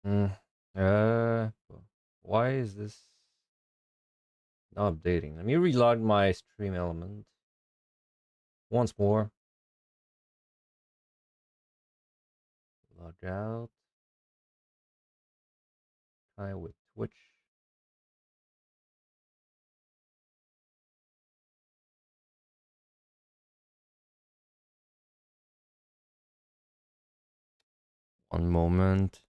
Mm. Uh, why is this not updating? Let me relog my stream element once more. Log out. Try with Twitch. One moment.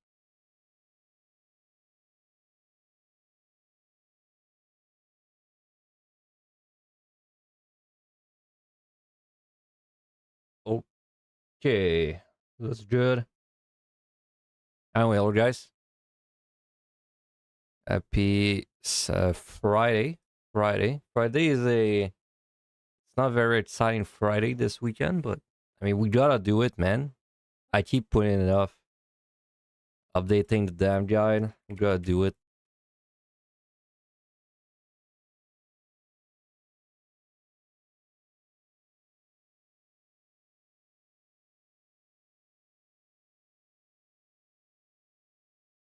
Okay, that's good. Anyway, hello guys. Happy Friday. Friday is a. It's not very exciting Friday this weekend, but I mean we gotta do it, man. I keep putting it off. Updating the damn guide. We gotta do it.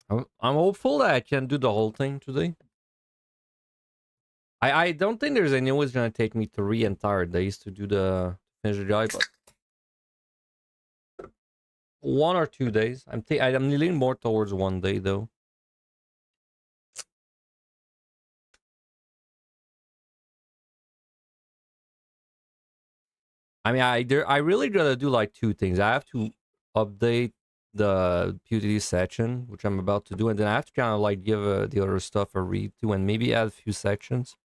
I'm hopeful that I can do the whole thing today. I don't think there's any way it's gonna take me 3 entire days to do the finish the guide, but 1 or 2 days. I'm leaning more towards 1 day though. I mean, I really gotta do like two things. I have to update the PotD section, which I'm about to do, and then I have to kind of like give the other stuff a read to, and maybe add a few sections.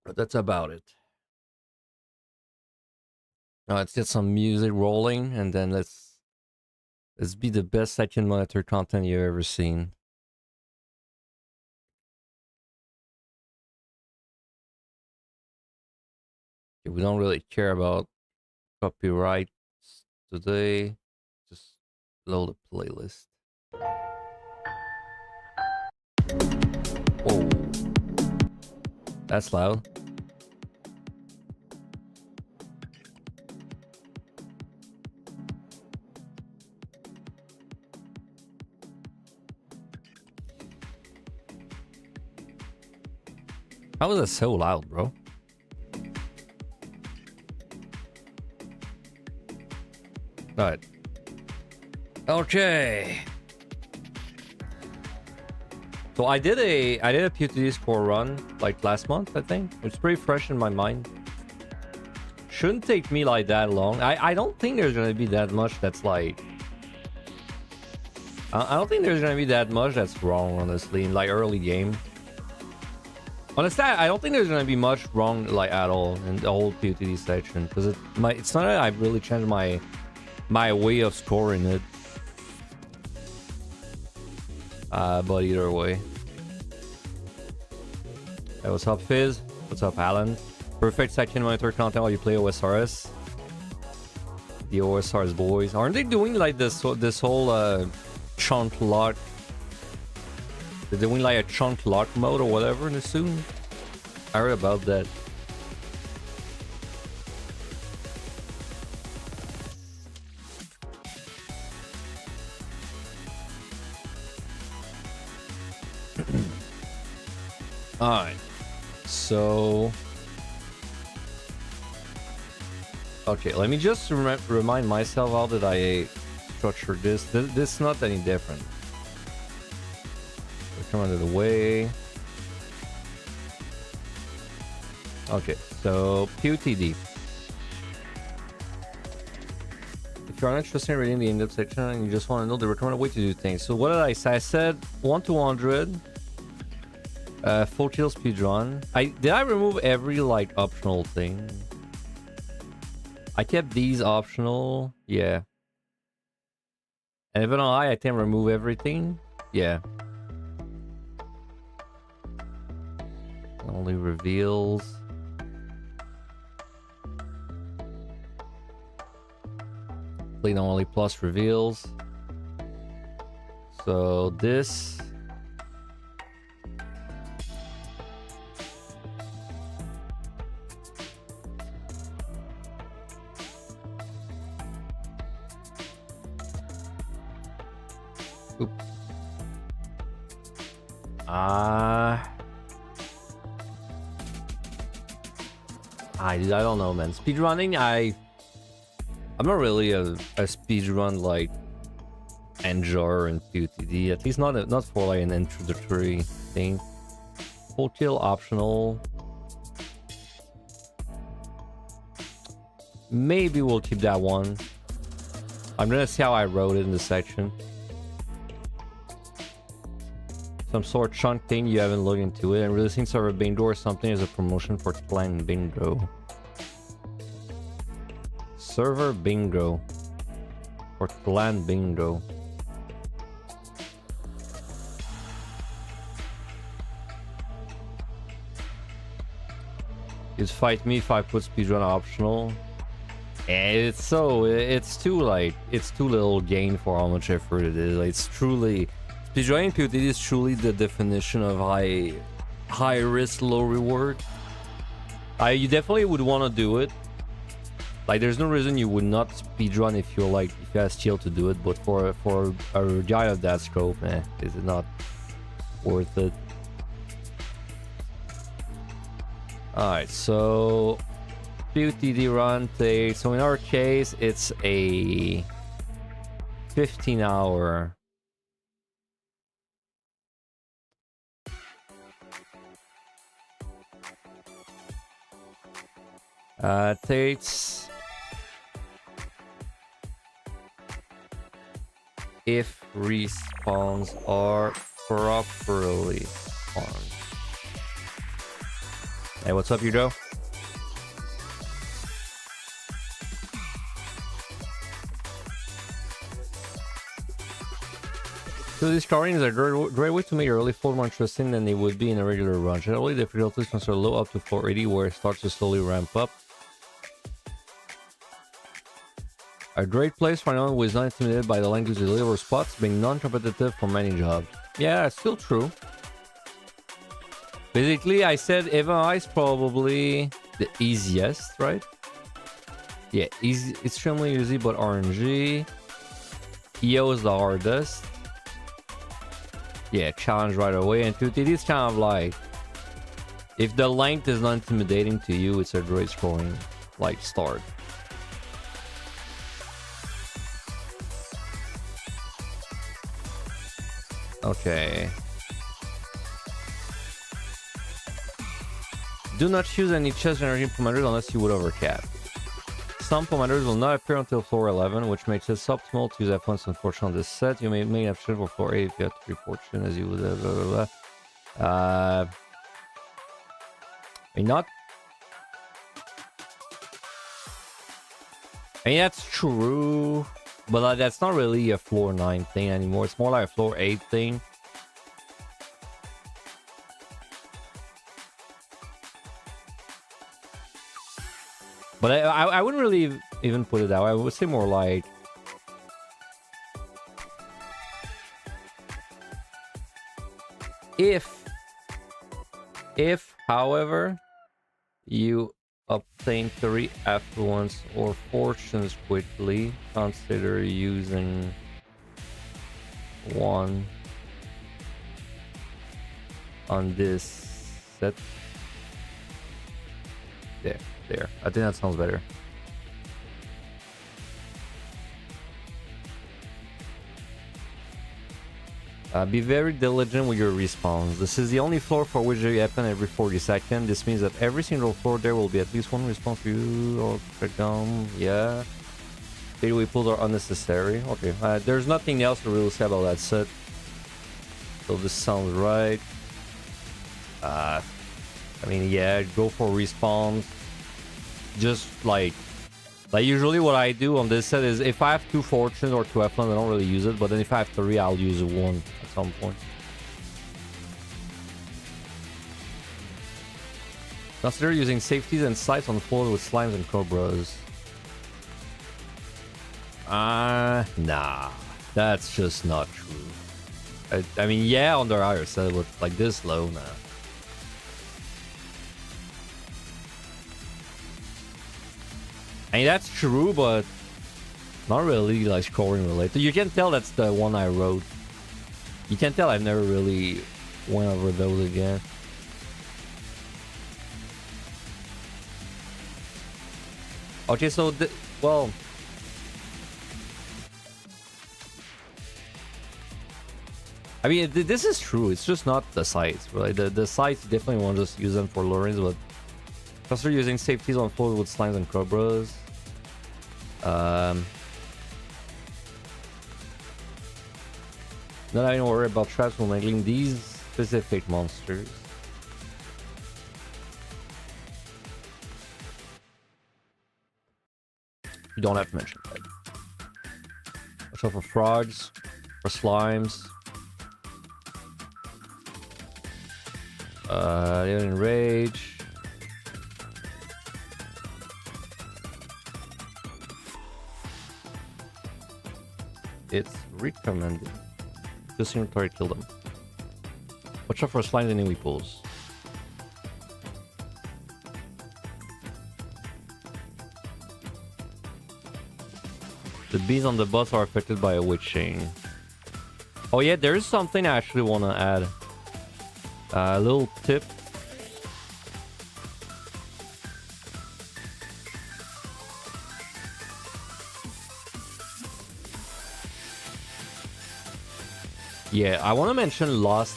But that's about it. Let's get some music rolling, and then let's be the best second monitor content you've ever seen. Okay, we don't really care about copyright today. Just load a playlist. Whoa, that's loud. How is that so loud, bro? All right. Okay. So I did a PTD score run like last month, I think. It's pretty fresh in my mind. Shouldn't take me like that long. I don't think there's gonna be that much that's like. I don't think there's gonna be that much that's wrong, honestly, in like early game. Honestly, I don't think there's gonna be much wrong like at all in the whole PTD section because it's not that I've really changed my way of scoring it. But either way. Hey, what's up, Fizz? What's up, Alan? Perfect second monitor content while you play OSRS. The OSRS boys. Aren't they doing like this whole chunk lock? They're doing like a chunk lock mode or whatever in the soon? I heard about that. Alright. So... Okay, let me just remind myself how did I structure this. This is not any different. So come out of the way. Okay, so POTD. If you're not interested in reading the in-depth section and you just want to know the recommended way to do things. So what did I say? I said 1 to 100. Full kill speedrun. Did I remove every like optional thing? I kept these optional. Yeah. And if I don't lie, I can remove everything. Yeah. Only reveals. Complete only plus reveals. So this. Oop. I don't know, man. Speedrunning, I'm not really a speedrun like enjoyer in PotD. At least not for like an introductory thing. Full kill optional. Maybe we'll keep that one. I'm gonna see how I wrote it in the section. Some sort of chunk thing you haven't looked into it, and releasing server bingo or something is a promotion for clan bingo. Server bingo or clan bingo. You'd fight me if I put speedrun optional. And it's too little gain for how much effort it is. Like, it's truly speedrunning PotD is truly the definition of high risk, low reward. You definitely would want to do it. Like, there's no reason you would not speedrun if you have skill to do it. But for a guy of that scope, man, is it not worth it? Alright, so PotD run takes, so in our case, it's a 15-hour. Takes, if respawns are properly farmed. Hey, what's up, Hugo? So this scoring is a great way to make your early floor more interesting than it would be in a regular run. Generally, difficulties can start low up to 480, where it starts to slowly ramp up. A great place for anyone who is not intimidated by the language delay or spots being non-competitive for many jobs. Yeah, it's still true. Basically, I said Eva is probably the easiest, right? Yeah, easy, extremely easy, but RNG. EO is the hardest. Yeah, challenge right away. And PotD is kind of like, if the length is not intimidating to you, it's a great scoring like start. Okay. Do not choose any chest generating pomanders unless you would overcap. Some pomanders will not appear until floor 11, which makes it suboptimal to use F1s unfortunately on this set. You may have shit for floor 8 if you have 3 fortune, as you would blah blah blah. I mean, not. I mean, that's true, but that's not really a floor 9 thing anymore. It's more like a floor 8 thing. But I wouldn't really even put it that way. I would say more like, if however you obtain 3 affluence or fortunes quickly, consider using 1 on this set. There. I think that sounds better. Be very diligent with your respawns. This is the only floor for which they happen every 40 seconds. This means that every single floor there will be at least 1 respawn for you or check down. Yeah. Fadeaway pulls are unnecessary. Okay. There's nothing else to really say about that set. So this sounds right. I mean, yeah, go for respawns. Just like usually what I do on this set is if I have 2 fortunes or 2 F1s, I don't really use it, but then if I have 3, I'll use 1 at some point. Consider using safeties and sights on floors with slimes and cobras. Nah, that's just not true. I mean, yeah, on the higher set, but like this low, nah. I mean, that's true, but not really like scoring related. You can tell that's the one I wrote. You can tell I've never really went over those again. Okay, so well, I mean, this is true. It's just not the sites, right? The sites definitely won't just use them for lurings, but because they're using safeties on floors with slimes and cobras. Not having to worry about traps when handling these specific monsters. You don't have to mention that. Watch out for frogs, for slimes. They're in rage. It's recommended. Just inventory kill them. Watch out for slimes and enemy pools. The bees on the bus are affected by a witching. Oh yeah, there is something I actually want to add. A little tip. Yeah, I want to mention Lost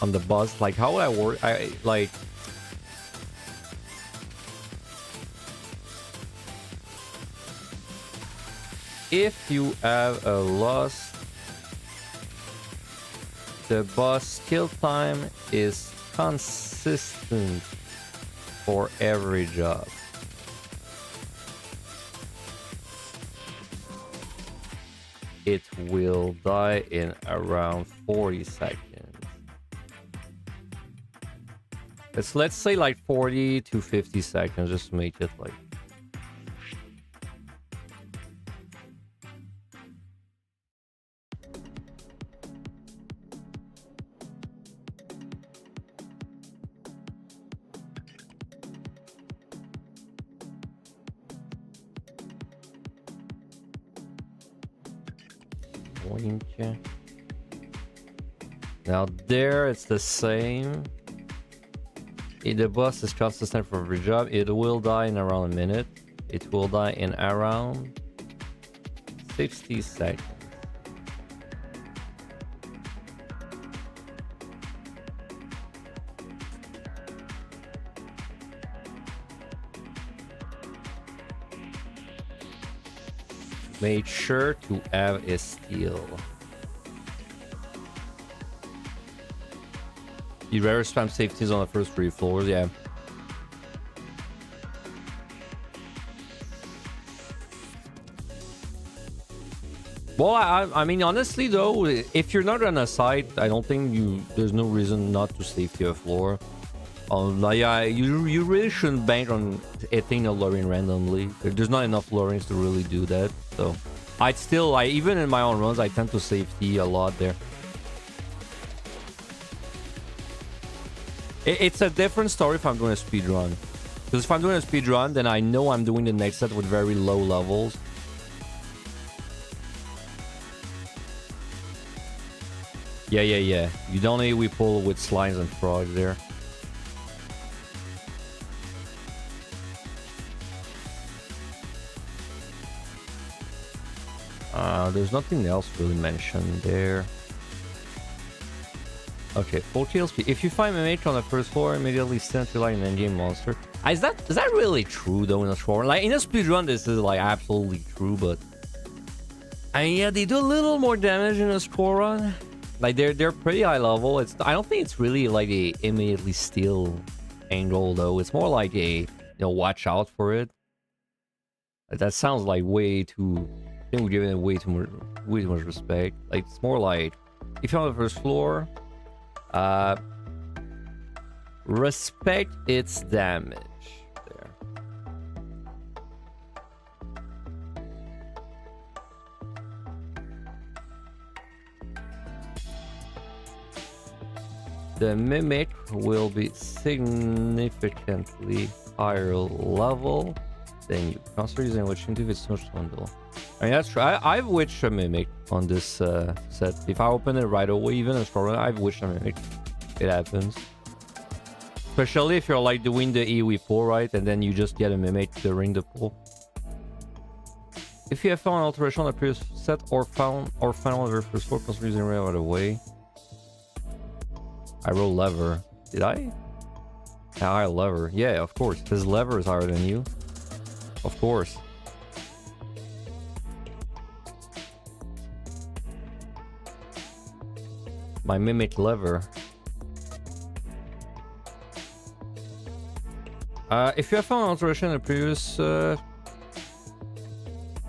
on the bus. Like, how would I work? I like. If you have a Lost, the boss kill time is consistent for every job. It will die in around 40 seconds. Let's say like 40 to 50 seconds, just to make it like. Now there it's the same. If the boss is consistent for every job, it will die in around a minute. It will die in around 60 seconds. Make sure to have a steal. You rather spam safeties on the first 3 floors, yeah. Well, I mean, honestly though, if you're not on a site, I don't think there's no reason not to safety a floor. Yeah, you really shouldn't bank on hitting a luring randomly. There's not enough lurings to really do that. So I'd still, even in my own runs, I tend to safety a lot there. It's a different story if I'm doing a speed run. Because if I'm doing a speed run, then I know I'm doing the next set with very low levels. Yeah. You don't need we pull with slimes and frogs there. There's nothing else really mentioned there. Okay, full kill speed. If you find a mage on the first floor, immediately send to like an endgame monster. Is that really true though in a short run? Like in a speedrun, this is like absolutely true, but I mean, yeah, they do a little more damage in a score run. Like they're pretty high level. I don't think it's really like a immediately steal angle though. It's more like a watch out for it. That sounds like way too. I think we're giving it way too much respect. Like it's more like if you're on the first floor. Respect its damage there. The mimic will be significantly higher level then you consider using which into its social bundle. I mean, that's true. I've witched a Mimic on this set. If I open it right away, even a store, I've witched a Mimic. It happens. Especially if you're like doing the AoE pull, right? And then you just get a Mimic during the pull. If you have found an alteration on the previous set or found the first floor, consider using right away. I roll lever. Did I? Yeah, I lever. Yeah, of course. His lever is higher than you. Of course. My Mimic lever. If you have found an alteration in the previous...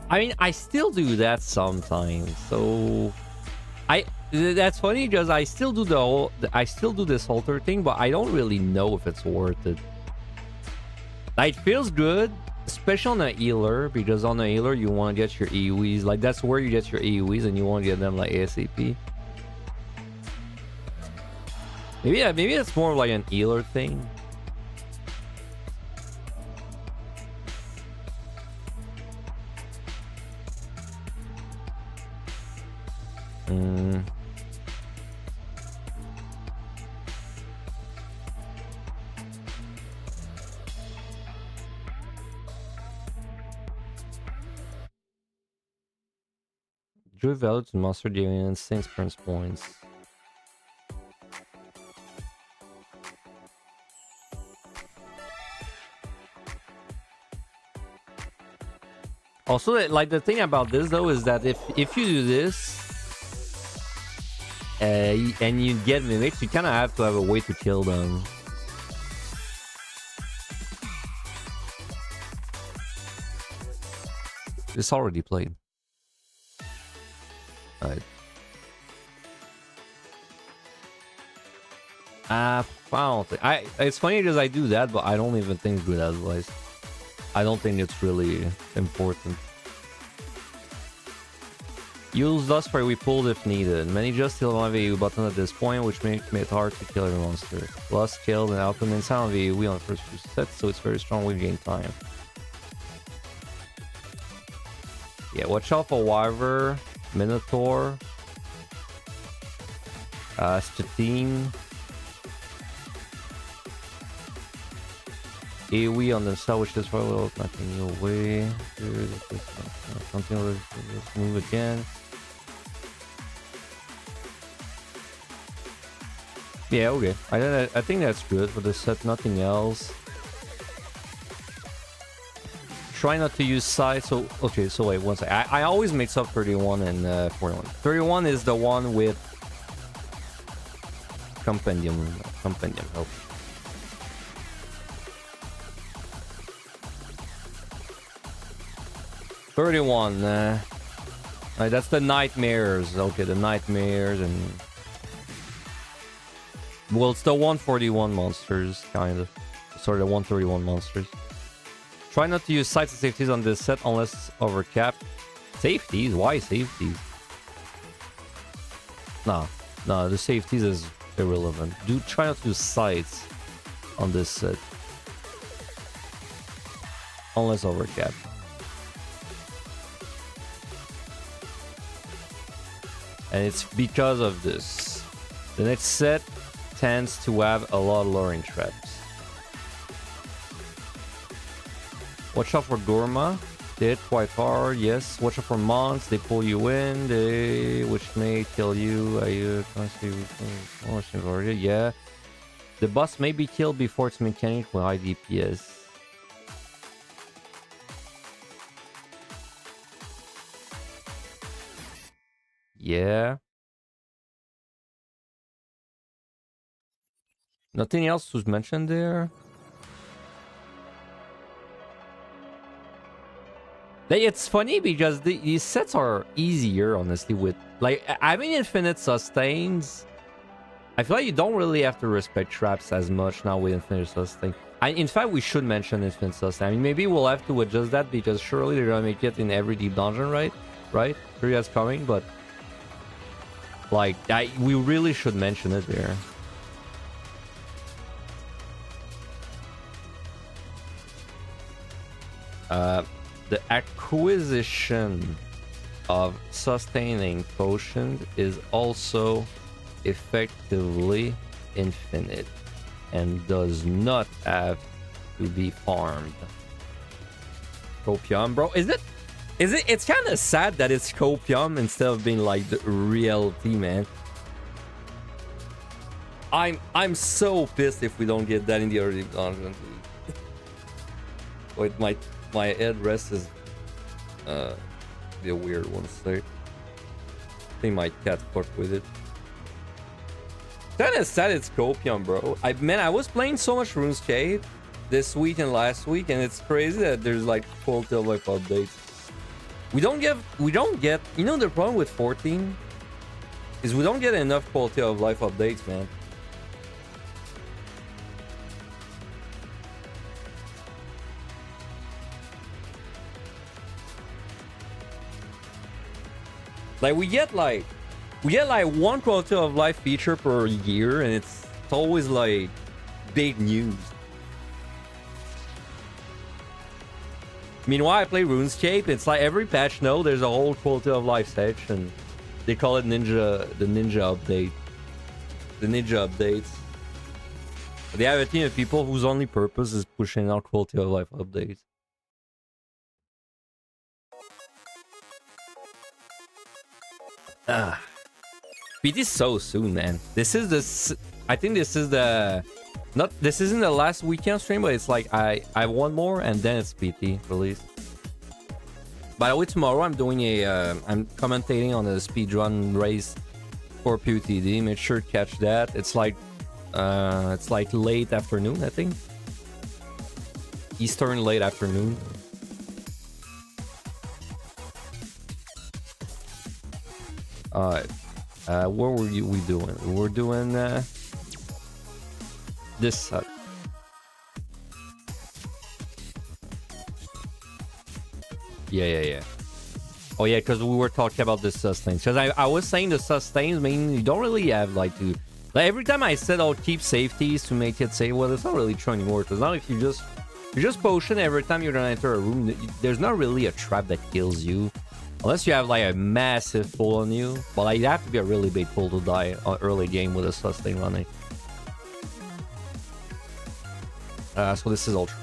I mean, I still do that sometimes. So... That's funny because I still do this alter thing, but I don't really know if it's worth it. Like, it feels good, especially on a healer, because on a healer you want to get your AoEs. Like, that's where you get your AoEs, and you want to get them like ASAP. Maybe it's more like an healer thing. Drew value to monster dealing instincts experience points. Also, like, the thing about this though is that if you do this and you get mimics, you kind of have to have a way to kill them. It's already played. Right. I don't think it's funny because I do that, but I don't even think good advice. I don't think it's really important. Use Dust Spray we pulled if needed. Many just heal on VU button at this point, which makes it hard to kill every monster. Lust killed and outcome in sound VU on the first few sets, so it's very strong with gain time. Yeah, watch out for Wyver, Minotaur, Statine, AoE on the cell, which is probably nothing your way. Something let's move again. Yeah, okay. I think that's good for the set, nothing else. Try not to use size. So, okay, so wait, one second. I always mix up 31 and 41. 31 is the one with Compendium. Oh. That's the nightmares. Okay, the nightmares and... Well, it's the 141 monsters, kind of. Sorry, the 131 monsters. Try not to use sights and safeties on this set unless overcapped. Safeties? Why safeties? No, the safeties is irrelevant. Try not to use sights on this set. Unless overcapped. And it's because of this. The next set tends to have a lot of luring traps. Watch out for Gorma. They hit quite hard, yes. Watch out for Mons. They pull you in, which may kill you. Yeah. The boss may be killed before its mechanic with high DPS. Yeah. Nothing else was mentioned there. It's funny because these sets are easier, honestly, with like having infinite sustains. I feel like you don't really have to respect traps as much now with infinite sustain. In fact, we should mention infinite sustain. I mean, maybe we'll have to adjust that because surely they're gonna make it in every deep dungeon, right? Sure, that's coming, but like we really should mention it there. The acquisition of sustaining potions is also effectively infinite and does not have to be farmed. Copium, bro. It's kind of sad that it's copium instead of being like the reality, man. I'm so pissed if we don't get that in the early dungeon. Wait, my headrest is be a weird one to say. I think my cat fucked with it. Kinda sad it's copium, bro. I was playing so much RuneScape this week and last week, and it's crazy that there's like quality of life updates. We don't get, you know, the problem with 14 is we don't get enough quality of life updates, man. Like we get like one quality of life feature per year, and it's always like big news. Meanwhile, I play RuneScape. It's like every patch note, there's a whole quality of life section. They call it the ninja update. The ninja updates. They have a team of people whose only purpose is pushing out quality of life updates. PT so soon, man. This is the. I think this is the. Not. This isn't the last weekend stream, but it's like I have one more and then it's PT release. By the way, tomorrow I'm doing a. I'm commentating on a speedrun race for PotD. Make sure to catch that. It's like late afternoon, I think. Eastern late afternoon. What were we doing? We're doing this set. Yeah. Oh yeah, because we were talking about the sustains. Because I was saying the sustains mean you don't really have like to. Like every time I said I'll keep safeties to make it safe, well, it's not really true anymore. Because now if you just potion every time you're gonna enter a room, there's not really a trap that kills you. Unless you have like a massive pull on you. But like, you have to be a really big pull to die on early game with a sustain running. So this is ultra.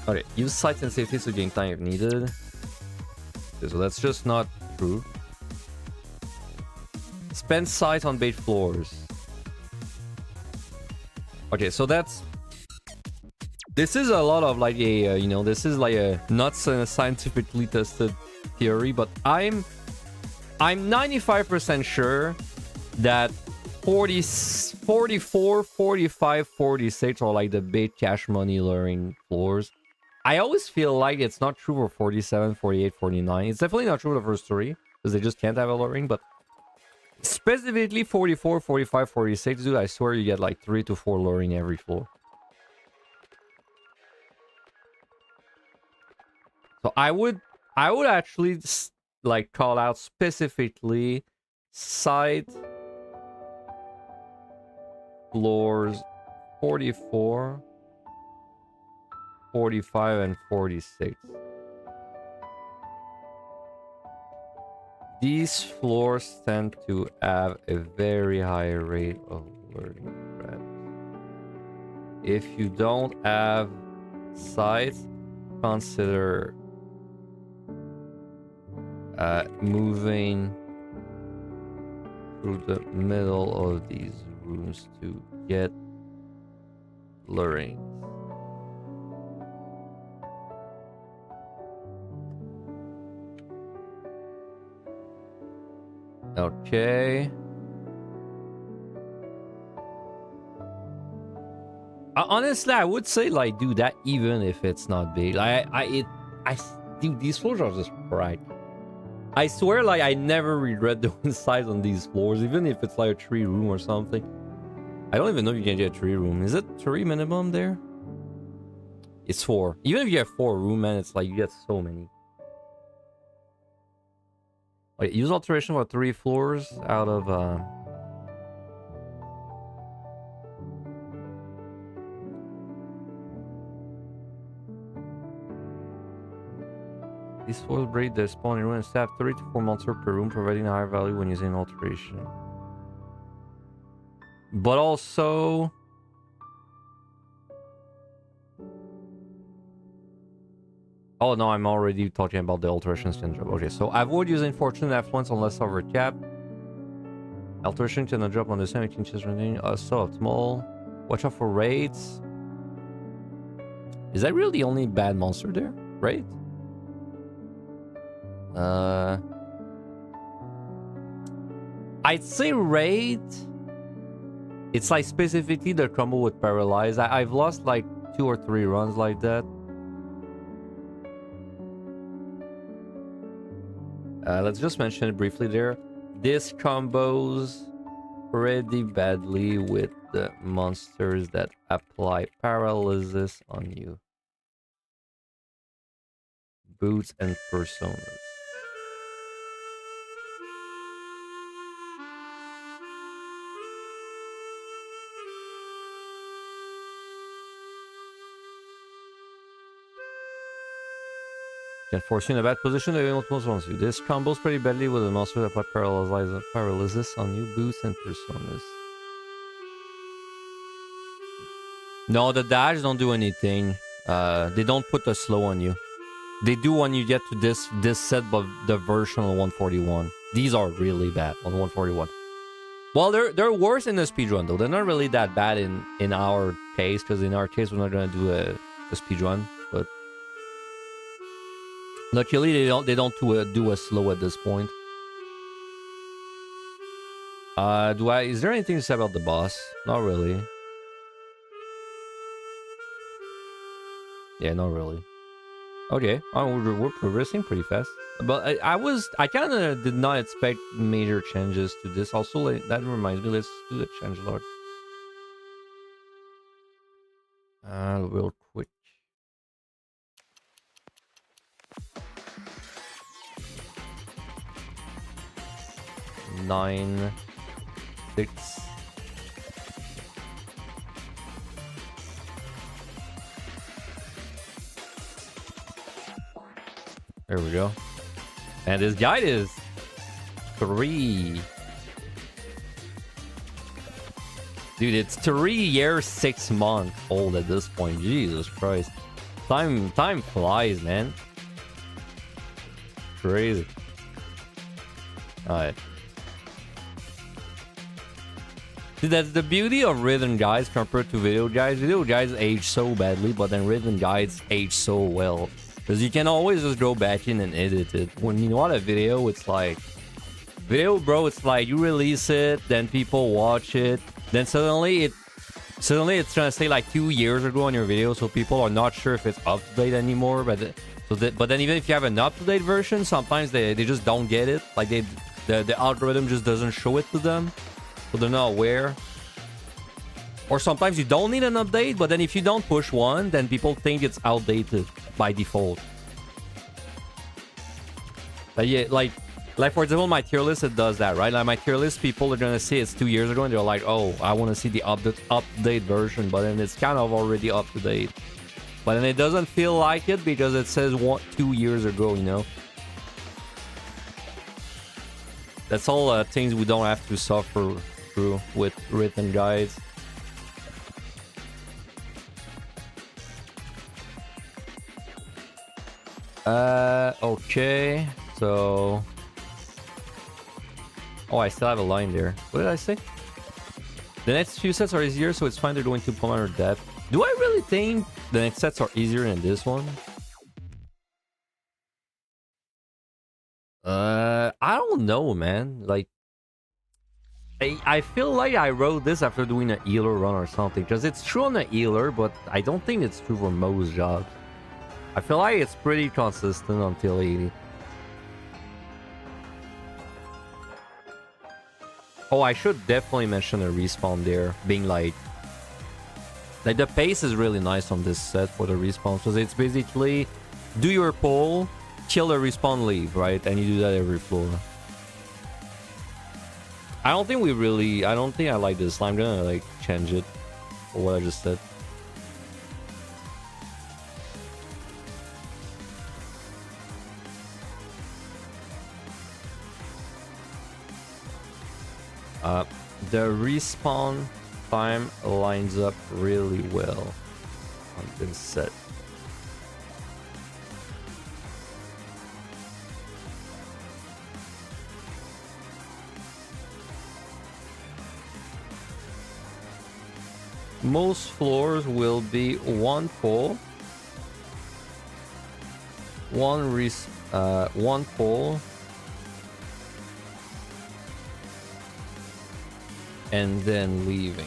Okay, use sights and safety to gain time if needed. Okay, so that's just not true. Spend sight on bait floors. Okay, so that's... This is a lot of like a, you know, this is like a not scientifically tested theory, but I'm 95% sure that 40, 44, 45, 46 are like the bait cash money luring floors. I always feel like it's not true for 47, 48, 49. It's definitely not true for the first three, because they just can't have a luring, but specifically 44, 45, 46, dude, I swear you get like 3 to 4 luring every floor. So I would actually like call out specifically side floors 44, 45, and 46. These floors tend to have a very high rate of luring threats. If you don't have sights, consider moving through the middle of these rooms to get luring. Okay. Honestly, I would say like do that even if it's not big. Dude, these floors are just bright. I swear, like, I never regret doing size on these floors, even if it's like a 3 room or something. I don't even know if you can get a 3 room. Is it 3 minimum there? It's 4. Even if you have 4 room, man, it's like you get so many. Wait, use alteration for 3 floors out of These foils breed the spawn in room and stab 3 to 4 monsters per room, providing a higher value when using alteration. But also... Oh no, I'm already talking about the alterations can drop. Okay, so avoid using Fortune Affluence unless overcap. Alteration cannot drop on the same 18 inches running. Suboptimal. Watch out for raids. Is that really the only bad monster there? Right? I'd say raid. It's like specifically the combo with paralyze. I've lost like 2 or 3 runs like that. Let's just mention it briefly there. This combos pretty badly with the monsters that apply paralysis on you. Boots and personas. Can force you in a bad position that most wants you. This combos pretty badly with a monster that apply paralysis on you, boots and personas. No, the dash don't do anything. They don't put a slow on you. They do when you get to this set, but the version on 141. These are really bad on 141. Well, they're worse in the speedrun though. They're not really that bad in our case, because in our case we're not gonna do a speedrun, but luckily they don't do a slow at this point. Is there anything to say about the boss? Not really. Yeah, not really. Okay, we're progressing pretty fast. But I kind of did not expect major changes to this. Also, that reminds me, let's do the changelog. Real quick. Nine, 6. There we go. And his guide is 3. Dude, it's 3 years, 6 months old at this point. Jesus Christ. Time flies, man. Crazy. Alright. See, that's the beauty of rhythm guides compared to video guides. Video guides age so badly, but then rhythm guides age so well. Because you can always just go back in and edit it. When you watch a video, it's like... Video, bro, it's like you release it, then people watch it, then suddenly it's trying to say like 2 years ago on your video, so people are not sure if it's up to date anymore. But then even if you have an up to date version, sometimes they just don't get it. Like the algorithm just doesn't show it to them, so they're not aware. Or sometimes you don't need an update, but then if you don't push one, then people think it's outdated by default. But yeah, like for example, my tier list, it does that, right? Like my tier list, people are gonna see it's 2 years ago and they're like, oh, I want to see the update version, but then it's kind of already up to date. But then it doesn't feel like it because it says 2 years ago, you know? That's all things we don't have to suffer through with written guides. Okay, so... Oh, I still have a line there. What did I say? The next few sets are easier, so it's fine they're going to Pulmonary Depth. Do I really think the next sets are easier than this one? I don't know, man. Like, I feel like I wrote this after doing a healer run or something, because it's true on a healer, but I don't think it's true for most jobs. I feel like it's pretty consistent until 80. Oh, I should definitely mention a respawn there, being like the pace is really nice on this set for the respawn, because it's basically do your pull, kill the respawn, leave, right? And you do that every floor. I don't think I like this. I'm gonna like change it for what I just said. Uh, the respawn time lines up really well on this set. Most floors will be one pole, one pole, and then leaving.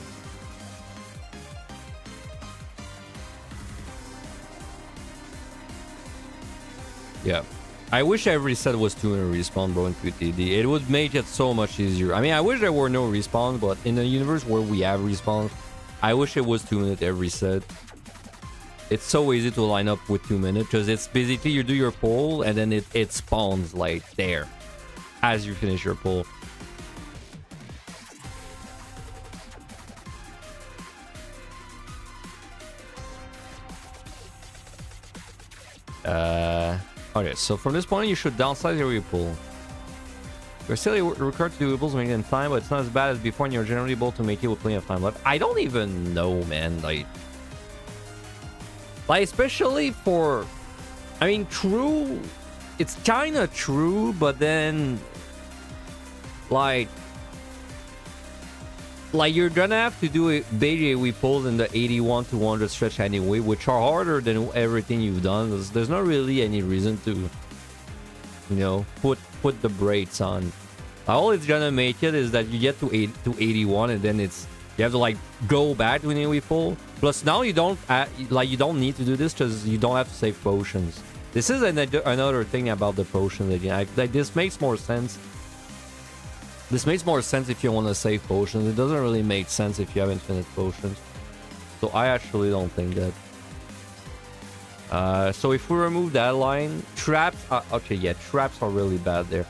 Yeah. I wish every set was 200 respawn, bro, in PotD. It would make it so much easier. I mean, I wish there were no respawn, but in a universe where we have respawn, I wish it was 2 minutes every set. It's so easy to line up with 2 minutes, because it's basically you do your pull, and then it spawns, like, there, as you finish your pull. Okay, so from this point, you should downsize your pull. You're still required to do wibbles when in time, but it's not as bad as before, and you're generally able to make it with plenty of time left. I don't even know, man. Like especially for, I mean, true. It's kind of true, but then, like you're gonna have to do it big we pulled in the 81 to 100 stretch anyway, which are harder than everything you've done. There's not really any reason to, you know, put the brakes on. All it's gonna make it is that you get to 81, and then it's you have to like go back to an AoE pull. Plus now you don't you don't need to do this because you don't have to save potions. This is another thing about the potion again. Like this makes more sense. This makes more sense if you want to save potions. It doesn't really make sense if you have infinite potions. So I actually don't think that. So if we remove that line, traps... okay, yeah, traps are really bad there.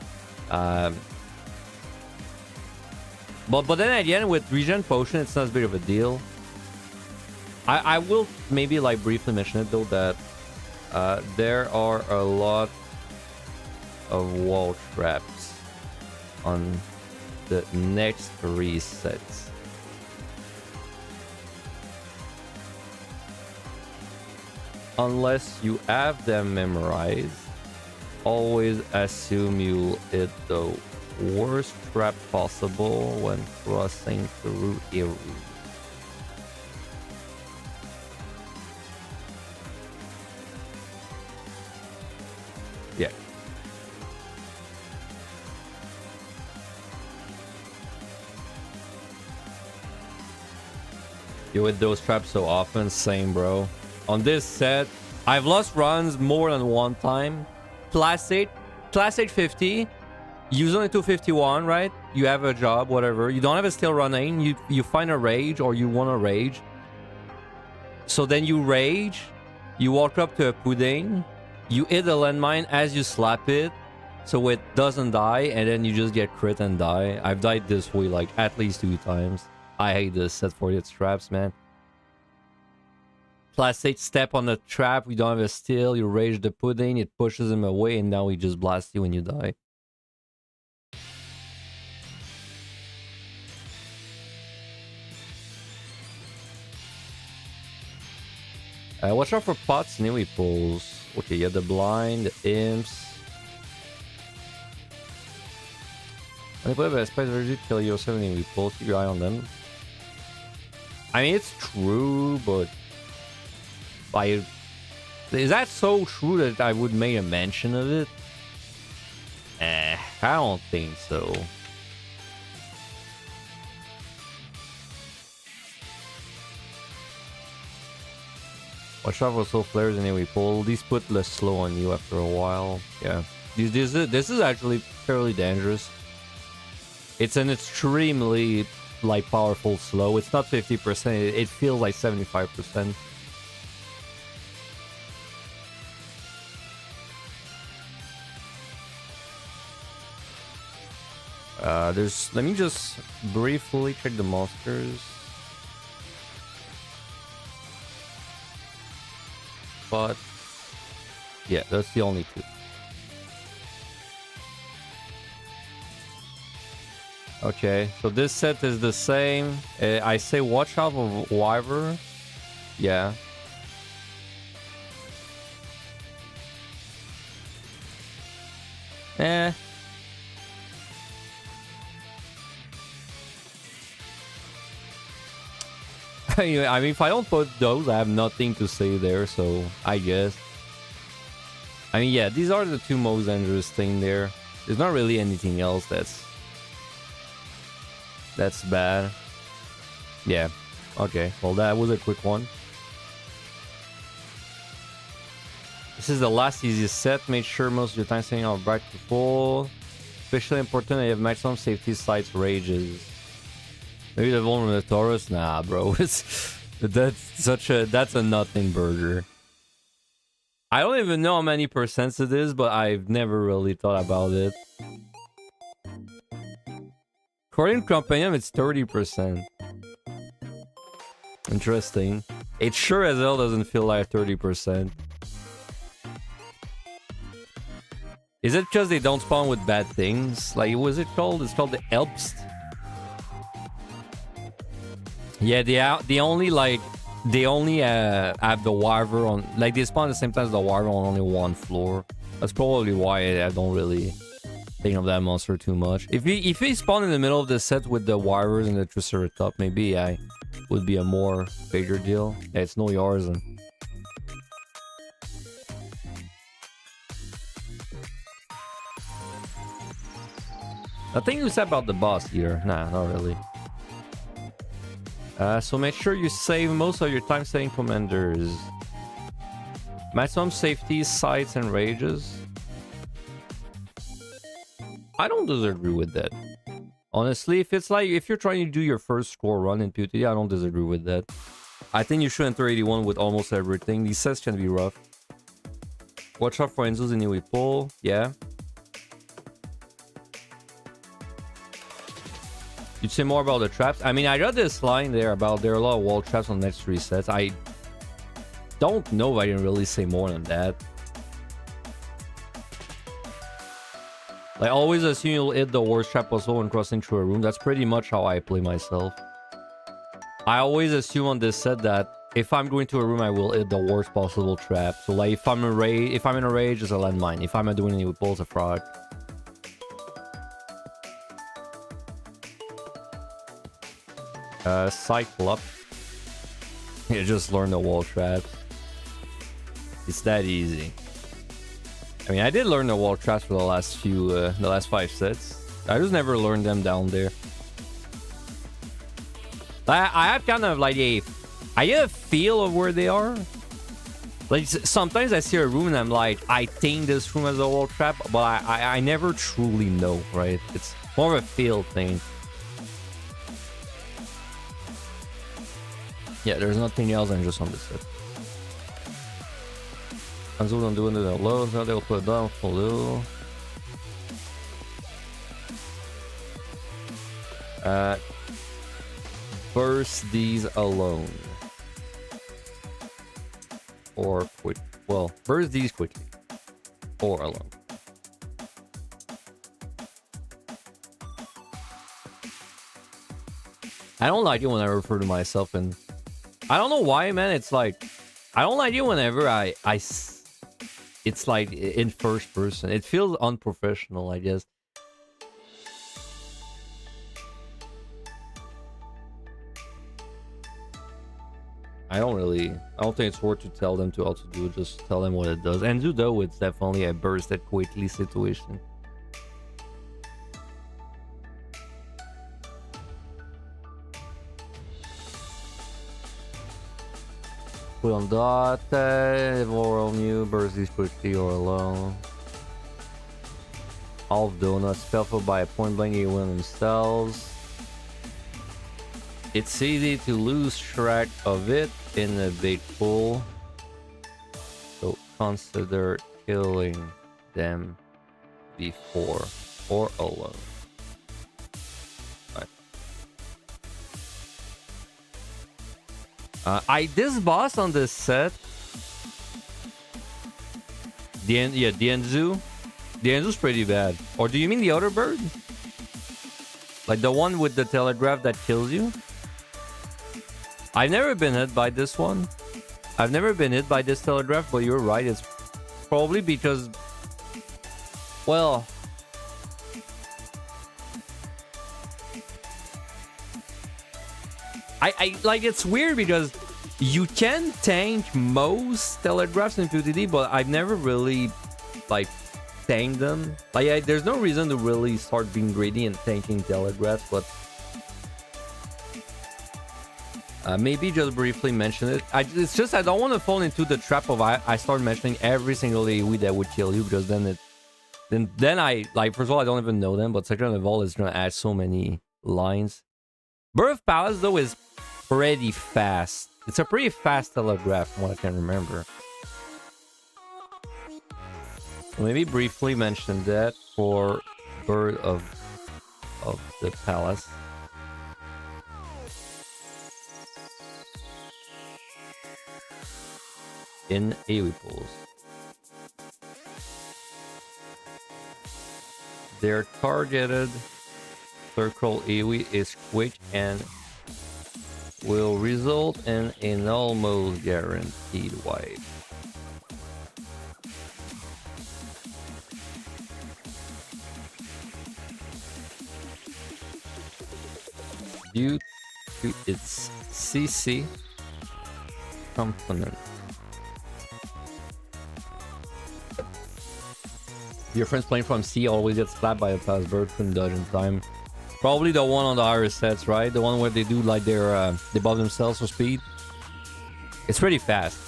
But then again, with regen potion, it's not as big of a deal. I will maybe like briefly mention it though that there are a lot of wall traps on the next 3 sets. Unless you have them memorized, always assume you'll hit the worst trap possible when crossing through areas. Yeah. You hit those traps so often, same bro. On this set, I've lost runs more than one time. Class 50, use only 251, right? You have a job, whatever. You don't have a still running. You find a rage or you want to rage. So then you rage. You walk up to a pudding. You hit a landmine as you slap it. So it doesn't die. And then you just get crit and die. I've died this way like at least 2 times. I hate this set for its traps, man. Class 8 step on the trap. We don't have a steal. You rage the pudding. It pushes him away. And now he just blasts you when you die. Watch out for pots and AoE pulls. Okay, yeah, the blind, the imps. When you play a spice version, kill yourself and AoE pulls. Keep your eye on them. I mean, it's true, but like, is that so true that I would make a mention of it? I don't think so. Watch out for slow flares and AoE pull. These put less slow on you after a while. Yeah, this is actually fairly dangerous. It's an extremely like powerful slow. It's not 50%. It feels like 75%. Let me just briefly check the monsters. But yeah, that's the only 2. Okay, so this set is the same. I say watch out for Wyvern. Yeah. Eh. I mean, if I don't put those, I have nothing to say there, so I guess. I mean, yeah, these are the two most interesting there. There's not really anything else that's bad. Yeah. Okay, well, that was a quick one. This is the last easiest set. Make sure most of your time setting are bright to full. Especially important that you have maximum safety sights rages. Maybe the one with the Taurus? Nah, bro. That's a nothing burger. I don't even know how many percents it is, but I've never really thought about it. According to Companion, it's 30%. Interesting. It sure as hell doesn't feel like 30%. Is it because they don't spawn with bad things? Like, what is it called? It's called the Elpst. Yeah, they only have the Wyvern on, like, they spawn at the same time as the Wyvern on only one floor. That's probably why I don't really think of that monster too much. If he spawned in the middle of the set with the Wyverns and the Triceratops, maybe I would be a more bigger deal. Yeah, it's no yours. Nothing you said about the boss either. Nah, not really. So make sure you save most of your time setting commanders. Maximum safety, sights, and rages. I don't disagree with that. Honestly, if you're trying to do your first score run in PotD, I don't disagree with that. I think you should enter 81 with almost everything. These sets can be rough. Watch out for Enzo's anyway pull. Yeah. You'd say more about the traps. I mean, I got this line there about there are a lot of wall traps on the next 3 sets. I don't know if I can really say more than that. Like, always assume you'll hit the worst trap possible when crossing through a room. That's pretty much how I play myself. I always assume on this set that if I'm going to a room, I will hit the worst possible trap. So, like, if I'm in a rage, it's a landmine. If I'm not doing any with balls, a frog. Cyclops. You just learn the wall traps. It's that easy. I mean, I did learn the wall traps for the last 5 sets. I just never learned them down there. I have kind of like I get a feel of where they are. Like, sometimes I see a room and I'm like, I think this room has a wall trap, but I never truly know, right? It's more of a feel thing. Yeah, there's nothing else than just on this set. Anzu don't do anything alone, now they'll put it down for a little. Burst these alone. Or quick. Well, burst these quickly. Or alone. I don't like it when I refer to myself in... I don't know why, man. It's like... I don't like it whenever it's like in first person. It feels unprofessional, I guess. I don't think it's worth to tell them to how to do it. Just tell them what it does. And though it's definitely a burst that quickly situation. Put on dot, or on you, burst these quickly or alone. All of donuts, spellful by a point blank, you win themselves. It's easy to lose track of it in a big pool, so consider killing them before or alone. This boss on this set, the Enzu's pretty bad. Or do you mean the other bird? Like the one with the telegraph that kills you. I've never been hit by this one. I've never been hit by this telegraph, but you're right. It's probably because, well, I like, it's weird because you can tank most telegraphs in PotD, but I've never really like tanked them. Like there's no reason to really start being greedy and tanking telegraphs, but maybe just briefly mention it. It's just I don't want to fall into the trap of I start mentioning every single AoE that would kill you, because then I, like, first of all, I don't even know them, but second of all, it's gonna add so many lines. Birth Palace though is pretty fast. It's a pretty fast telegraph from what I can remember. Maybe briefly mention that for Bird of the Palace. In AoE pools, their targeted circle AoE is quick and will result in an almost guaranteed wipe. Due to its CC component. Your friends playing from C always gets slapped by a fast bird, couldn't dodge in time. Probably the one on the higher sets, right? The one where they do like their they buff themselves for speed. It's pretty fast.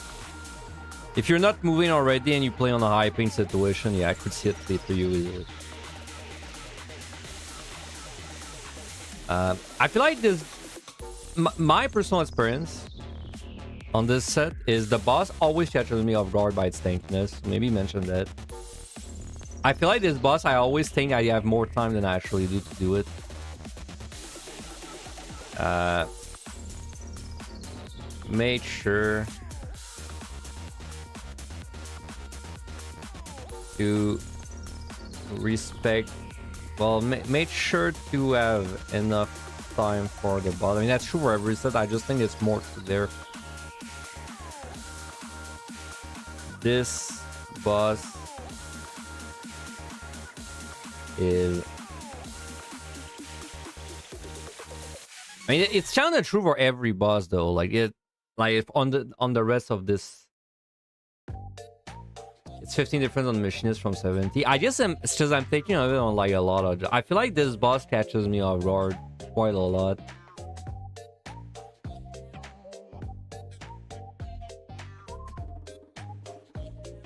If you're not moving already and you play on a high ping situation, yeah, I could see it for you easily. I feel like this, my personal experience on this set is the boss always catches me off guard by its tankiness. Maybe mention that. I feel like this boss, I always think I have more time than I actually do to do it. Make sure to respect, well, make sure to have enough time for the boss. I mean, that's true for every set. I just think it's more to there. This boss is, I mean, it's kind of true for every boss though. Like if on the rest of this, it's 15 different on the machinist from 70. I guess it's just I'm thinking of it on like a lot of. I feel like this boss catches me off guard quite a lot.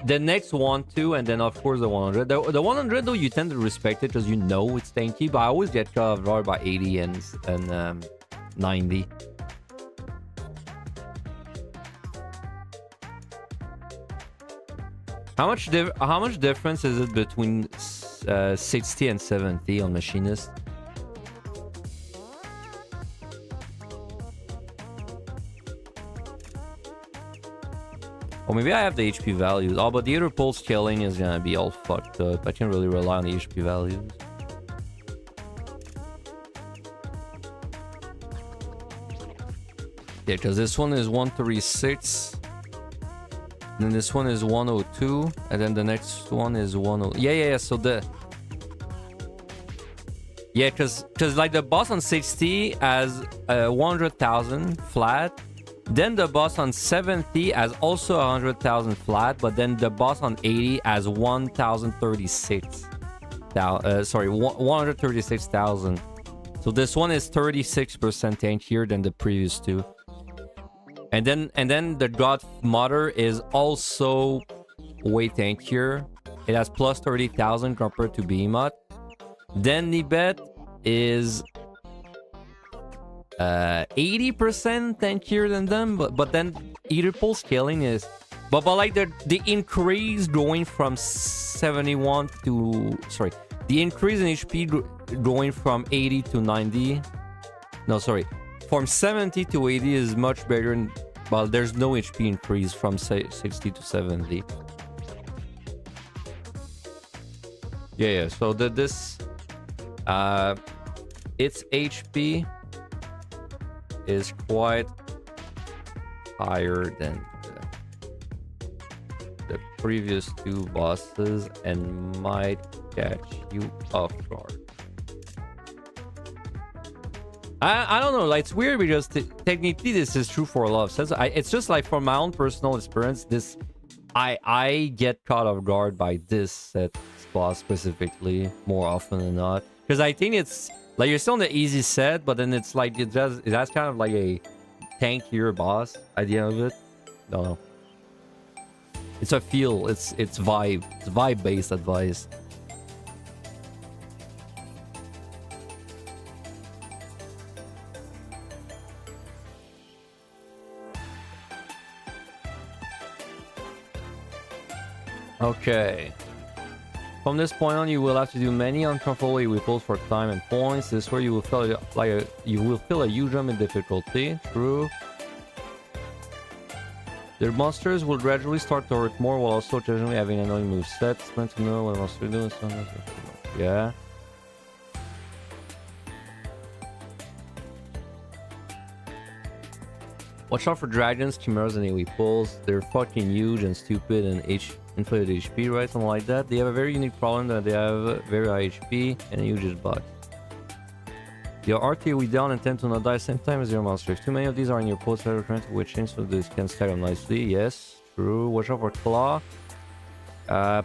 The next one too, and then of course the 100. The 100 though, you tend to respect it because you know it's tanky, but I always get caught off guard by 80 and 90. How much difference is it between 60 and 70 on machinist? Or maybe I have the HP values. Oh, but the other pulse killing is gonna be all fucked up. I can't really rely on the HP values. Yeah, because this one is 136. And then this one is 102. And then the next one is 10. Yeah. So the... Yeah, because like the boss on 60 has 100,000 flat. Then the boss on 70 has also 100,000 flat, but then the boss on 80 has 1,036. Sorry, 136,000. So this one is 36% tankier than the previous two. And then the Godmother is also way tankier. It has plus 30,000 compared to Behemoth. Then Nibet is 80% tankier than them, but then either pulse scaling is, but like the increase going from 71 to, sorry, the increase in HP going from 80 to 90, no, sorry, from 70 to 80 is much better. Well, there's no HP increase from say 60 to 70. Yeah. So this its HP is quite higher than the previous two bosses and might catch you off guard. I don't know, like it's weird because technically this is true for a lot of sets. It's just like from my own personal experience, this I get caught off guard by this set boss specifically more often than not, because I think it's like you're still on the easy set, but then it's like it has kind of like a tankier boss at the end of it. Don't know. It's a feel. It's vibe. It's vibe based advice. Okay. From this point on, you will have to do many uncomfortable whipples for time and points. This is where you will feel a huge jump in difficulty. True. Their monsters will gradually start to hurt more while also occasionally having annoying movesets. It's meant to know what a monster is doing. Yeah. Watch out for dragons, chimeras, and AoE pulls. They're fucking huge and stupid and inflated HP, right? Something like that. They have a very unique problem that they have very high HP and a huge butt. Your RTOE down and tend to not die same time as your monster. If too many of these are in your post trying to which change, so this can stack up nicely. Yes, true. Watch out for claw.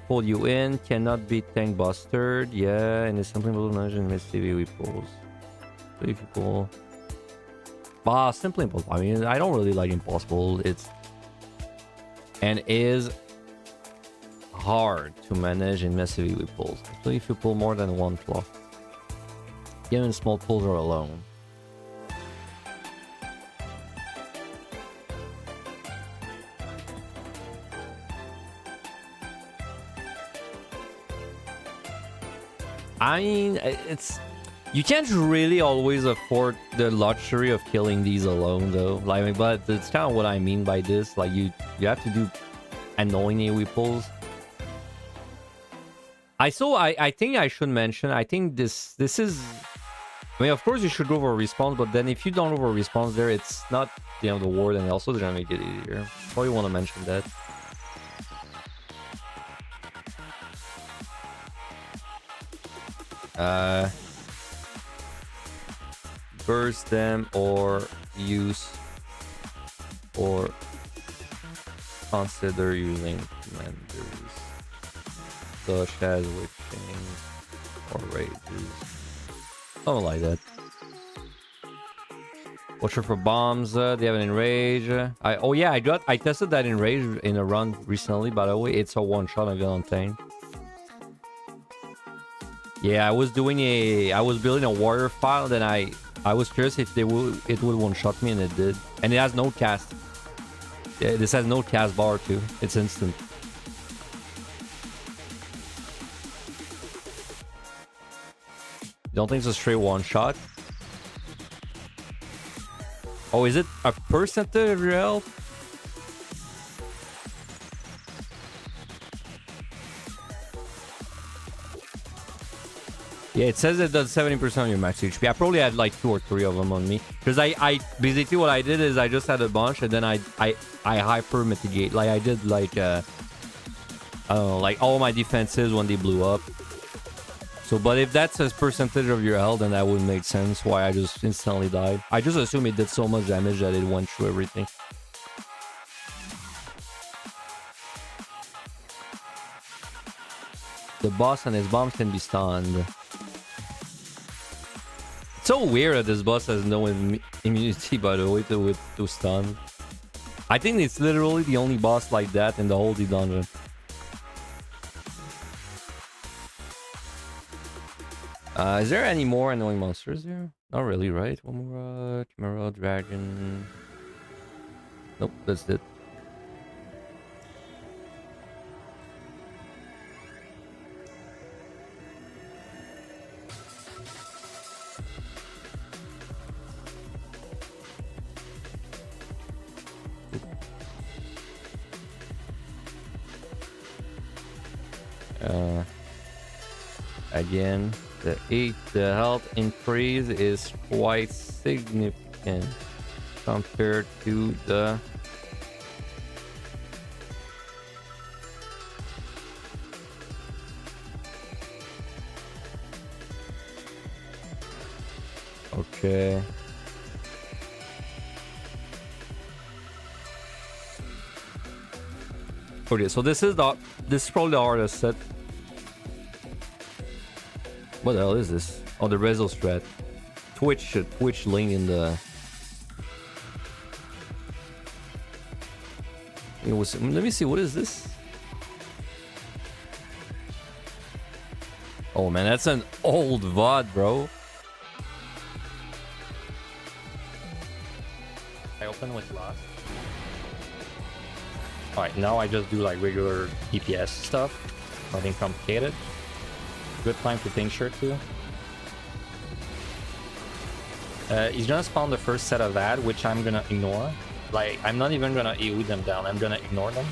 Pull you in, cannot be tank busted. Yeah, and it's something little managed and miss AoE pulls. So if you pull. Simply impossible. I mean, I don't really like impossible. It's and is hard to manage in massive AoE pulls. So if you pull more than one claw. Even small pulls are alone. I mean, it's you can't really always afford the luxury of killing these alone, though. Like, but it's kind of what I mean by this. Like, you have to do annoying AoE pulls. I think I should mention. I think this is. I mean, of course, you should go over response, but then if you don't over response there, it's not the end of the world, and also it's gonna make it easier. Probably want to mention that. Burst them or use or consider using commanders such as witching or rages. Something like that. Watch out for bombs. They have an enrage. Oh yeah, I tested that enrage in a run recently. By the way, it's a one shot on High-Octane. Yeah, I was building a warrior file. Then I was curious if it would one shot me, and it did. And it has no cast. Yeah, this has no cast bar too. It's instant. Don't think it's a straight one shot. Oh, is it a percentage of your health? Yeah, it says it does 70% on your max HP. I probably had like 2 or 3 of them on me. Because I basically what I did is I just had a bunch and then I hyper mitigate. Like I did like I don't know, like all my defenses when they blew up. So, but if that's a percentage of your health, then that would make sense why I just instantly died. I just assume it did so much damage that it went through everything. The boss and his bombs can be stunned. It's so weird that this boss has no immunity, by the way, to stun. I think it's literally the only boss like that in the whole dungeon. Is there any more annoying monsters here? Not really, right? One more Chimera, Dragon. Nope, that's it. Again, the health increase is quite significant compared to the okay. Okay, so this is probably the hardest set. What the hell is this? Oh, the Rezo strat. Twitch link in the. It was. Let me see. What is this? Oh man, that's an old VOD, bro. I open with lost. Alright, now I just do like regular DPS stuff. Nothing complicated. Good time to tincture too. He's gonna spawn the first set of that, which I'm gonna ignore. Like, I'm not even gonna AoE them down, I'm gonna ignore them.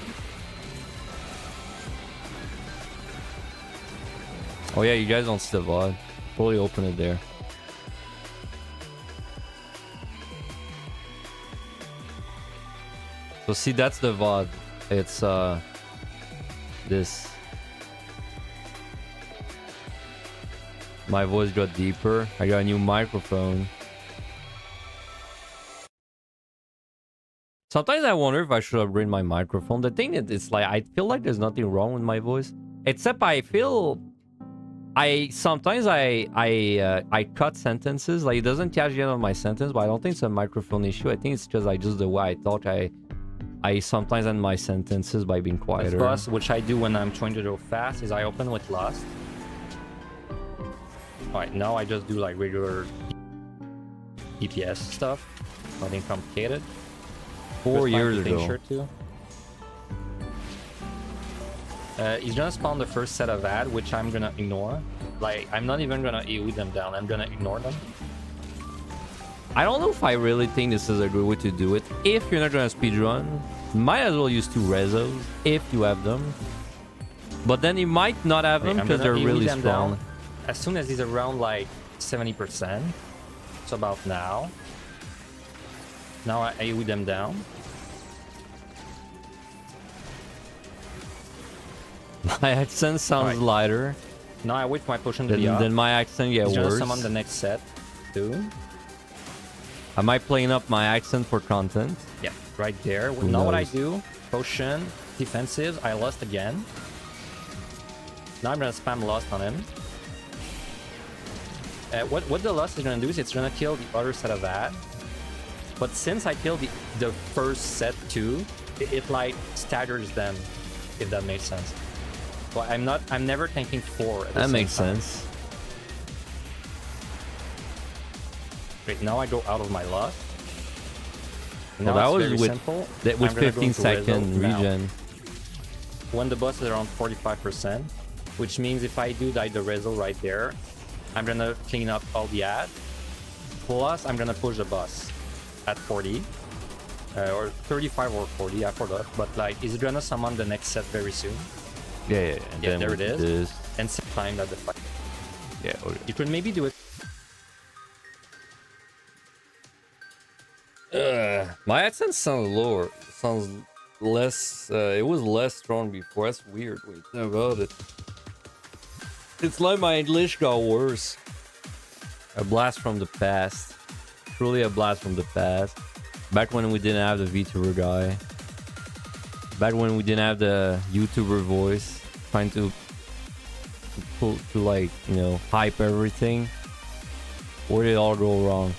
Oh yeah, you guys don't see the VOD. Fully open it there. So see, that's the VOD. It's this. My voice got deeper. I got a new microphone. Sometimes I wonder if I should upgrade my microphone. The thing is, it's like I feel like there's nothing wrong with my voice, except I feel sometimes I cut sentences. Like, it doesn't catch the end of my sentence, but I don't think it's a microphone issue. I think it's just the way I thought I sometimes end my sentences by being quieter. Boss, which I do when I'm trying to go fast, is I open with Lost. Alright, now I just do like regular DPS stuff. Nothing complicated. 4 years ago. Too. He's gonna spawn the first set of that, which I'm gonna ignore. Like, I'm not even gonna AoE them down, I'm gonna ignore them. I don't know if I really think this is a good way to do it. If you're not gonna speedrun, might as well use 2 Rezos if you have them. But then you might not have them because they're really strong. Down. As soon as he's around like 70%, so about now. Now I AoE them down. My accent sounds lighter. Now I wait for my potion to be up. Then my accent get worse. Just summon the next set too. Am I playing up my accent for content? Yeah, right there. Now what I do, potion, defensive, I lost again. Now I'm gonna spam lost on him. What the lost is gonna do is it's gonna kill the other set of that. But since I killed the first set too, it like staggers them, if that makes sense. Well, I'm never thinking 4 at the same time. That makes sense. Wait, now I go out of my luck. Well, that was with 15-second regen. When the boss is around 45%, which means if I do die the Rezo right there, I'm gonna clean up all the ad. Plus, I'm gonna push the boss at 40. Or 35 or 40, I forgot. But like, is it gonna summon the next set very soon? Yeah, there it is. And same time at the fight. Yeah, okay. You could maybe do it. My accent sounds lower. Sounds less. It was less strong before. That's weird. Wait, think about it. It's like my English got worse. A blast from the past. Truly a blast from the past. Back when we didn't have the VTuber guy. Back when we didn't have the YouTuber voice. Trying to like, you know, hype everything. Where did it all go wrong?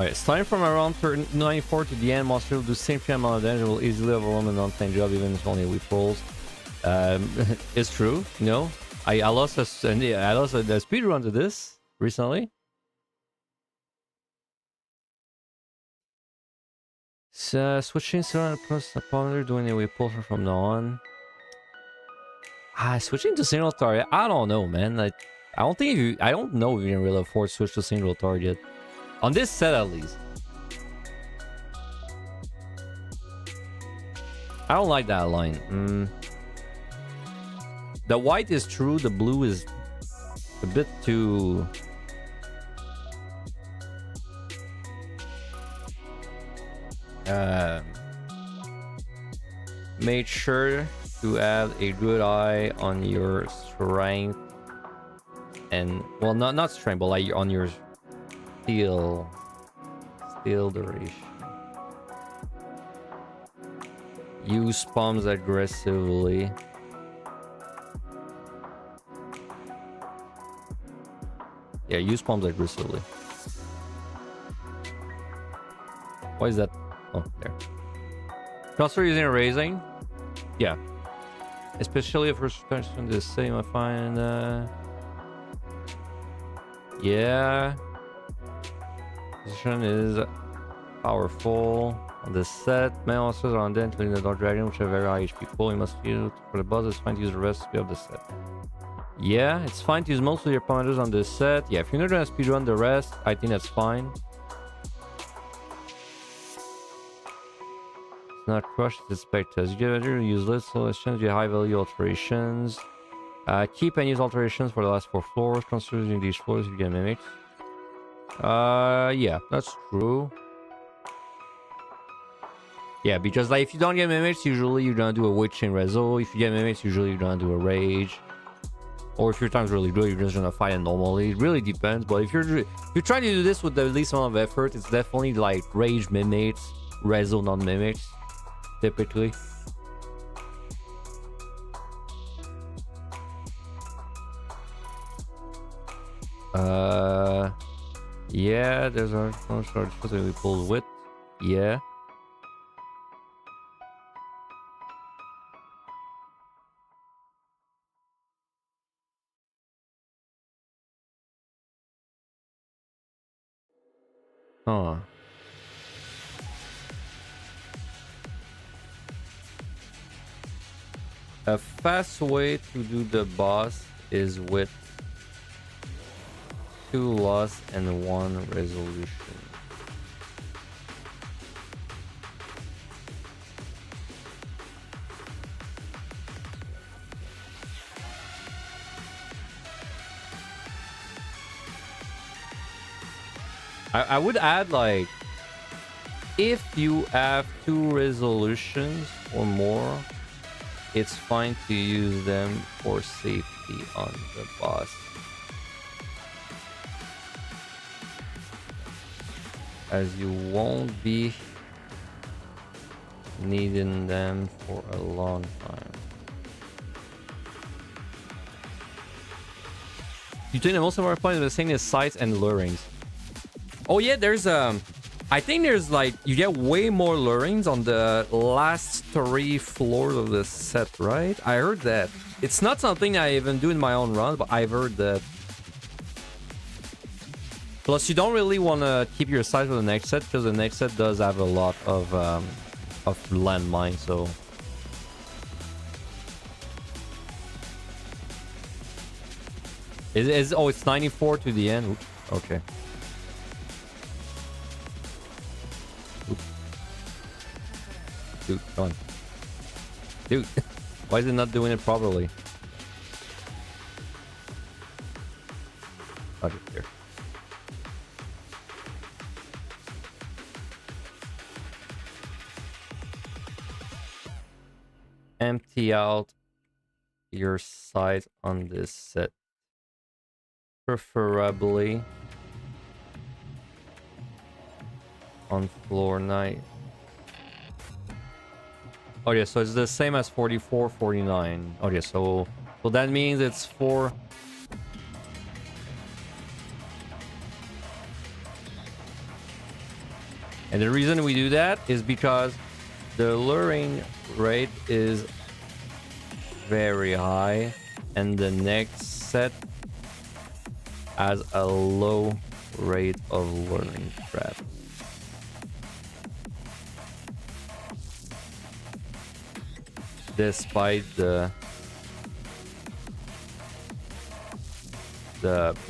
Alright, starting from around 94 to the end, monster will do same amount of damage, will easily overwhelm an untamed job even if it's only weak rolls. It's true, you know. I lost a speedrun to this recently. So switching to opponent doing a pulser from now on. Switching to single target. I don't know, man. Like, I don't know if you can really afford to switch to single target. On this set, at least. I don't like that line. The white is true, the blue is a bit too... make sure to have a good eye on your strength and, well, not strength, but like on your steel duration. Use pumps aggressively. Yeah, use pumps aggressively. Why is that? Oh, there. Consider using a raising. Yeah. Especially if we're starting the same, I find. Yeah. Position is powerful. On the set, main monsters are on dead, including the Dark Dragon, which have very high HP pool. You must use for the boss. It's fine to use the recipe of the set. Yeah, it's fine to use most of your parameters on this set. Yeah, if you're not gonna speedrun the rest, I think that's fine. It's not crushed, it's spectres. You get better, use less solutions, you get high value alterations. Keep and use alterations for the last 4 floors. Consider using these floors if you get mimics. Yeah, that's true. Yeah, because like if you don't get mimics, usually you're gonna do a witch chain reso. If you get mimics, usually you're gonna do a rage. Or if your time's really good, you're just gonna fight it normally. It really depends. But if you're trying to do this with the least amount of effort, it's definitely like rage mimics, reso non-mimics, typically. Yeah, there's a short that we pulled with. Yeah. Huh. A fast way to do the boss is with 2 loss and 1 resolution. I would add, like, if you have 2 resolutions or more, it's fine to use them for safety on the boss. As you won't be needing them for a long time. You think the most important point of the thing is sights and lurings. Oh yeah, there's I think there's like, you get way more lurings on the last 3 floors of the set, right? I heard that. It's not something I even do in my own run, but I've heard that. Plus, you don't really want to keep your sights for the next set, because the next set does have a lot of landmines, so... Oh, it's 94 to the end? Oops. Okay. Oops. Dude, come on. Dude, why is it not doing it properly? Roger, here. Empty out your sight on this set. Preferably on floor 9. Oh yeah, so it's the same as 44, 49. Oh yeah, so that means it's 4. And the reason we do that is because the luring rate is very high, and the next set has a low rate of luring trap. Despite the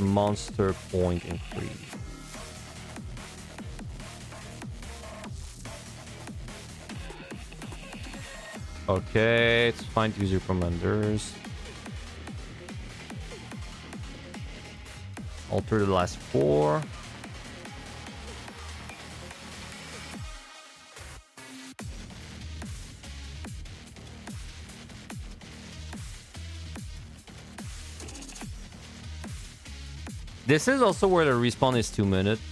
monster point increase. Okay, it's fine to use your commanders. Alter the last 4. This is also where the respawn is 2 minutes.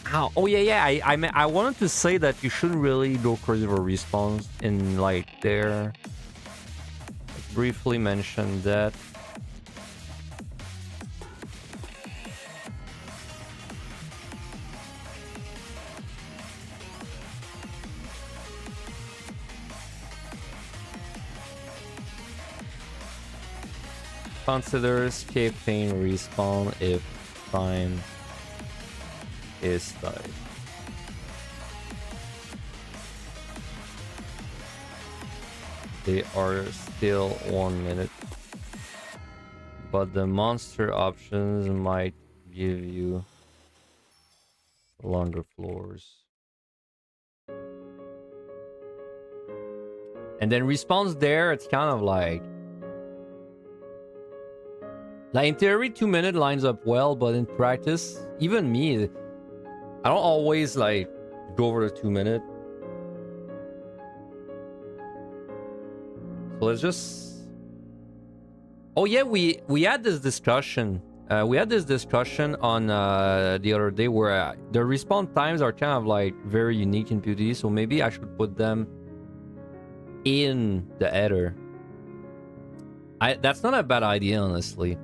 How? Oh yeah. I wanted to say that you shouldn't really go crazy for respawns in like there. I briefly mentioned that. Consider escaping respawn if time is tight. They are still 1 minute, but the monster options might give you longer floors. And then respawns there, it's kind of like in theory 2 minute lines up well, but in practice, even me, I don't always like go over the 2 minute. So let's just... Oh yeah, we had this discussion. We had this discussion on the other day where the respawn times are kind of like very unique in PotD, so maybe I should put them in the header. That's not a bad idea, honestly.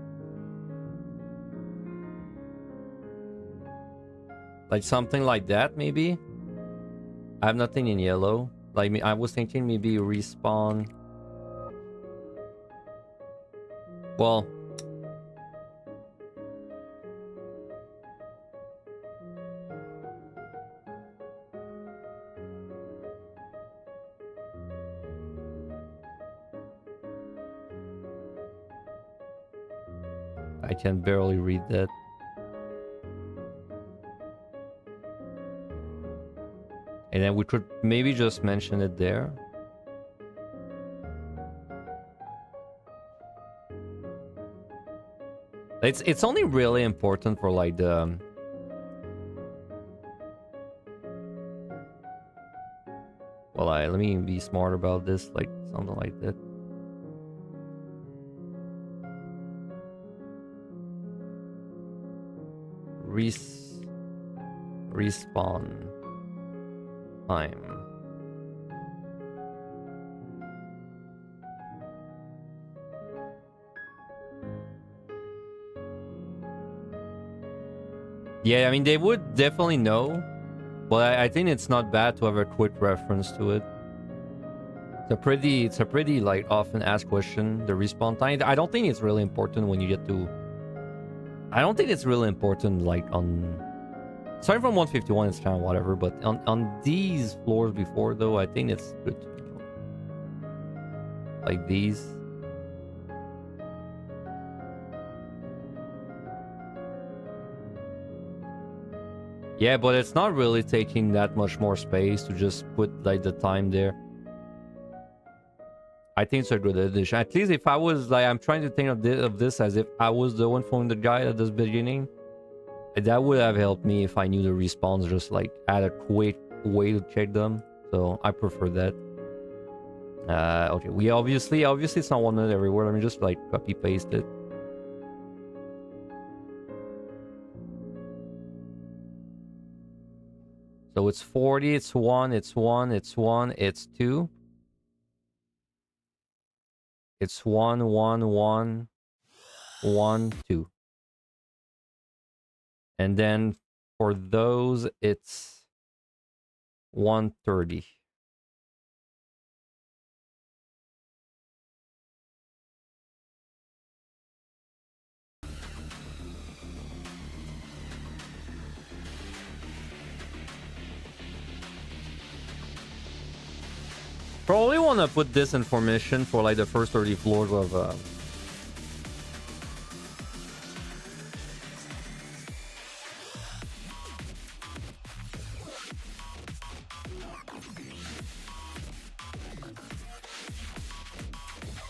Like something like that, maybe. I have nothing in yellow. Like I was thinking maybe respawn. Well, I can barely read that. And then we could maybe just mention it there. It's only really important for like the... Well, let me be smart about this, like something like that. Respawn time. Yeah, I mean, they would definitely know, but I think it's not bad to have a quick reference to it. It's a pretty like often asked question, the respawn time. I don't think it's really important when you get to... I don't think it's really important like on... Starting from 151, it's kind of whatever, but on these floors before, though, I think it's good to know. Like these. Yeah, but it's not really taking that much more space to just put like the time there. I think it's a good addition. At least if I was like, I'm trying to think of this as if I was the one from the guide at this beginning. That would have helped me if I knew the respawns just like had a quick way to check them. So I prefer that. Okay, we obviously it's not 1 minute everywhere. Let me just like copy paste it. So it's 40, it's 1, it's 1, it's 1, it's 2. It's 1, 1, 1, 1, 2. And then for those, it's 130. Probably want to put this information for like the first 30 floors of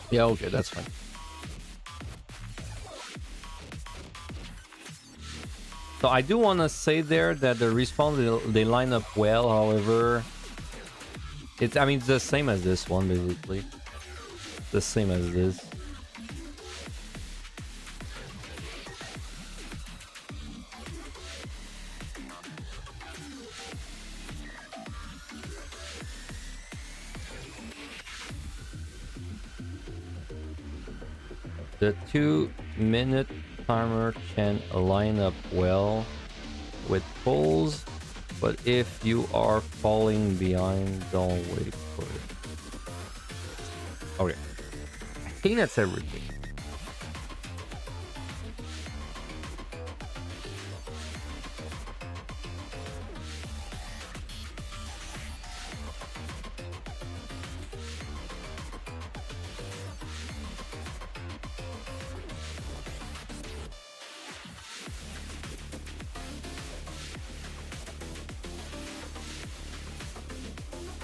Yeah, okay, that's fine. So I do want to say there that the respawn, they line up well. However, I mean, it's the same as this one, basically. The same as this. The 2-minute timer can line up well with pulls, but if you are falling behind, don't wait for it. Okay. I think that's everything.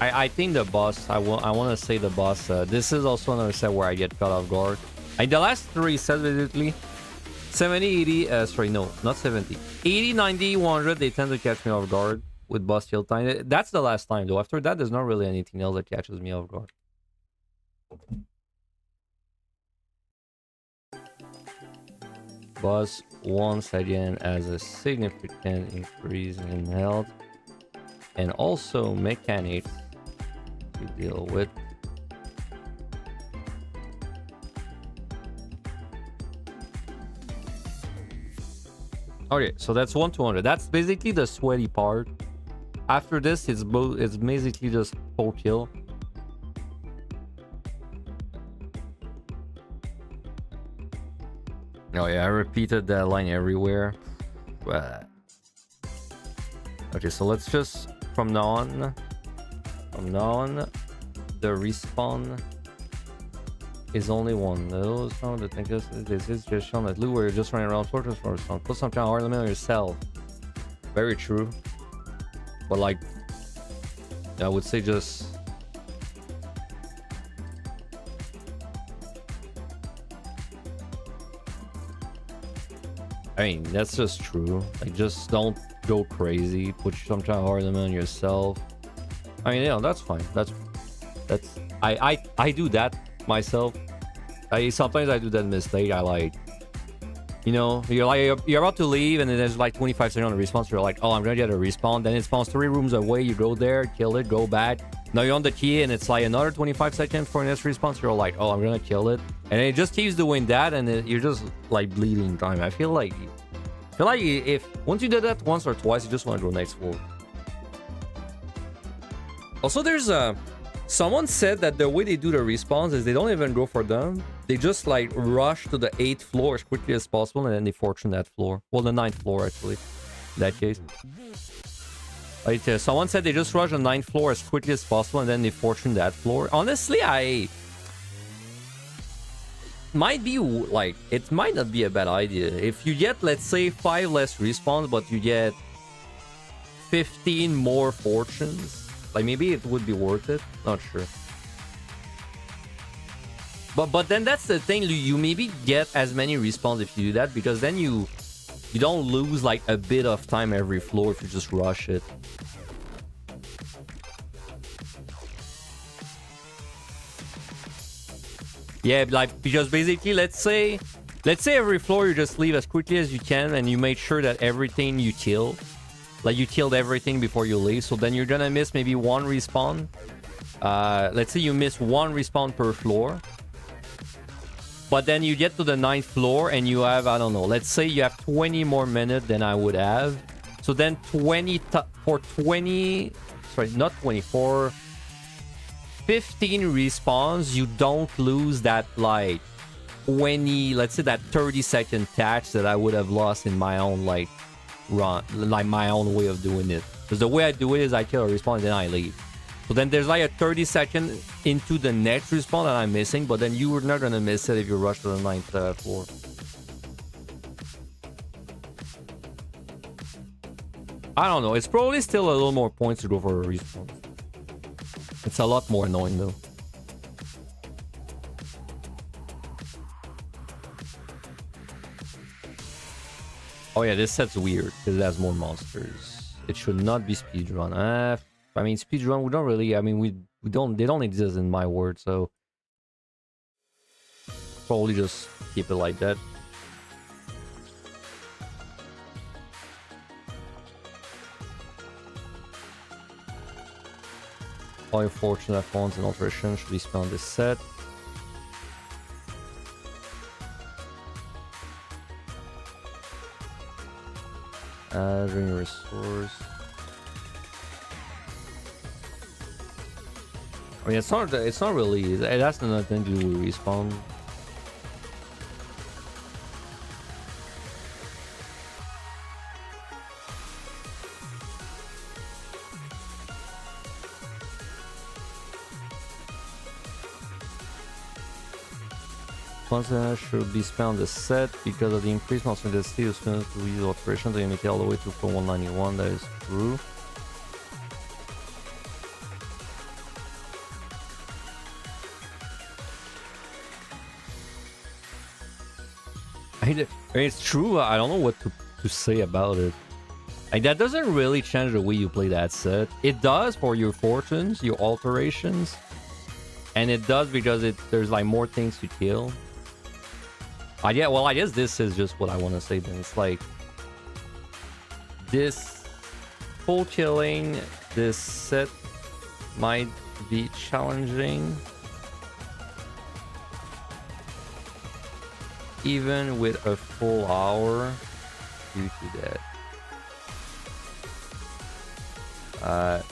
I think the boss, I want to say the boss, this is also another set where I get caught off guard. The last 3 sets, basically, 70, 80, sorry, no, not 70. 80, 90, 100, they tend to catch me off guard with boss kill time. That's the last time, though. After that, there's not really anything else that catches me off guard. Boss, once again, has a significant increase in health. And also mechanics to deal with. Okay, so that's 1-200. That's basically the sweaty part. After this, it's basically just full kill. Oh yeah, I repeated that line everywhere. Okay, so let's just from now on, the respawn is only one. Those sound that think this is just shown that Lou, where you're just running around fortress for respawn. Put some kind of hard limit on yourself. Very true. But like, I would say just. I mean, that's just true. Like, just don't go crazy. Put some kind of hard limit on yourself. I mean, yeah, that's fine. That's I do that myself. Sometimes I do that mistake. I like, you know, you're about to leave and then there's like 25 seconds on the respawn. So you're like, oh, I'm gonna get a respawn. Then it spawns 3 rooms away. You go there, kill it, go back. Now you're on the key and it's like another 25 seconds for the next respawn. So you're like, oh, I'm gonna kill it, and it just keeps doing that, and you're just like bleeding time. I feel like if once you did that once or twice, you just want to go next floor. Also, there's someone said that the way they do the respawns is they don't even go for them. They just like rush to the 8th floor as quickly as possible, and then they fortune that floor. Well, the 9th floor actually, in that case. Like, someone said they just rush the 9th floor as quickly as possible, and then they fortune that floor. Honestly, might be like, it might not be a bad idea. If you get, let's say, 5 less respawns, but you get 15 more fortunes, like maybe it would be worth it. Not sure. But then that's the thing. You maybe get as many respawns if you do that, because then you don't lose like a bit of time every floor if you just rush it. Yeah, like, because basically, let's say every floor you just leave as quickly as you can, and you make sure that everything you kill, like you killed everything before you leave. So then you're gonna miss maybe 1 respawn. Let's say you miss 1 respawn per floor. But then you get to the 9th floor and you have, I don't know, let's say you have 20 more minutes than I would have. So then 15 respawns, you don't lose that like 20, let's say that 30-second catch that I would have lost in my own like run, like my own way of doing it. Because the way I do it is I kill a respawn and then I leave. So then there's like a 30-second into the next respawn that I'm missing, but then you are not gonna miss it if you rush to the 9th floor. I don't know. It's probably still a little more points to go for a respawn. It's a lot more annoying though. Oh yeah, this set's weird because it has more monsters. It should not be speedrun. I mean, speedrun, we don't really, I mean, we don't, they don't exist in my world, so probably just keep it like that. All your fortune funds and alterations should be spent on this set. During your resource. I mean, it's not really, it has nothing to do with respawn. Monster should be spent on the set because of the increased monster density of spent to use operations and all the way to 191. That is true. I mean, it's true. I don't know what to say about it. Like, that doesn't really change the way you play that set. It does for your fortunes, your alterations, and it does because there's like more things to kill. Yeah, well, I guess this is just what I want to say then. It's like this full killing this set might be challenging even with a full hour due to that.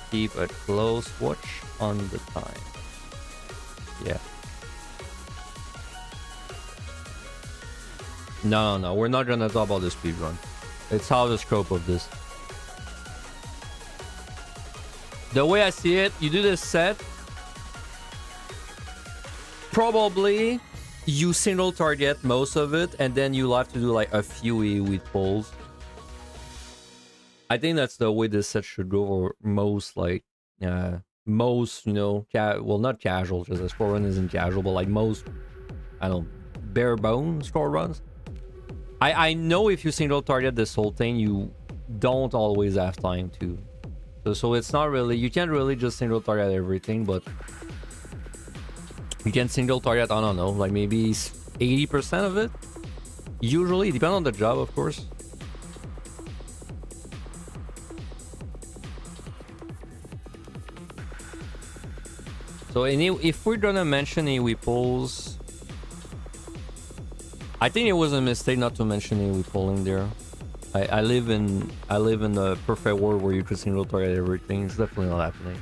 Keep a close watch on the time. Yeah. No, we're not gonna talk about the speedrun. It's how the scope of this. The way I see it, you do this set. Probably you single target most of it, and then you'll have to do like a few with pulls. I think that's the way this set should go for most, like, most, you know, well, not casual, because the score run isn't casual, but like most, I don't know, bare bone score runs. I know if you single target this whole thing, you don't always have time to. So it's not really, you can't really just single target everything, but you can single target, I don't know, like maybe 80% of it. Usually, depending on the job, of course. So if we're gonna mention AoE pulls, I think it was a mistake not to mention AoE pulling there. I live in a perfect world where you could single target everything. It's definitely not happening.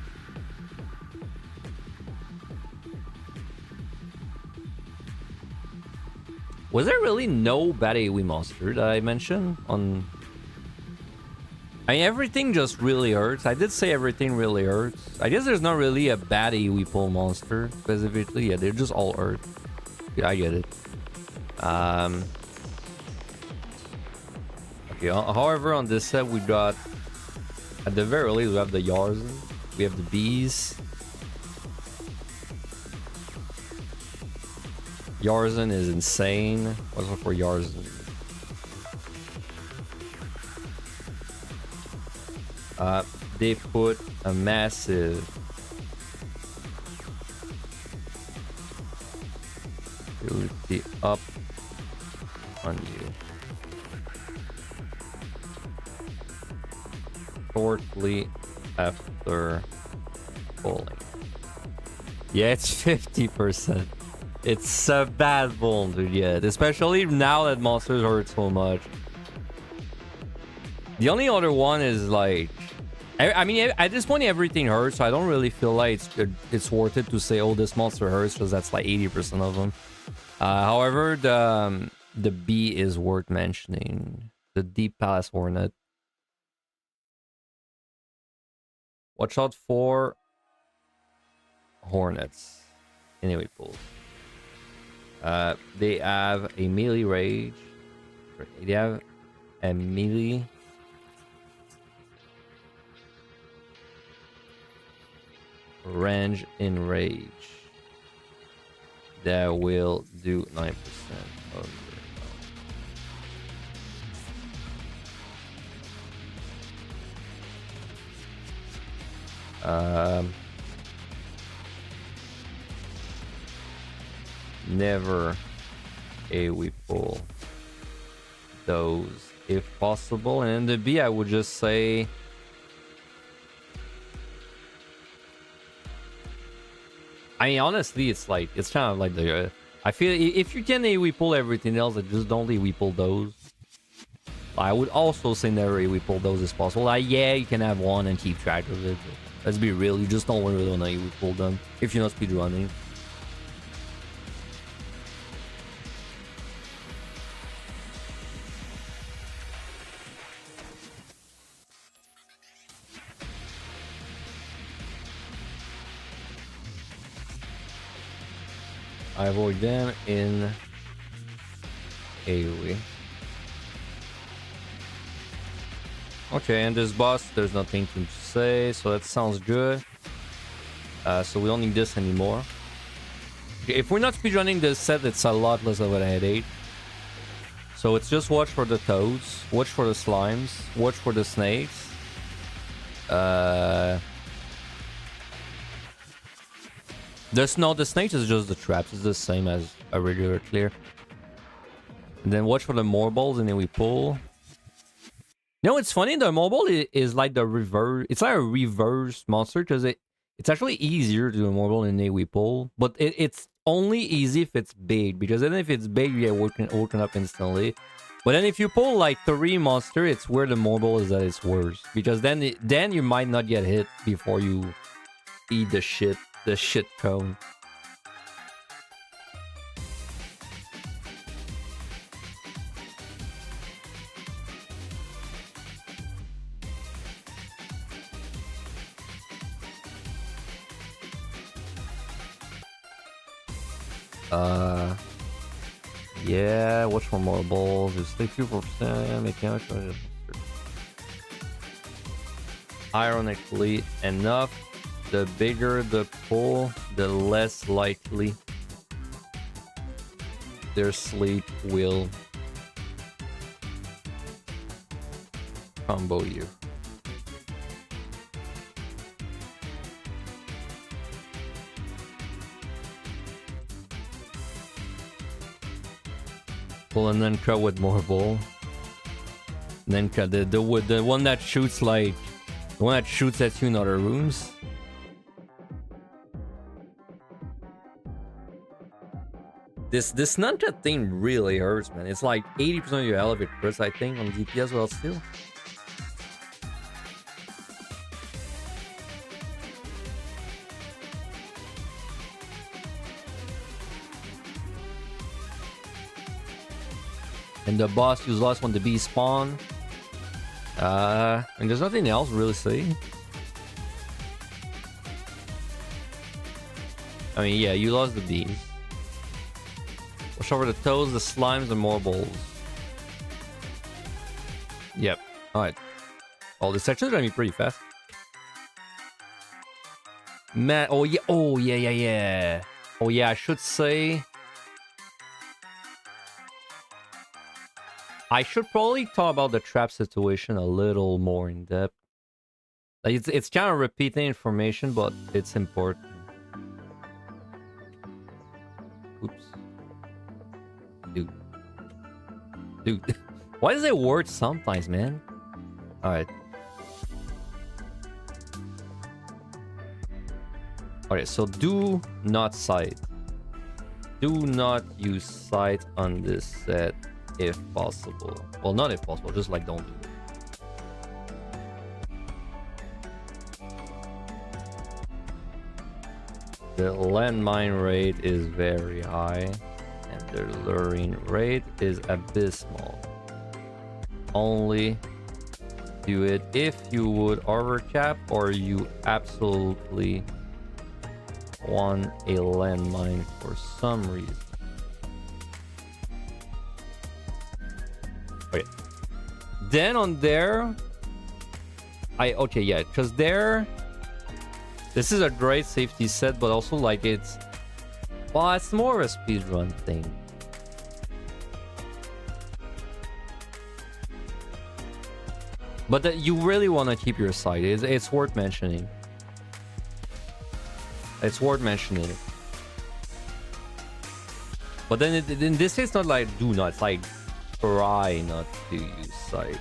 Was there really no bad AoE monster that I mentioned on? I mean, everything just really hurts. I did say everything really hurts. I guess there's not really a bad AoE pull monster specifically. Yeah, they're just all hurt. Yeah, I get it. Okay, however, on this set we got, at the very least, we have the Yarzen, we have the bees. Yarzen is insane. What's up for Yarzen? They put a massive ability up on you. Shortly after pulling. Yeah, it's 50%. It's a bad bull to get, especially now that monsters hurt so much. The only other one is like, I mean, at this point everything hurts, so I don't really feel like it's worth it to say, oh, this monster hurts, because that's like 80% of them. However, the bee is worth mentioning. The Deep Palace Hornet. Watch out for hornets. Anyway, pulls. They have a melee rage. They have a melee range in rage that will do 9% of Never AoE pull those if possible. And in the B, I would just say I mean, honestly, it's like it's kind of like the I feel if you can AoE pull everything else, just don't AoE pull those. I would also say never AoE pull those as possible. Like, yeah, you can have one and keep track of it. Let's be real, you just don't really want to AoE pull them if you're not speedrunning. I avoid them in AoE. Okay, and this boss, there's nothing to say, so that sounds good. So we don't need this anymore. Okay, if we're not speedrunning this set, it's a lot less of a headache. So it's just watch for the toads, watch for the slimes, watch for the snakes. The snakes is just the traps. It's the same as a regular clear. And then watch for the morbals, and then we pull. You know, it's funny. The morbal is like the reverse. It's like a reverse monster because it's actually easier to do a morbal than AoE pull. But it's only easy if it's big, because then if it's big, you get woken up instantly. But then if you pull like 3 monster, it's where the morbal is at its worst, because then you might not get hit before you eat the shit cone. Yeah, watch for more balls. Just take 2%, mechanic. Ironically enough, the bigger the pull, the less likely their sleep will combo you. Pull and then cut with more ball. And then cut the one that shoots like the one that shoots at you in other rooms. This nunchuck thing really hurts, man. It's like 80% of your health with crits, I think, on DP as well still. And the boss used last one to be spawn. And there's nothing else really see. I mean, yeah, you lost the bees. Watch over the toes, the slimes, and more balls. Yep. Alright. Oh, this section's gonna be pretty fast. Man, oh yeah, oh yeah. Oh yeah, I should say I should probably talk about the trap situation a little more in depth. Like it's kind of repeating information, but it's important. Oops. Dude. Why does it work sometimes, man? Alright. Alright, so do not sight. Do not use sight on this set if possible. Well, not if possible, just like don't do it. The landmine rate is very high, and the luring rate is abysmal. Only do it if you would overcap or you absolutely want a landmine for some reason. Okay. Then on there, okay, yeah, because there, this is a great safety set, but also like it's more of a speedrun thing. But you really want to keep your sight. It's worth mentioning. It's worth mentioning. But then in this case, not like do not. It's like try not to use site.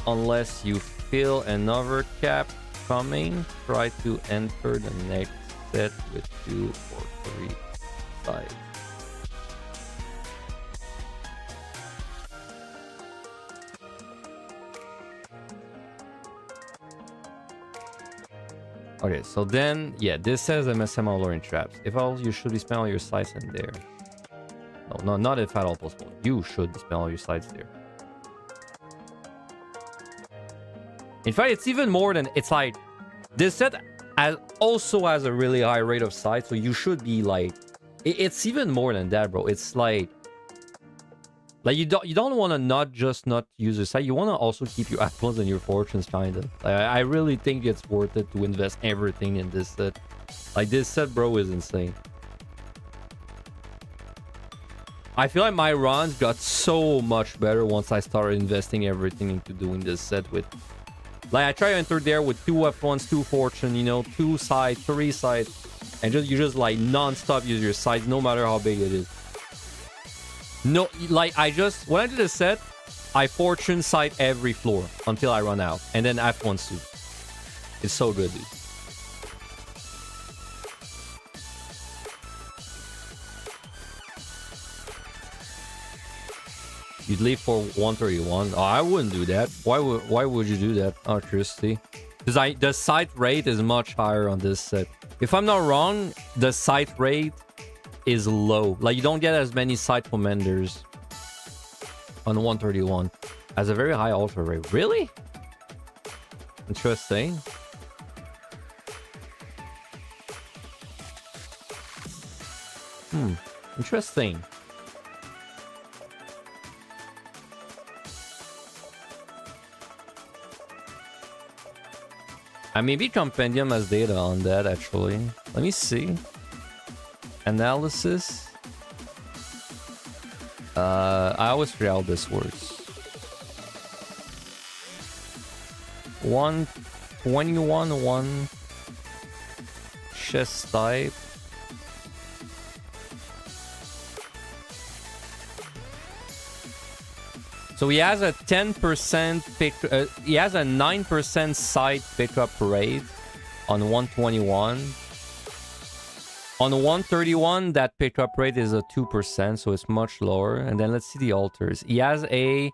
Unless you feel another cap coming, try to enter the next set with 2 or 3 sides. Okay, so then, yeah, this says MSM all in traps. If all, you should be spending all your sites in there. No, not if at all possible. You should spend all your sites there. In fact, it's even more than... It's like... This set also has a really high rate of sites, so you should be like... It's even more than that, bro. It's like... Like, you don't want to not use your site. You want to also keep your apples and your fortunes, kind of. Like, I really think it's worth it to invest everything in this set. Like, this set, bro, is insane. I feel like my runs got so much better once I started investing everything into doing this set with... Like, I try to enter there with 2 F1s, 2 fortune, you know, 2 sides, 3 sides. And you just, like, non-stop use your sides, no matter how big it is. No, like, when I did a set, I fortune side every floor until I run out. And then F1s too. It's so good, dude. You'd leave for 131. Oh, I wouldn't do that. Why would you do that? Oh, curiosity. Because the site rate is much higher on this set. If I'm not wrong, the site rate is low. Like, you don't get as many site commanders on 131. Has a very high alter rate. Really? Interesting. Interesting. Maybe Compendium has data on that, actually. Let me see. Analysis. I always forget how this works. 121, 1 chest type. So he has a 10% pick. He has a 9% side pickup rate on 121. On 131, that pickup rate is a 2%, so it's much lower. And then let's see the alters. He has a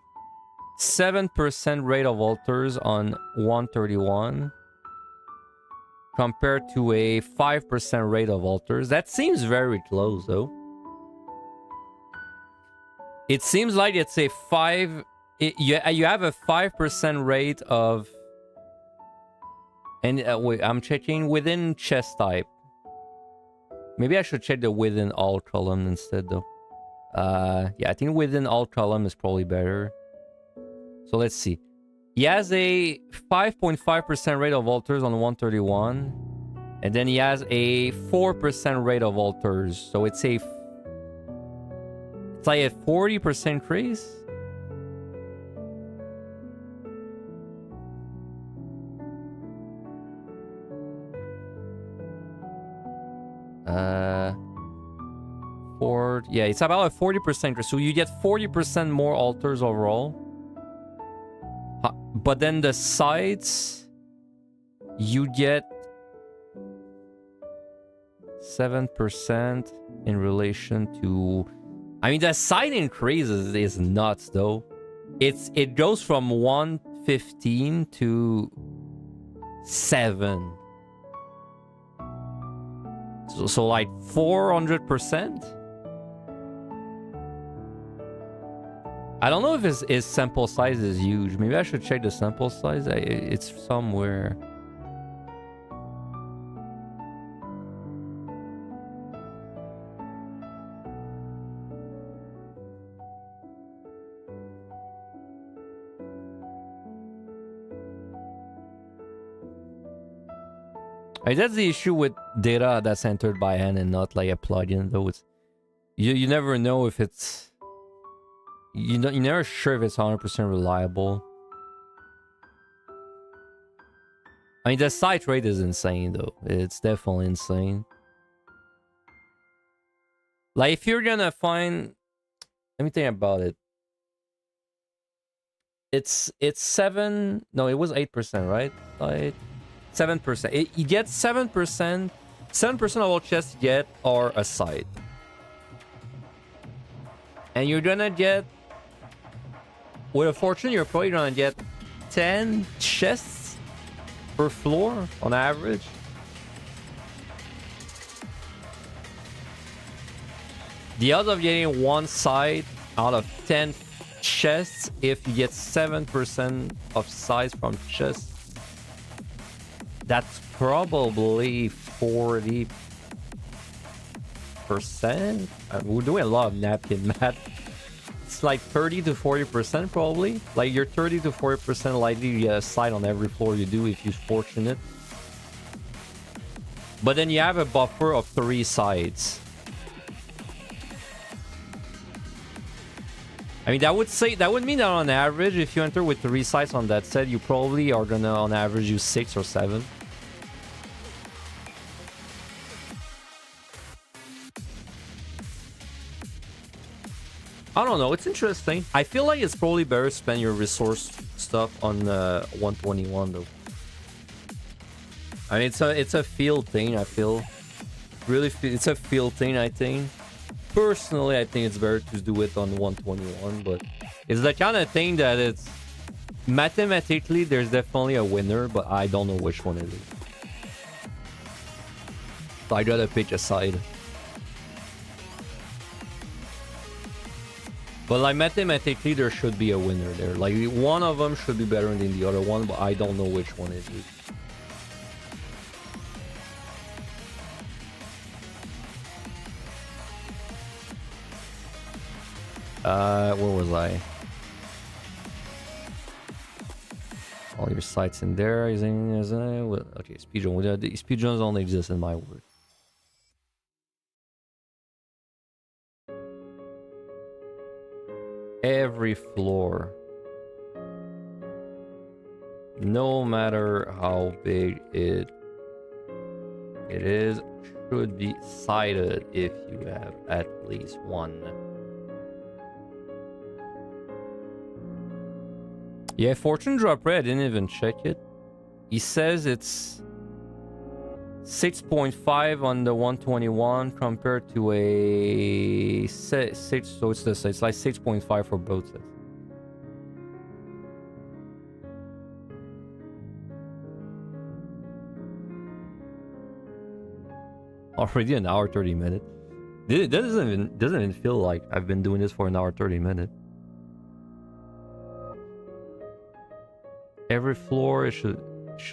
7% rate of alters on 131 compared to a 5% rate of alters. That seems very close, though. It seems like it's a 5... you have a 5% rate of... And wait, I'm checking within chest type. Maybe I should check the within all column instead, though. Yeah, I think within all column is probably better. So let's see. He has a 5.5% rate of alters on 131. And then he has a 4% rate of alters. So it's a... It's like a 40% increase. Yeah, it's about a 40% increase. So you get 40% more alters overall. But then the sides, you get 7% in relation to... I mean, the side increase is nuts, though. It goes from 115 to 7. So like 400%? I don't know if his sample size is huge. Maybe I should check the sample size. It's somewhere. That's the issue with data that's entered by hand and not like a plugin, though. It's you never know if it's you're never sure if it's 100% reliable. I mean, the site rate is insane, though. It's definitely insane. Like, if you're gonna find... Let me think about it. It's 7... No, it was 8%, right? Like, 7%. You get 7%. 7% of all chests you get are a site. And you're gonna get... With a fortune, you're probably gonna get 10 chests per floor on average. The odds of getting one side out of 10 chests, if you get 7% of size from chests, that's probably 40%. We're doing a lot of napkin math. It's like 30 to 40% probably. Like, you're 30 to 40% likely to get a side on every floor you do if you're fortunate. But then you have a buffer of 3 sides. I mean, that would mean that on average, if you enter with 3 sides on that set, you probably are gonna on average use 6 or 7. I don't know, it's interesting. I feel like it's probably better to spend your resource stuff on 121 though. I mean, it's a feel thing, I feel. Really, it's a feel thing, I think. Personally, I think it's better to do it on 121, but it's the kind of thing that it's... Mathematically, there's definitely a winner, but I don't know which one it is. So I gotta pick a side. But like, mathematically, there should be a winner there. Like, one of them should be better than the other one, but I don't know which one it is. Where was I? All your sites in there. Okay, speedrun. The speedruns only exist in my world. Every floor, no matter how big it is, should be sighted if you have at least one. Yeah, fortune drop rate, I didn't even check it. He says it's 6.5 on the 121 compared to a 6, so it's like 6.5 for both sets. Already an hour 30 minutes. It doesn't even feel like I've been doing this for an hour 30 minutes. Every floor it should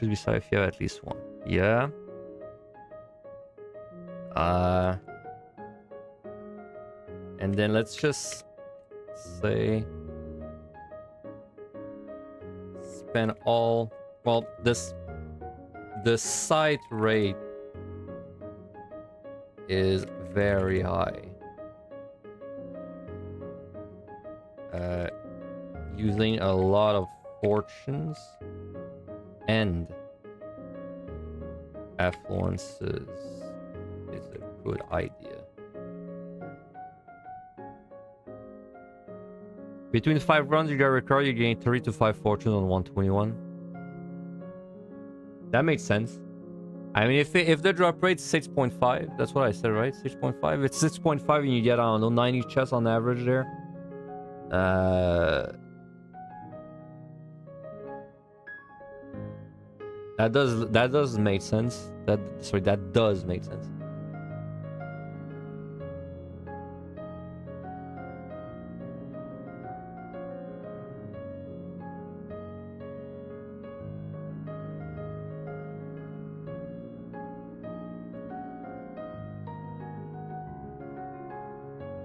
be sight if you have at least one. Yeah. And then let's just say spend all, well, the site rate is very high. Using a lot of fortunes and affluences is a good idea. Between 5 runs you got record, you gain 3 to 5 fortune on 121. That makes sense. I mean, if the drop rate's 6.5, that's what I said, right? 6.5. It's 6.5 and you get, I don't know, 90 chests on average there. That does make sense. That does make sense.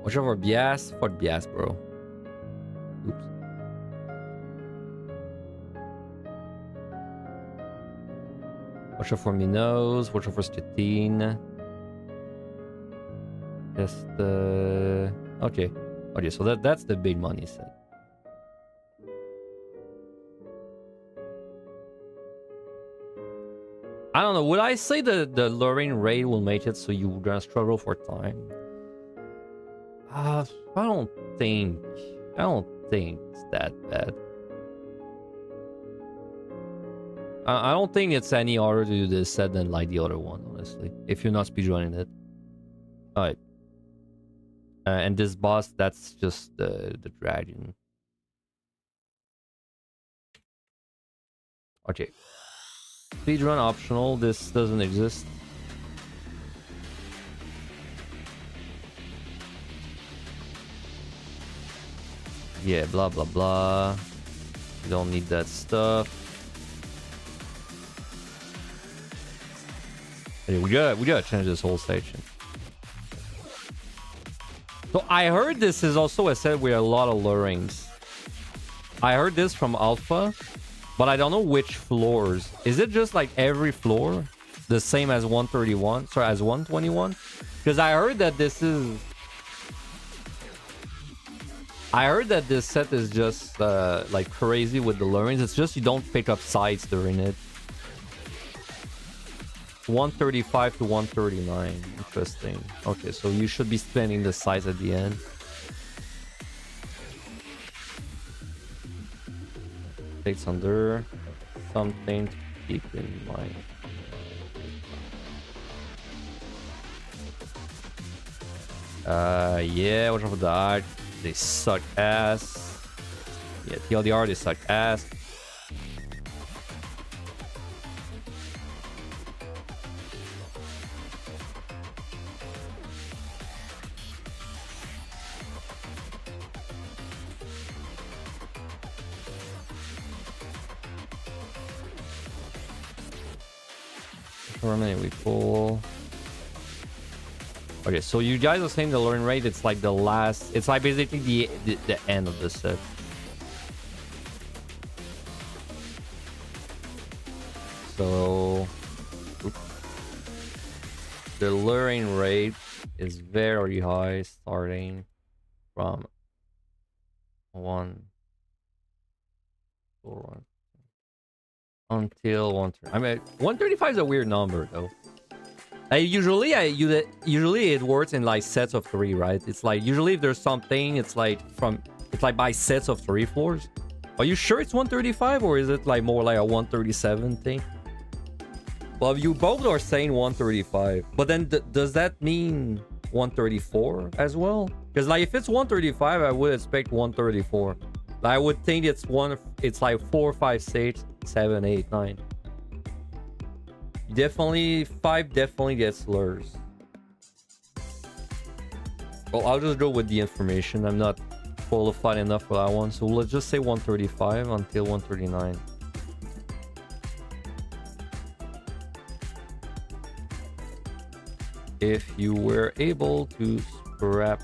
Watch out for Bias. Fuck Bias, bro. Oops. Watch out for Minos. Watch out for Skatine. Just okay. Okay, so that's the big money set. I don't know. Would I say the luring rate will make it so you're gonna struggle for time? I don't think. I don't think it's that bad. I don't think it's any harder to do this set than like the other one, honestly. If you're not speedrunning it. Alright. And this boss, that's just the dragon. Okay. Speedrun optional. This doesn't exist. Yeah, blah blah blah. You don't need that stuff. Hey, we gotta change this whole section. So I heard this is also a set with a lot of lurings. I heard this from Alpha, but I don't know which floors. Is it just like every floor the same as 131? Sorry, as 121? Because I heard that this is... I heard that this set is just like crazy with the lurings. It's just you don't pick up sides during it. 135 to 139. Interesting. Okay, so you should be spending the size at the end. Takes under something to keep in mind. Yeah, watch out for that. They suck ass. Yeah, TLDR, they suck ass. How many we pull? Okay, so you guys are saying the learn rate, it's like the last, it's like basically the end of the set. So the luring rate is very high, starting from 1 until 1. I mean, 135 is a weird number though. Usually it works in like sets of 3, right? It's like usually if there's something, it's like by sets of 3 floors. Are you sure it's 135 or is it like more like a 137 thing? Well, you both are saying 135, but then does that mean 134 as well? Because like if it's 135, I would expect 134. I would think it's like 4, 5, 6, 7, 8, 9. Definitely 5 definitely gets lures. Well, I'll just go with the information. I'm not qualified enough for that one, so let's just say 135 until 139. If you were able to scrap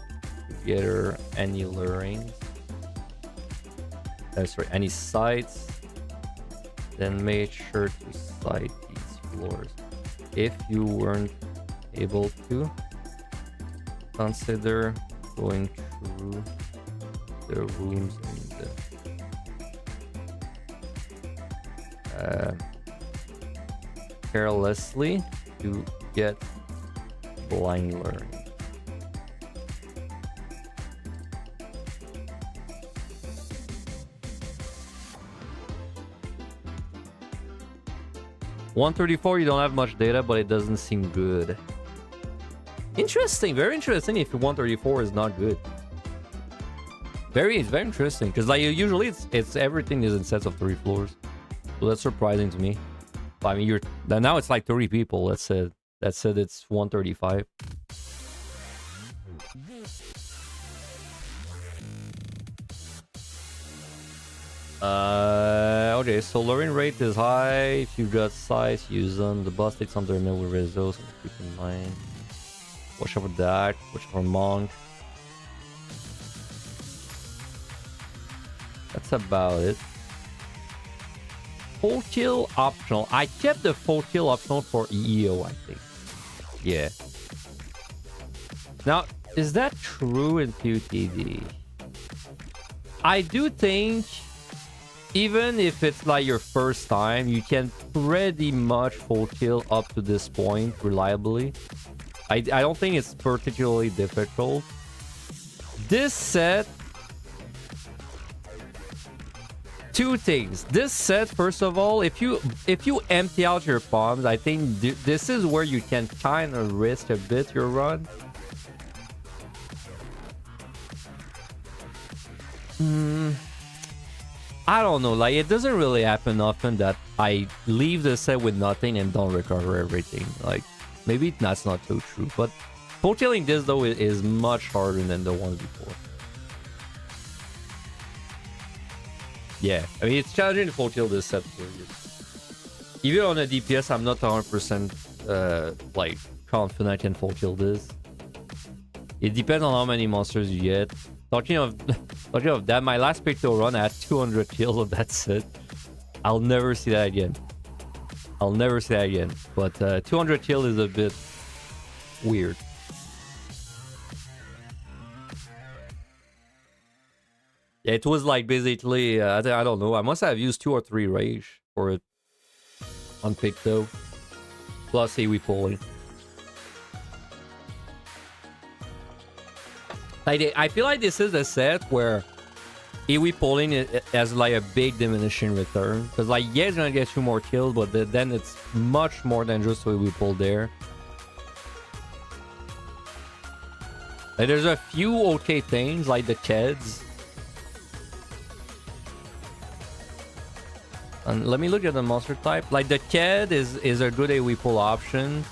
together any lurings, sorry, any sites, then make sure to cite these floors. If you weren't able to, consider going through the rooms in the carelessly to get blind learning. $134, you don't have much data, but it doesn't seem good. Interesting, very interesting. If 134 is not good, very interesting. Because like usually it's everything is in sets of 3 floors, so that's surprising to me. But, I mean, now it's like 30 people. Let's say it's 135. Okay, so luring rate is high. If you got size, use them. The boss takes under mill with resos, so keep in mind. Watch out for that. Watch out for monk. That's about it. Full kill optional. I kept the full kill optional for EEO, I think. Yeah. Now, is that true in PotD? I do think even if it's like your first time, you can pretty much full kill up to this point reliably. I don't think it's particularly difficult. This set, two things. This set, first of all, if you empty out your palms, I think this is where you can kind of risk a bit your run. I don't know, like it doesn't really happen often that I leave the set with nothing and don't recover everything. Like maybe that's not so true, but full killing this though is much harder than the ones before. Yeah, I mean it's challenging to full kill this set for you. Even on a DPS, I'm not 100% like confident I can full kill this. It depends on how many monsters you get. Talking of that, my last Picto run I had 200 kills on that set. I'll never see that again. I'll never see that again. But 200 kill is a bit weird. Yeah, it was like basically, I don't know. I must have used 2 or 3 rage for it on Picto. Plus AoE pulling. Like, I feel like this is a set where AoE pulling has like a big diminishing return. Because like, yeah, it's gonna get you more kills, but then it's much more than just AoE pull there. Like, there's a few okay things, like the Keds. And let me look at the monster type. Like, the Ked is a good AoE pull option.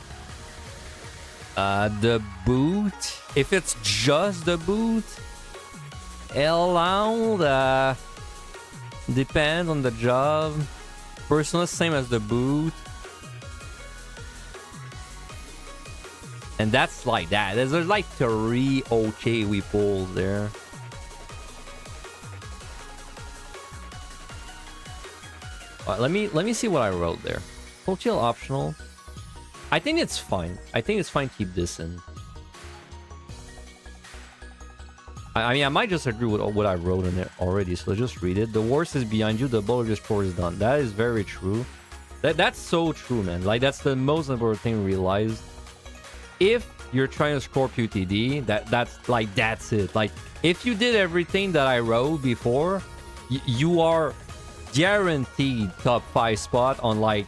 The boot, if it's just the boot, Hellhound, depends on the job. Personal, same as the boot. And that's like that. There's like 3 okay we pulls there. Let me see what I wrote there. Full kill optional. I think it's fine. I think it's fine to keep this in. I mean, I might just agree with what I wrote in it already, so just read it. The worst is behind you, the bullet destroyer is done. That is very true. That's so true, man. Like, that's the most important thing to realize. If you're trying to score PotD, that's it. Like, if you did everything that I wrote before, you are guaranteed top 5 spot on like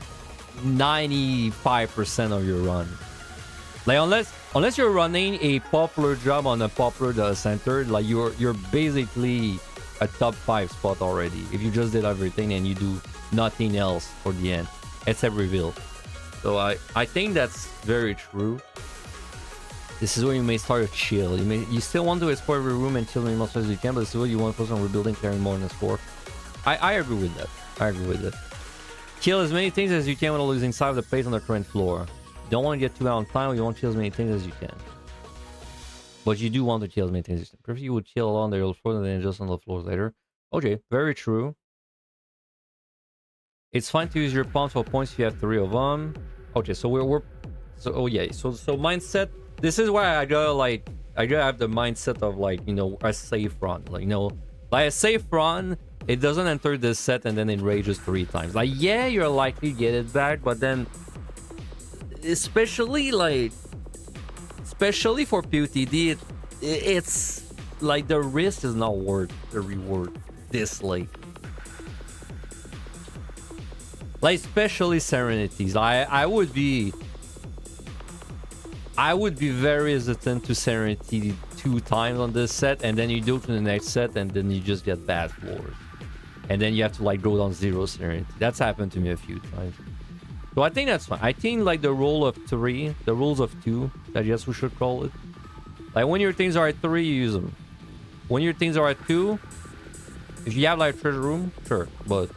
95% of your run. Like, unless you're running a popular job on a popular data center, like you're basically a top 5 spot already. If you just did everything and you do nothing else for the end, except reveal. So I think that's very true. This is where you may start to chill. You still want to explore every room and kill as many monsters as you can, but this is what you want to focus on rebuilding, clearing more than score. I agree with that. I agree with it. Kill as many things as you can without losing sight of the place on the current floor. You don't want to get too out on time, you want to kill as many things as you can. But you do want to kill as many things as you can. Prefer you would kill on the old floor and then just on the floors later. Okay, very true. It's fine to use your palms for points if you have 3 of them. Okay, so oh yeah, so mindset. This is why I gotta have the mindset of, like, you know, a safe run. Like, you know, like a safe run, it doesn't enter this set and then it rages 3 times. Like, yeah, you're likely to get it back, but then especially for PotD, it's like the risk is not worth the reward this late. Like, especially Serenities. I would be very hesitant to Serenity 2 times on this set, and then you go to the next set and then you just get bad floors. And then you have to, like, go down 0 Serenity. That's happened to me a few times. So I think that's fine. I think, like, the rule of 3, the rules of 2, I guess we should call it. Like, when your things are at 3, you use them. When your things are at 2, if you have, like, a treasure room, sure, but...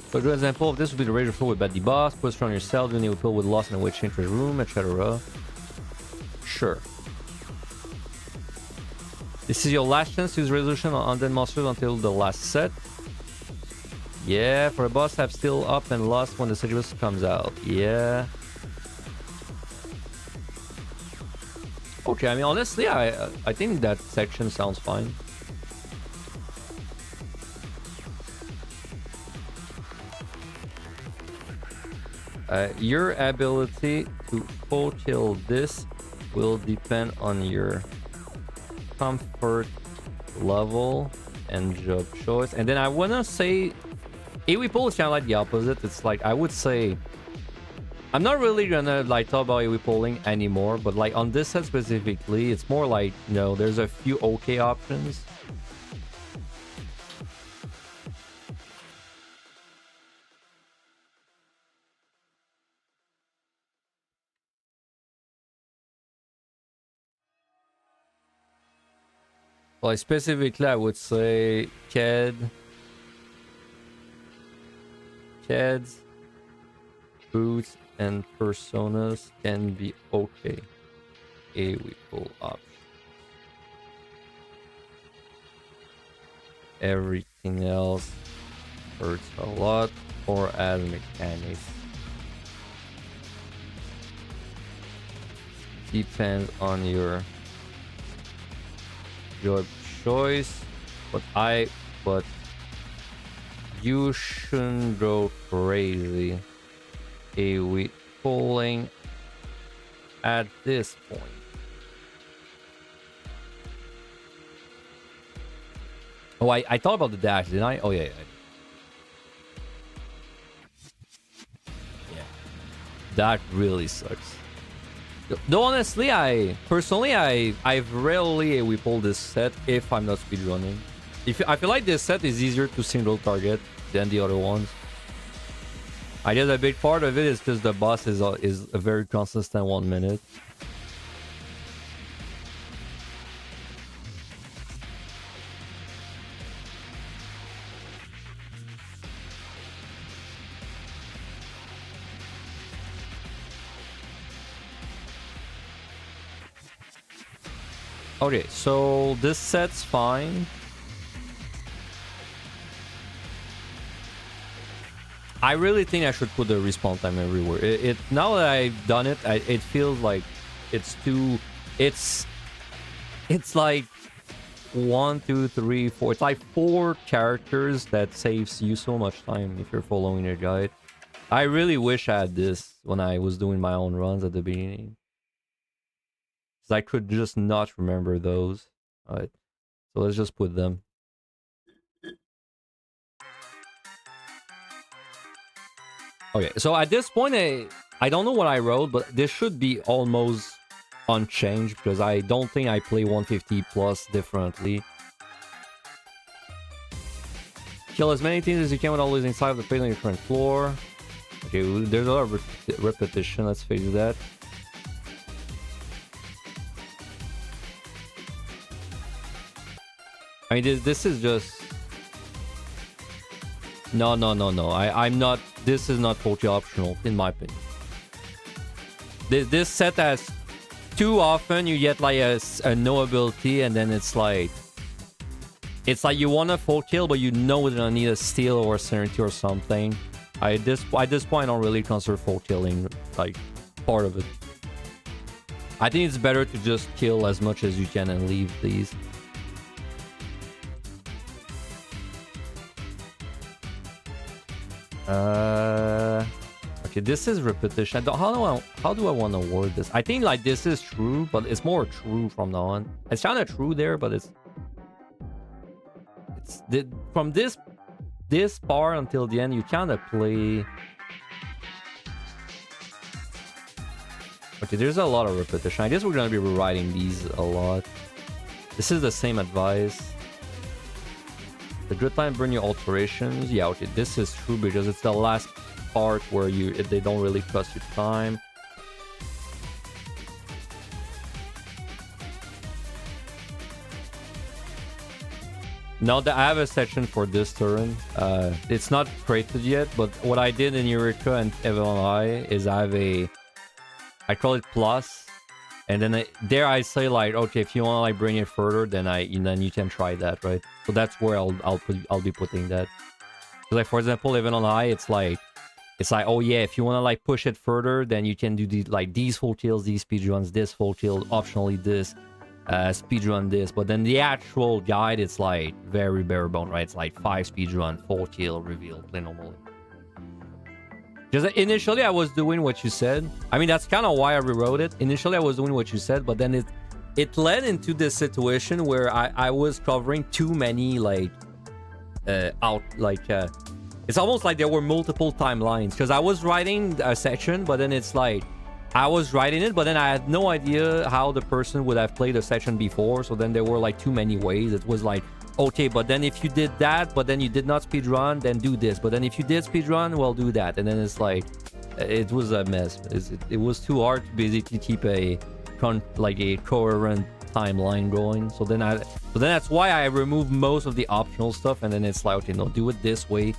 For a good example of this would be the Razor Floor with Bad Boss, put strong yourself, doing it with Pill with Lost in a Witch Treasure Room, etc. Sure. This is your last chance to use resolution on undead monsters until the last set. Yeah, for a boss have still up and lost when the situation comes out. Yeah. okay. I mean, honestly, I think that section sounds fine. Your ability to full kill this will depend on your comfort level and job choice. And then I wanna say AoE pull is kind of like the opposite. It's like, I would say, I'm not really gonna like talk about AoE pulling anymore, but like on this set specifically, it's more like, you know, there's a few okay options. Like specifically, I would say Keds, boots, and personas can be okay. AoE pull options. Everything else hurts a lot or add mechanics. Depends on your choice, but you shouldn't go crazy AoE pulling at this point. Oh, I thought about the dash, didn't I? Oh yeah. Yeah. That really sucks. Though honestly, I've rarely AoE pulled this set if I'm not speedrunning. I feel like this set is easier to single target than the other ones. I guess a big part of it is because the boss is a very consistent 1 minute. Okay, so this set's fine. I really think I should put the respawn time everywhere. Now that I've done it, it feels like it's too. It's like 1, 2, 3, 4. It's like 4 characters that saves you so much time if you're following your guide. I really wish I had this when I was doing my own runs at the beginning. I could just not remember those. Alright, so let's just put them. Okay, so at this point, I don't know what I wrote, but this should be almost unchanged because I don't think I play 150 plus differently. Kill as many things as you can without losing sight of the place on your current floor. Okay, there's a lot of repetition, let's face that. I mean, this is just... No. I'm not... This is not totally optional, in my opinion. This set has... Too often you get like a no ability, and then it's like... It's like you want a full kill, but you know you're gonna need a steal or a certainty or something. At this point, I don't really consider full killing, like, part of it. I think it's better to just kill as much as you can and leave these. Okay, this is repetition. How do I want to word this? I think like this is true, but it's more true from now on. It's kind of true there, but it's from this part until the end, you kind of play. Okay, there's a lot of repetition. I guess we're gonna be rewriting these a lot. This is the same advice. The good time burn your alterations. Yeah, okay, this is true because it's the last part where they don't really cost you time. Now that I have a section for this turn, it's not created yet, but what I did in Eureka and Evil Eye is I call it plus, and then I say like, okay, if you want to like bring it further, then you can try that, right? So that's where I'll be putting that. So like for example, even on high, it's like it's like, oh yeah, if you want to like push it further, then you can do these full kills, these speedruns, this full kill, optionally this speedrun this. But then the actual guide, it's like very bare bone, right? It's like 5 speedrun, 4 kill, reveal, play normally. Because initially I was doing what you said. I mean, that's kind of why I rewrote it. Initially I was doing what you said, but then it led into this situation where I was covering too many like it's almost like there were multiple timelines, because I was writing a section, but then it's like I was writing it, but then I had no idea how the person would have played a section before. So then there were like too many ways. It was like, okay, but then if you did that, but then you did not speedrun, then do this. But then if you did speedrun, well, do that. And then it's like, it was a mess. It was too hard to basically keep a coherent timeline going. So then that's why I removed most of the optional stuff. And then it's like, okay, no, do it this way.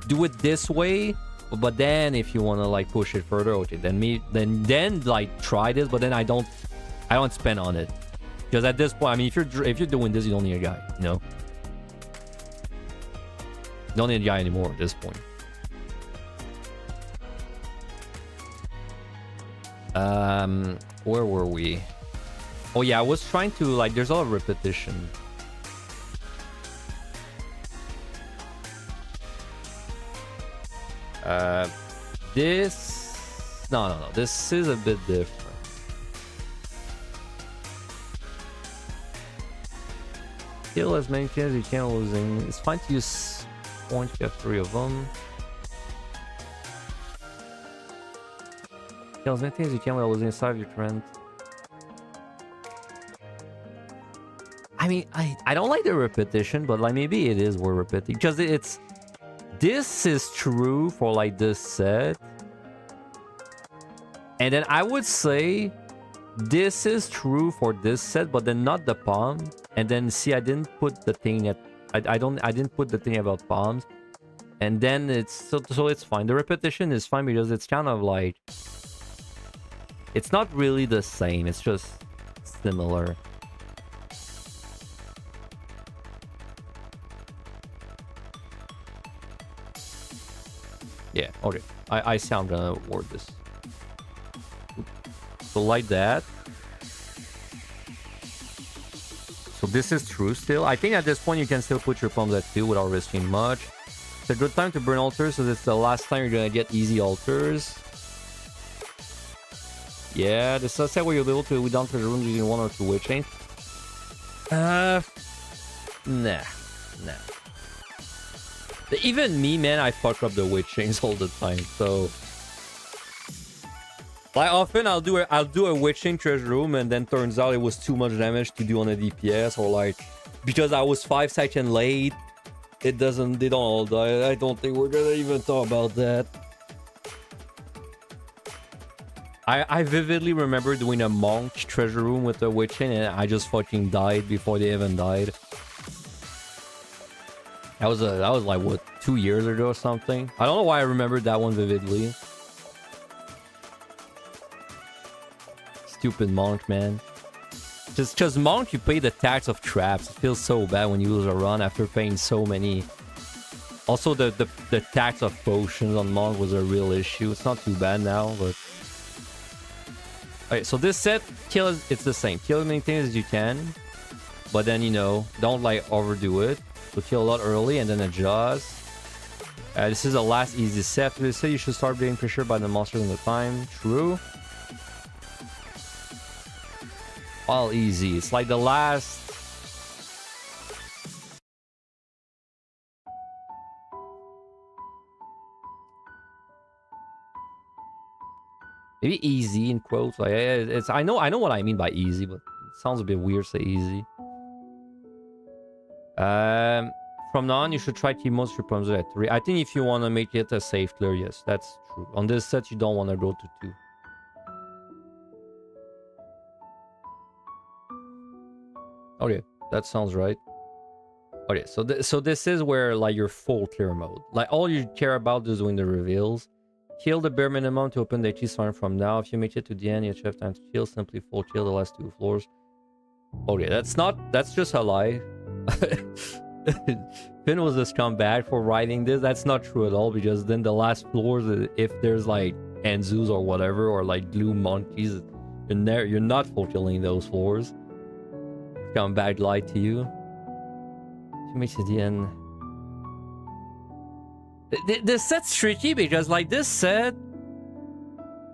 Do it this way. But then if you want to like push it further, okay, then like try this. But then I don't spend on it. Because at this point, I mean, if you're doing this, you don't need a guy, you know? You don't need a guy anymore at this point. Where were we? Oh yeah, I was trying to like, there's a lot of repetition. No, this is a bit different. Kill as many kills as you can losing. It's fine to use points, you have 3 of them. Kill as many things as you can without losing inside of your trend. I mean, I don't like the repetition, but like maybe it is worth repeating, because this is true for like this set. And then I would say this is true for this set, but then not the palm. And then see, I didn't put the thing at I didn't put the thing about palms. And then it's so it's fine. The repetition is fine because it's kind of like, it's not really the same, it's just similar. Yeah, okay. I see how I'm gonna word this. So like that. So this is true still. I think at this point you can still put your palms at 2 without risking much. It's a good time to burn altars, so it's the last time you're gonna get easy altars. Yeah, this is a set where you'll be able to weed down to the rooms using 1 or 2 witch chains. Nah. Even me, man, I fuck up the witch chains all the time, so... Like, often I'll do a witch chain treasure room, and then turns out it was too much damage to do on a DPS, or like, because I was 5 seconds late, they don't all die. I don't think we're gonna even talk about that. I vividly remember doing a monk treasure room with a witch chain, and I just fucking died before they even died. That was like, what, 2 years ago or something? I don't know why I remembered that one vividly. Stupid monk, man. Just because monk, you pay the tax of traps. It feels so bad when you lose a run after paying so many. Also, the tax of potions on monk was a real issue. It's not too bad now, but... Okay, so this set, it's the same. Kill as many things as you can. But then, you know, don't like overdo it. So kill a lot early and then adjust. This is the last easy set. They say you should start being pressured by the monsters in the time. True. All easy. It's like the last... Maybe easy in quotes. Like, it's I know what I mean by easy, but it sounds a bit weird to say easy. From now on, you should try to keep most of your problems at 3. I think if you want to make it a safe clear, yes, that's true. On this set, you don't want to go to 2. Okay, that sounds right. Okay, so this is where like your full clear mode. Like all you care about is doing the reveals. Kill the bare minimum to open the key starting from now. If you make it to the end, you have time to kill. Simply full kill the last 2 floors. Okay, that's just a lie. Finn was a scumbag for writing this. That's not true at all, because then the last floors, if there's like Anzus or whatever, or like blue monkeys, you're not fulfilling those floors. Scumbag lied to you. Makes it the end. This set's tricky because, like, this set,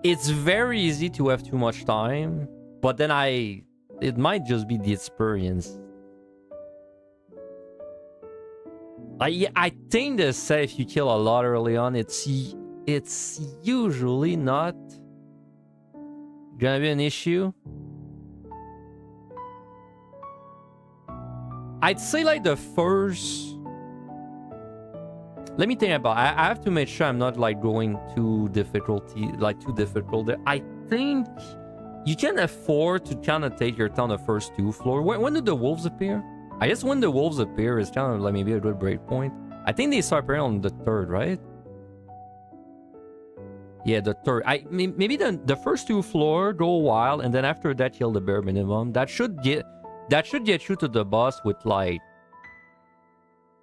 it's very easy to have too much time, but then it might just be the experience. I think this set, if you kill a lot early on, it's usually not gonna be an issue. I'd say like the first... Let me think about it. I have to make sure I'm not like going too difficult. I think you can afford to kind of take your time the first 2 floors. When do the wolves appear? I guess when the wolves appear is kind of like maybe a good break point. I think they start appearing on the 3rd, right? Yeah, the 3rd. Maybe the first 2 floors go wild, and then after that kill the bare minimum. That should get you to the boss with like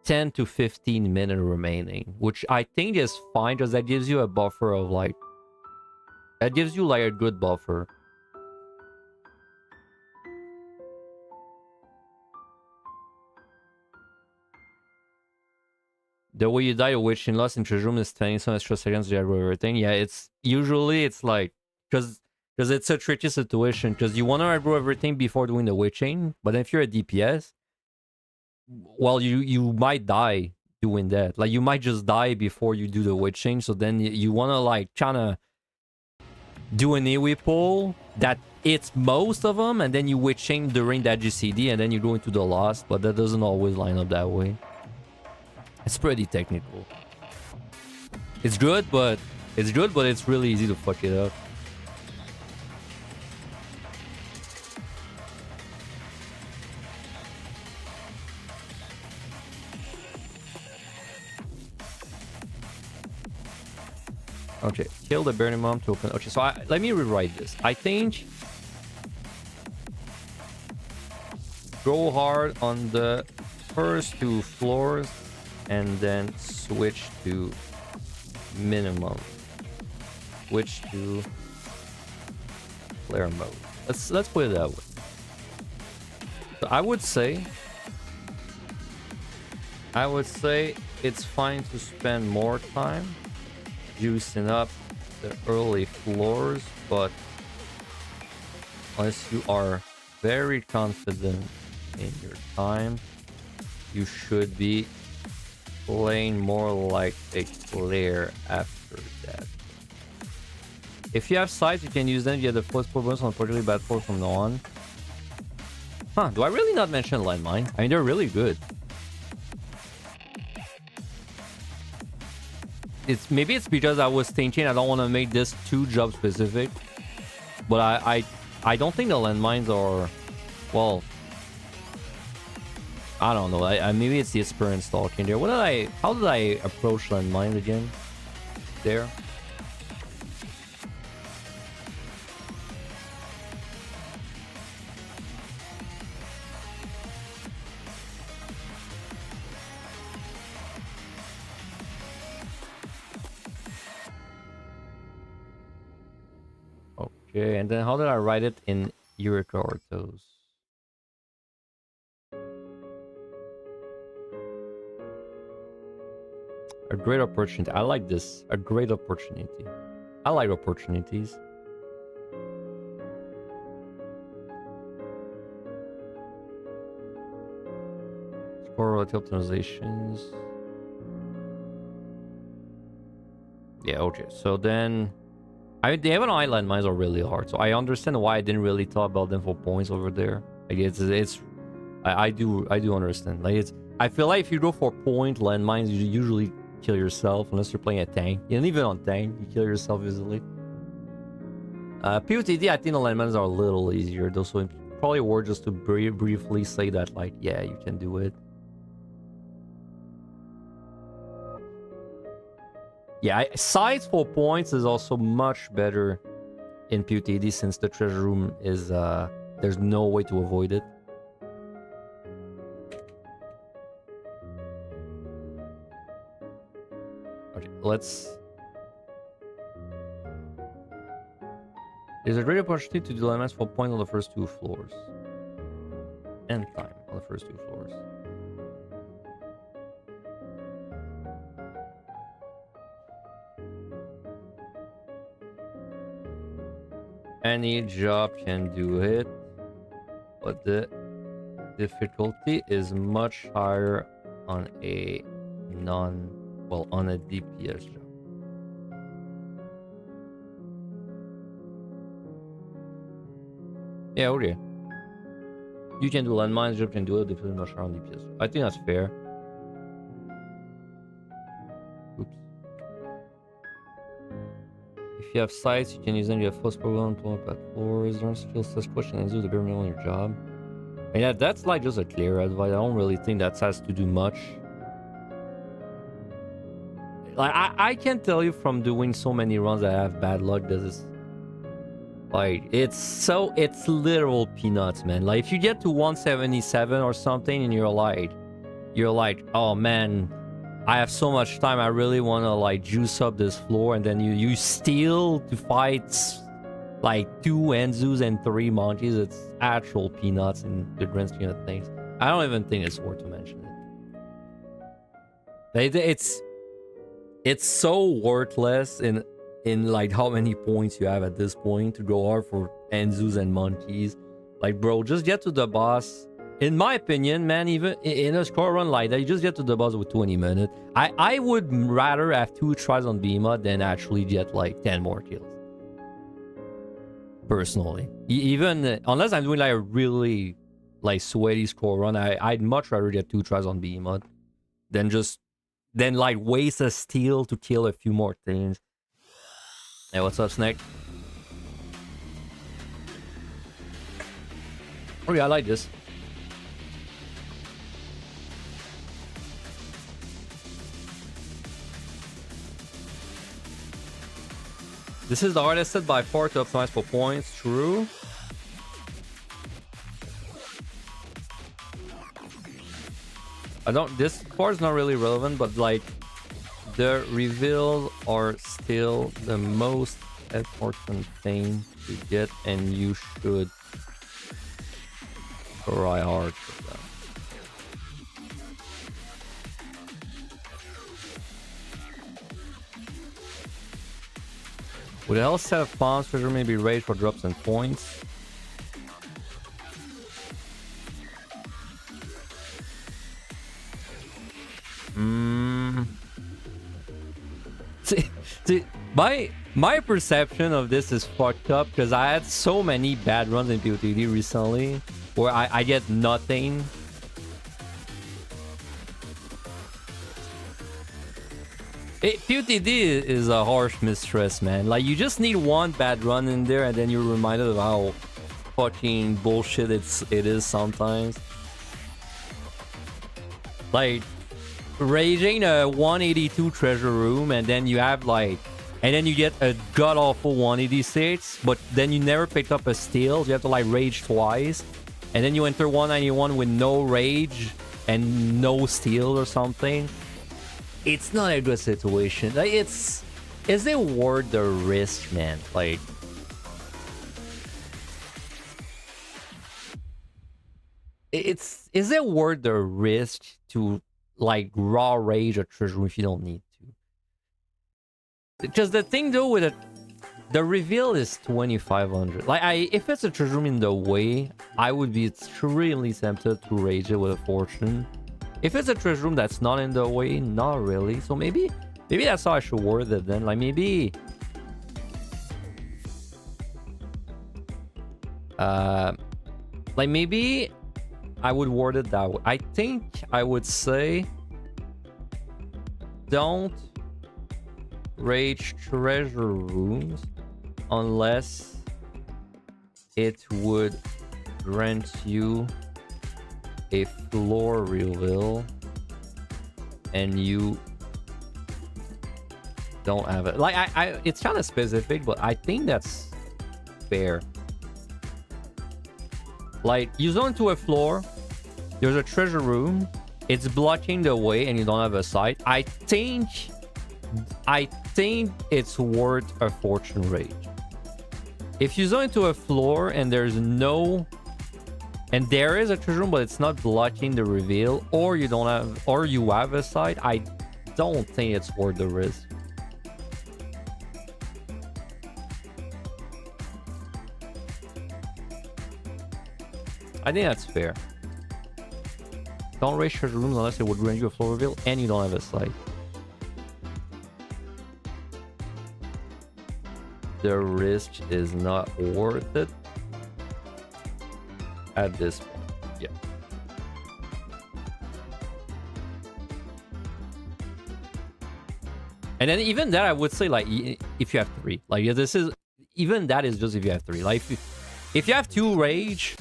10 to 15 minutes remaining, which I think is fine because that gives you a buffer of like... That gives you like a good buffer. The way you die a witch in Lost in Treasure Room is 20 some extra seconds to aggro everything. Yeah, it's like... Because it's a tricky situation, because you want to aggro everything before doing the witching, but if you're a DPS, well, you might die doing that. Like, you might just die before you do the witching, so then you want to like kind of do an AoE pull that hits most of them, and then you witching during that GCD, and then you go into the Lost, but that doesn't always line up that way. It's pretty technical. It's good, but it's really easy to fuck it up. Okay, kill the burning mom to open. Okay, so let me rewrite this. I think go hard on the first 2 floors and then switch to minimum. Switch to flare mode. Let's put it that way. So I would say it's fine to spend more time juicing up the early floors, but unless you are very confident in your time, you should be playing more like a clear after that. If you have sights, you can use them. You get the first bonus on particularly bad force from now on. Huh, do I really not mention landmine? I mean, they're really good. Maybe it's because I was thinking I don't want to make this too job specific, but I don't think the landmines are, well, I don't know. Maybe it's the experience talking there. How did I approach landmines again? There. Okay, and then how did I write it in Eureka Orthos? A great opportunity. I like this. A great opportunity. I like opportunities. Score relative optimizations. Yeah, okay. So then... I mean, the Heaven Island mines are really hard, so I understand why I didn't really talk about them for points over there. Like I do understand. Like I feel like if you go for point landmines, you usually kill yourself unless you're playing a tank. And even on tank, you kill yourself easily. POTD, I think the landmines are a little easier though, so it's probably worth just to briefly say that, like, yeah, you can do it. Yeah, size for points is also much better in POTD since the treasure room is, there's no way to avoid it. Okay, let's... There's a great opportunity to do elements for points on the first 2 floors. End time on the first 2 floors. Any job can do it, but the difficulty is much higher on a on a DPS job. Yeah, okay. You can do landmines, job can do it, difficulty much higher on DPS. I think that's fair. Oops. If you have sites, you can use them. You have first program to up at floors. Learn skills, test question, and do the bare minimum on your job. And yeah, that's like just a clear advice. I don't really think that has to do much. Like I can tell you from doing so many runs that I have bad luck. This is like it's literal peanuts, man. Like if you get to 177 or something and you're like, oh man, I have so much time. I really want to like juice up this floor, and then you steal to fight like 2 Enzus and 3 monkeys. It's actual peanuts in the grand scheme of things. I don't even think it's worth to mention it. It's so worthless in like how many points you have at this point to go hard for Enzus and monkeys. Like bro, just get to the boss. In my opinion, man, even in a score run like that, you just get to the boss with 20 minutes. I would rather have 2 tries on Behemoth than actually get like 10 more kills. Personally, even unless I'm doing like a really like sweaty score run, I'd much rather get 2 tries on Behemoth than like waste a steal to kill a few more things. Hey, what's up, Snake? Oh yeah, I like this. This is the hardest set by far to optimize for points. True. This part is not really relevant, but like the reveals are still the most important thing to get, and you should try hard for them. With a health set of pawns, treasure may be raised for drops and points. See, my perception of this is fucked up because I had so many bad runs in PotD recently where I get nothing. PotD is a harsh mistress, man. Like, you just need one bad run in there and then you're reminded of how fucking bullshit it is sometimes. Like, raging a 182 treasure room and then you have like... And then you get a god-awful 186, but then you never picked up a steal. You have to like rage twice. And then you enter 191 with no rage and no steal or something. It's not a good situation. Like, is it worth the risk, man? Like, is it worth the risk to like raw rage a treasure room if you don't need to? Because the thing though with it, the reveal is 2,500. Like, if it's a treasure room in the way, I would be extremely tempted to rage it with a fortune. If it's a treasure room that's not in the way, not really. So maybe that's how I should word it then. Like maybe... like maybe I would word it that way. I think I would say... Don't rage treasure rooms unless it would grant you a floor reveal and you don't have it. Like, it's kind of specific, but I think that's fair. Like, you zone into a floor, there's a treasure room, it's blocking the way and you don't have a sight. I think I think it's worth a fortune rage. If you zone into a floor and there's no, and there is a treasure room, but it's not blocking the reveal, or you don't have, or you have a side, I don't think it's worth the risk. I think that's fair. Don't raise treasure rooms unless it would grant you a floor reveal and you don't have a side. The risk is not worth it at this point. Yeah. And then even that, I would say, like, if you have 3, like, this is, even that is just if you have 3. Like, if you have 2 rage,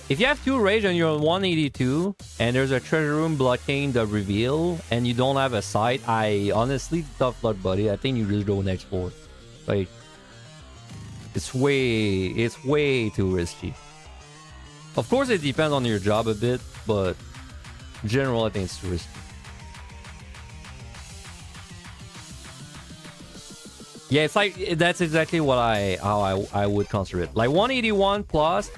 if you have 2 rage and you're on 182 and there's a treasure room blocking the reveal and you don't have a site, I honestly, tough luck, buddy. I think you just go next floor. Like, it's way too risky. Of course, it depends on your job a bit, but in general, I think it's too risky. Yeah, it's like, that's exactly what how I would consider it. Like 181 plus,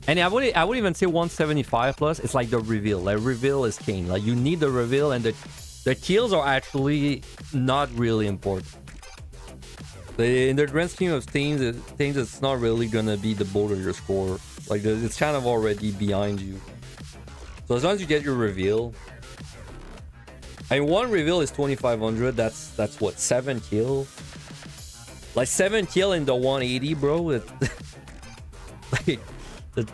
and I would even say 175 plus. It's like the reveal. Like, reveal is king. Like, you need the reveal, and the kills are actually not really important. In the grand scheme of things, it's not really gonna be the bulk of your score. Like, it's kind of already behind you. So as long as you get your reveal, I mean, one reveal is 2,500. That's what, 7 kill. Like 7 kill in the 180, bro. Like,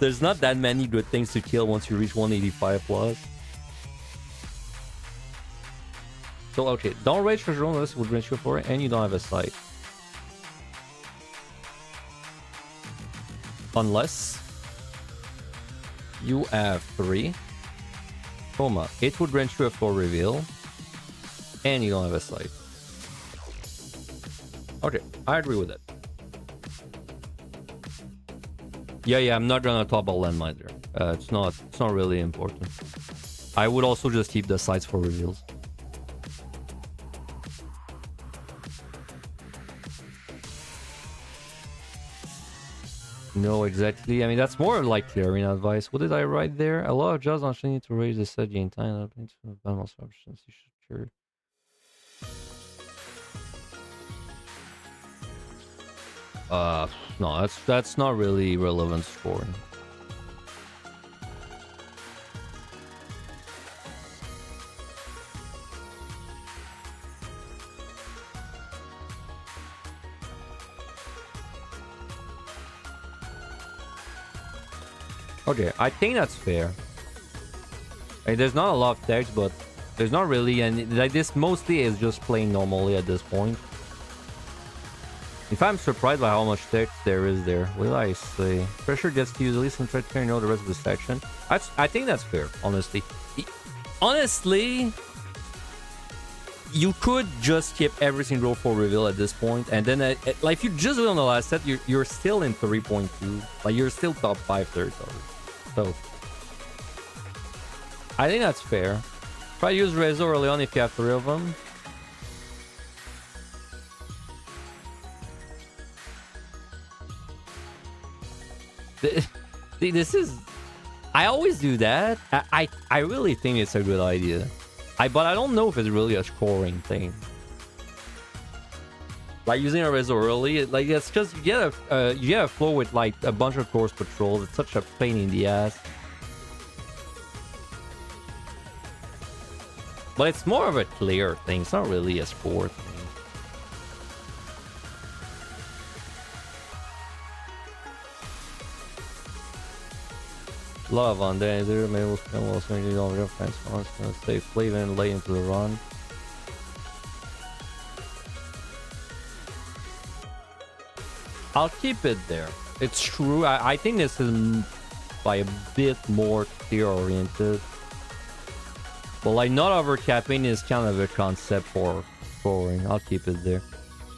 there's not that many good things to kill once you reach 185 plus. So okay, don't raid treasure room unless it would grant you for it, and you don't have a site. Unless you have 3, coma, it would grant you a floor reveal, and you don't have a site. Okay, I agree with that. Yeah, I'm not gonna talk about landmines there. It's not really important. I would also just keep the sites for reveals. No, exactly. I mean, that's more like clearing advice. What did I write there? A lot of jobs actually need to raise the set gain time up into balance options. You should sure. No, that's not really relevant scoring. Okay, I think that's fair. Like, there's not a lot of text, but there's not really, and like, this mostly is just playing normally at this point. If I'm surprised by how much text there is there, what did I say? Pressure gets to use at least some try to clear the rest of the section. I think that's fair, honestly. Honestly, you could just skip every single full reveal at this point, and then like, if you just do it on the last set, you're still in 3.2. Like, you're still top 5 territory. So I think that's fair. Try to use Rezo early on if you have 3 of them. This is, I always do that. I really think it's a good idea. But I don't know if it's really a scoring thing. Like, using a Rezo early, like, it's just you get a flow with like a bunch of course patrols. It's such a pain in the ass. But it's more of a clear thing. It's not really a score thing. A lot of on there. Maybe we'll spend while swinging on real fence. I'm just gonna stay flavor and lay into the run. I'll keep it there. It's true. I think this is by a bit more clear oriented. But like, not overcapping is kind of a concept for scoring. I'll keep it there.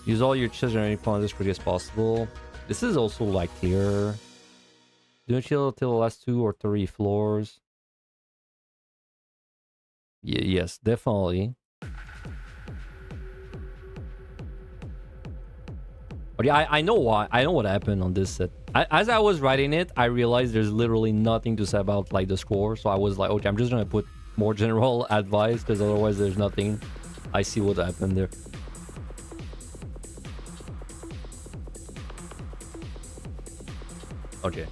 Use all your chips at any point as quickly as possible. This is also like clear. Don't chill till the last 2 or 3 floors. Yes, definitely. But yeah, I know why. I know what happened on this set. As I was writing it, I realized there's literally nothing to say about like the score. So I was like, okay, I'm just gonna put more general advice because otherwise there's nothing. I see what happened there. Okay.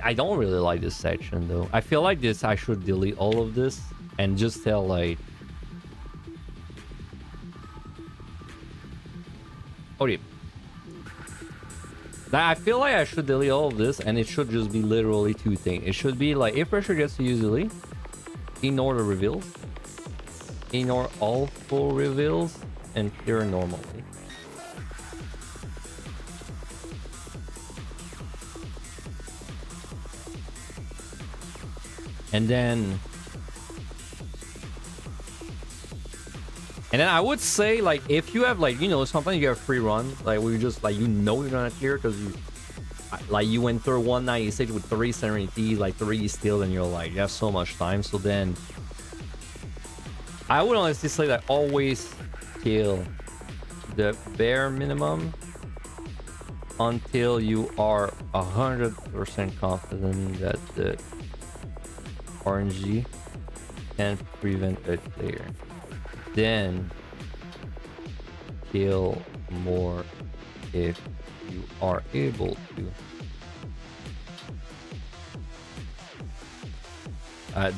I don't really like this section though. I feel like this I should delete all of this and just tell like, okay. I feel like I should delete all of this and it should just be literally two things. It should be like if pressure gets to easily, ignore the reveals, ignore all full reveals, and clear normally. And then I would say like if you have like, you know, sometimes you have free run, like we just like, you know, you're gonna clear because you went through 196 with 3 serenity, like 3 still, and you're like, you have so much time. So then I would honestly say that always kill the bare minimum until you are 100% confident that the RNG can prevent a clear. Then kill more if you are able to.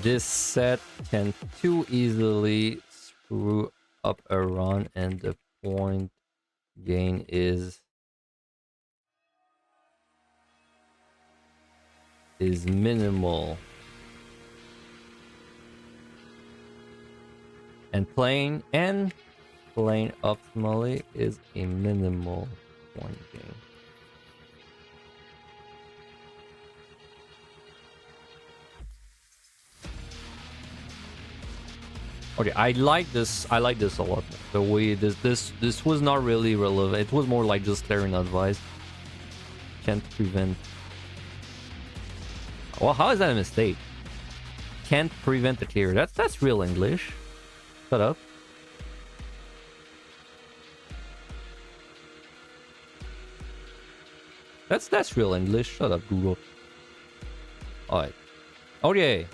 This set can too easily screw up a run, and the point gain is minimal. And playing optimally is a minimal point gain. Okay, I like this a lot. The way this was not really relevant. It was more like just clearing advice. Can't prevent. Well, how is that a mistake? Can't prevent the clear. That's real English. Shut up. That's real English. Shut up, Google. Alright. Okay.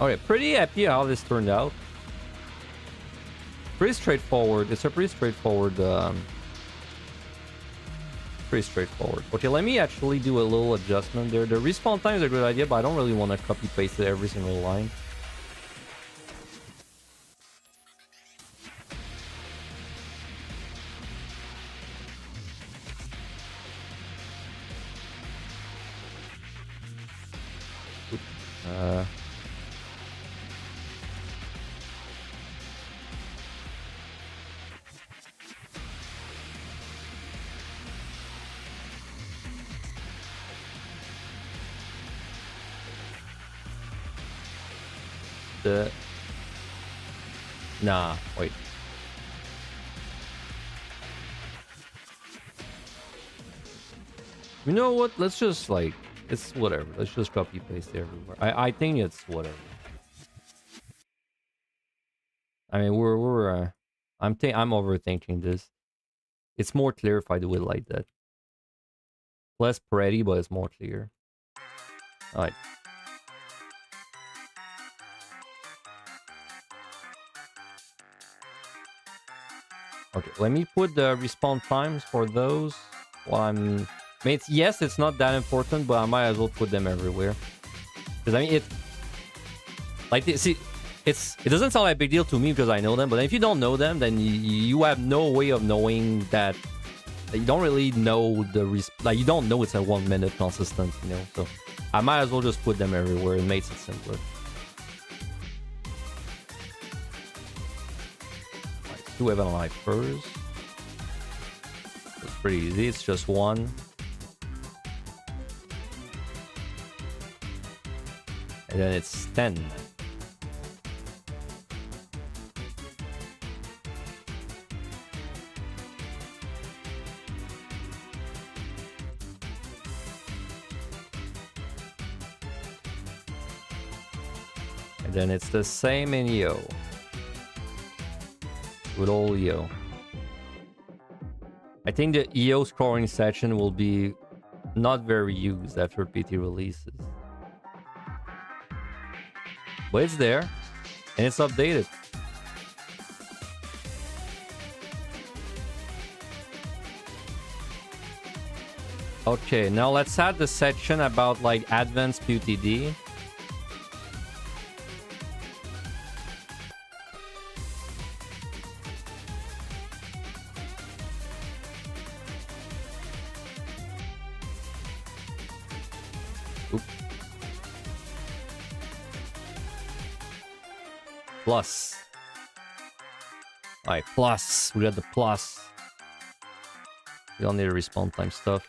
Alright, pretty happy how this turned out. Pretty straightforward. It's a pretty straightforward Okay, let me actually do a little adjustment there. The respawn time is a good idea, but I don't really want to copy paste every single line. Nah, wait. You know what? Let's just like, it's whatever. Let's just copy paste everywhere. I think it's whatever. I mean, I'm overthinking this. It's more clear if I do it like that. Less pretty, but it's more clear. All right. Okay, let me put the respawn times for those while I'm... I mean, yes, it's not that important, but I might as well put them everywhere. Because, I mean, it... Like, see, it doesn't sound like a big deal to me because I know them, but if you don't know them, then you have no way of knowing that... You don't really know the... Like, you don't know it's a 1 minute consistent, you know? So, I might as well just put them everywhere. It makes it simpler. Do have an life first. It's pretty easy. It's just one. And then it's 10. And then it's the same in EO. With all EO. I think the EO scoring section will be not very used after PT releases. But it's there. And it's updated. Okay, now let's add the section about like advanced PotD. Plus. Alright, plus. We got the plus. We don't need a respawn time stuff.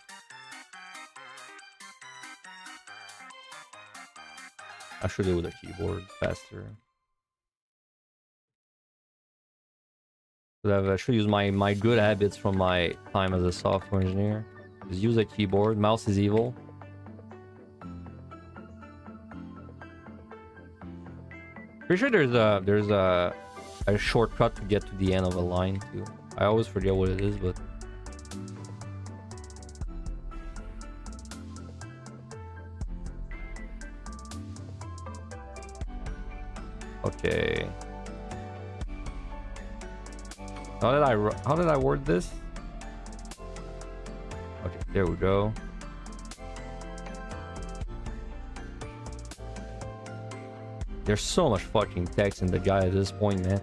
I should do it with a keyboard faster. I should use my good habits from my time as a software engineer. Just use a keyboard. Mouse is evil. Pretty sure there's a shortcut to get to the end of a line too. I always forget what it is, but okay. How did I word this? Okay, there we go. There's so much fucking text in the guide at this point, man.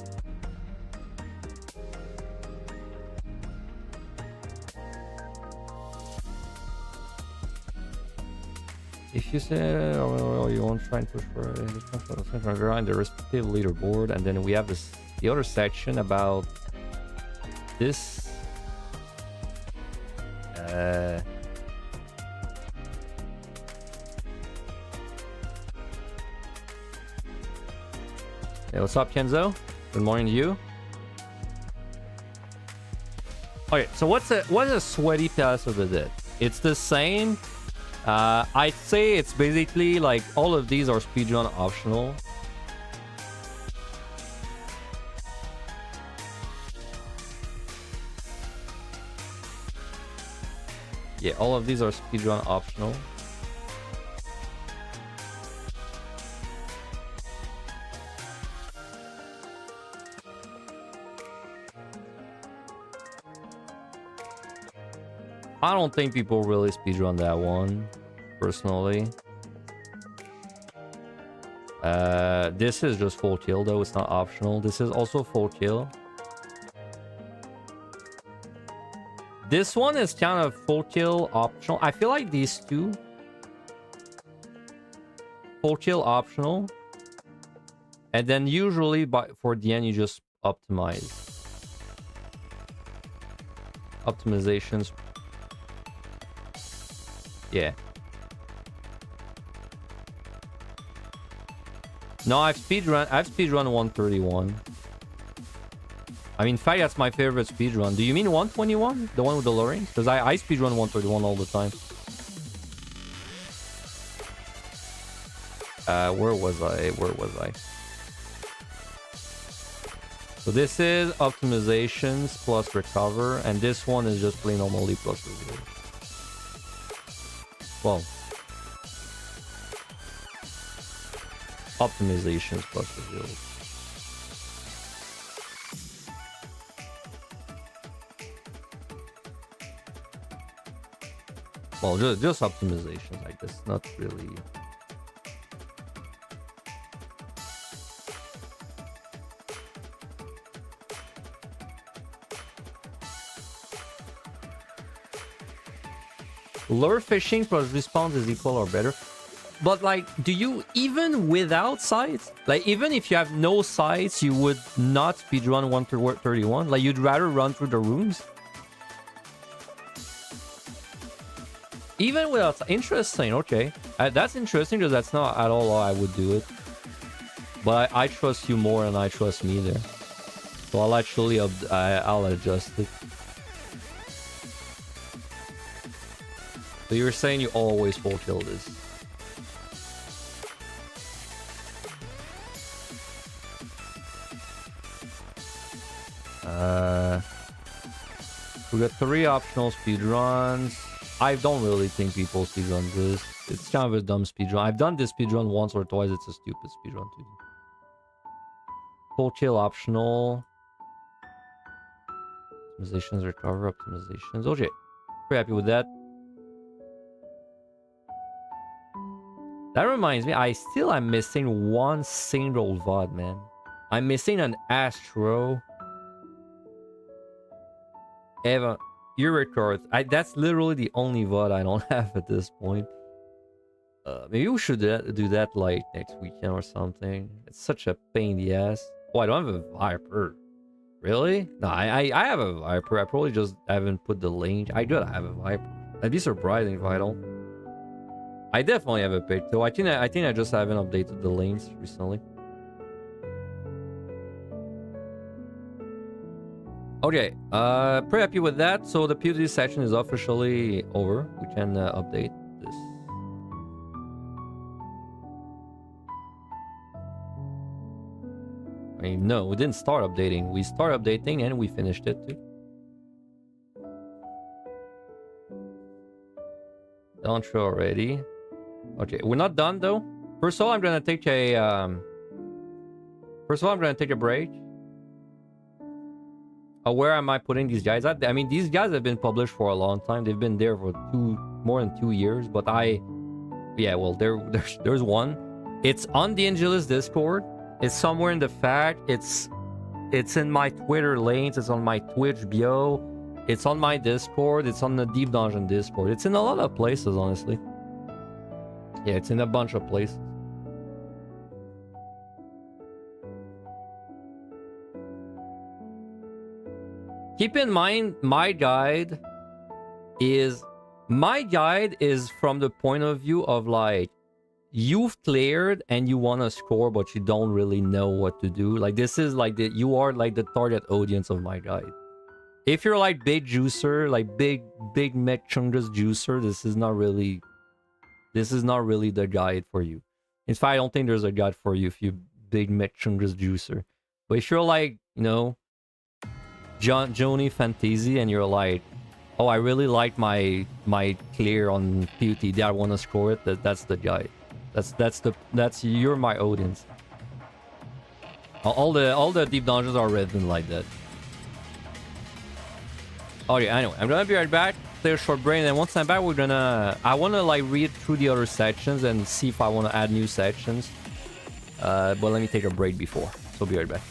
If you say, oh, you won't try and push for behind the respective leaderboard, and then we have the other section about this. Hey, what's up, Kenzo? Good morning to you. Okay, so what's a sweaty pass of the dead? It's the same. I'd say it's basically like all of these are speedrun optional. Yeah, all of these are speedrun optional. I don't think people really speedrun that one, personally. This is just full kill though, it's not optional. This is also full kill. This one is kind of full kill optional. I feel like these two, full kill optional, and then usually for the end you just optimize. Optimizations. Yeah. No, I've speedrun 131. I mean, in fact, that's my favorite speedrun. Do you mean 121? The one with the lowering? Because I speedrun 131 all the time. Where was I? So this is optimizations plus recover, and this one is just play normally plus reveal. Well, optimizations plus reveal. Well, just optimizations, I guess, not really. Lure fishing plus respawn is equal or better. But like, do you, even without sights, like even if you have no sights, you would not speedrun 131? Like you'd rather run through the rooms? Even without... Interesting, okay. That's interesting because that's not at all how I would do it. But I trust you more than I trust me there. So I'll actually... I'll adjust it. So you're saying you always full kill this. We got 3 optional speedruns. I don't really think people speedrun this. It's kind of a dumb speedrun. I've done this speedrun once or twice. It's a stupid speedrun to do. Full kill optional. Optimizations, recover, optimizations. Okay. Pretty happy with that. That reminds me, I still am missing one single VOD, man. I'm missing an Astro. Eva, you record. That's literally the only VOD I don't have at this point. Maybe we should do that like next weekend or something. It's such a pain in the ass. Oh, I don't have a Viper. Really? No, I have a Viper. I probably just haven't put the link. I gotta have a Viper. That'd be surprising if I don't. I definitely have a pick though. I think I just haven't updated the lanes recently. Okay, pretty happy with that. So the PotD section is officially over. We can update this. I mean, no, we didn't start updating. We started updating and we finished it too. Don't show already. Okay, we're not done though. First of all, I'm gonna take a break. Where am I putting these guys at? I mean, these guys have been published for a long time. They've been there for more than 2 years. But yeah, well, there's one. It's on the Angelus Discord. It's somewhere in the fact. It's in my Twitter lanes. It's on my Twitch bio. It's on my Discord. It's on the Deep Dungeon Discord. It's in a lot of places, honestly. Yeah, it's in a bunch of places. Keep in mind, my guide is from the point of view of like, you've cleared and you want to score, but you don't really know what to do. Like, this is like you are like the target audience of my guide. If you're like big juicer, like big mech chungus juicer, this is not really the guide for you. In fact, I don't think there's a guide for you if you big mech chungus juicer. But if you're like, you know, Joni Fantasy and you're like, oh, I really like my clear on PotD, I want to score it, that's the guide. You're my audience. All the deep dungeons are written like that. Okay, anyway, I'm gonna be right back. Take a short break, and then once I'm back, I wanna like read through the other sections and see if I wanna add new sections. But let me take a break before. So be right back.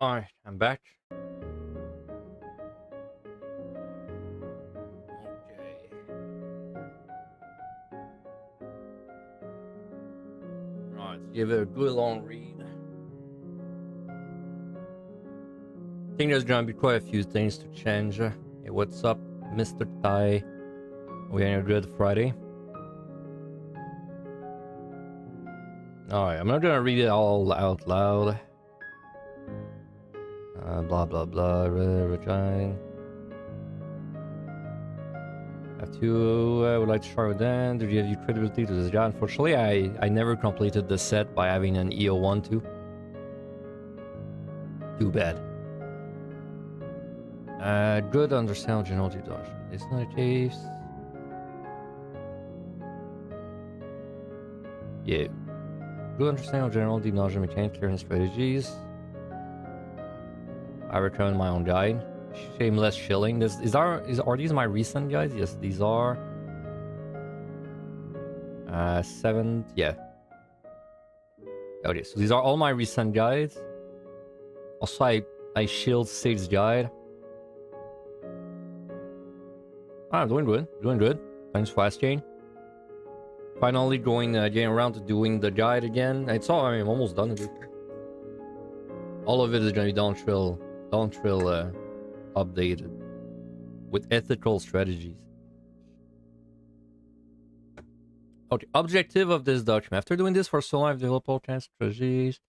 Alright, I'm back. Okay. Alright, let's give it a good long read. I think there's gonna be quite a few things to change. Hey, what's up, Mr. Thai? We had a good Friday. Alright, I'm not gonna read it all out loud. Blah blah blah. Regine. I would like to start with that. Did you have credibility to this guy? Unfortunately, I never completed the set by having an EO1 too. Too bad. Good understand general deduction. It's not a case. Yeah. Good understand general deduction mechanics, clearance strategies. I recommend my own guide. Shameless shilling. Are these my recent guides? Yes, these are. 7th, yeah. Okay, so these are all my recent guides. Also, I shield 6 guide. I'm doing good. Thanks for asking. Finally getting around to doing the guide again. It's all, I'm almost done with it. All of it is gonna be downtrail updated with ethical strategies. Okay, objective of this document. After doing this for so long, I've developed all kinds of strategies,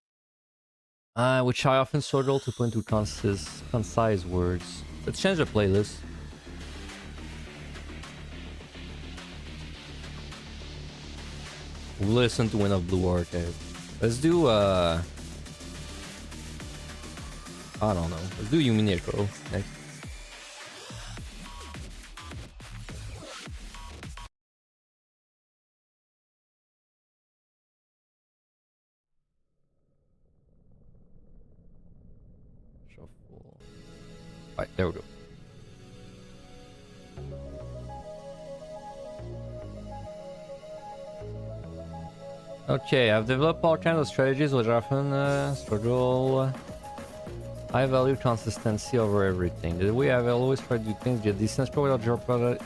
which I often struggle to put into concise words. Let's change the playlist. Listen to Wind of Blue Archive. Let's do I don't know. Let's do Yumi Neko next. Shuffle. Alright, there we go. Okay, I've developed all kinds of strategies which often struggle. I value consistency over everything. The way I've always tried to do things, get decent score without I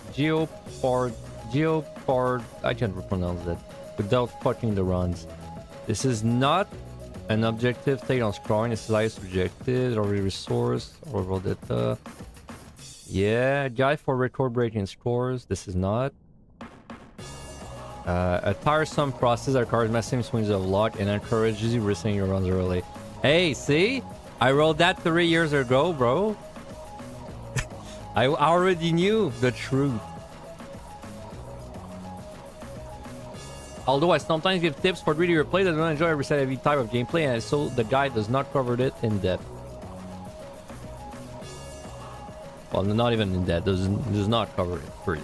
can't pronounce that, without fucking the runs. This is not an objective take on scoring, this is highest objective, or resource, or data. Yeah, guide for record breaking scores, this is not. A tiresome process that requires massive swings of luck and encourages you risking your runs early. Hey, see? I wrote that 3 years ago, bro. I already knew the truth. Although I sometimes give tips for greedier players that don't enjoy every set every type of gameplay, and so the guide does not cover it in depth. Well, not even in depth. Does not cover it for you.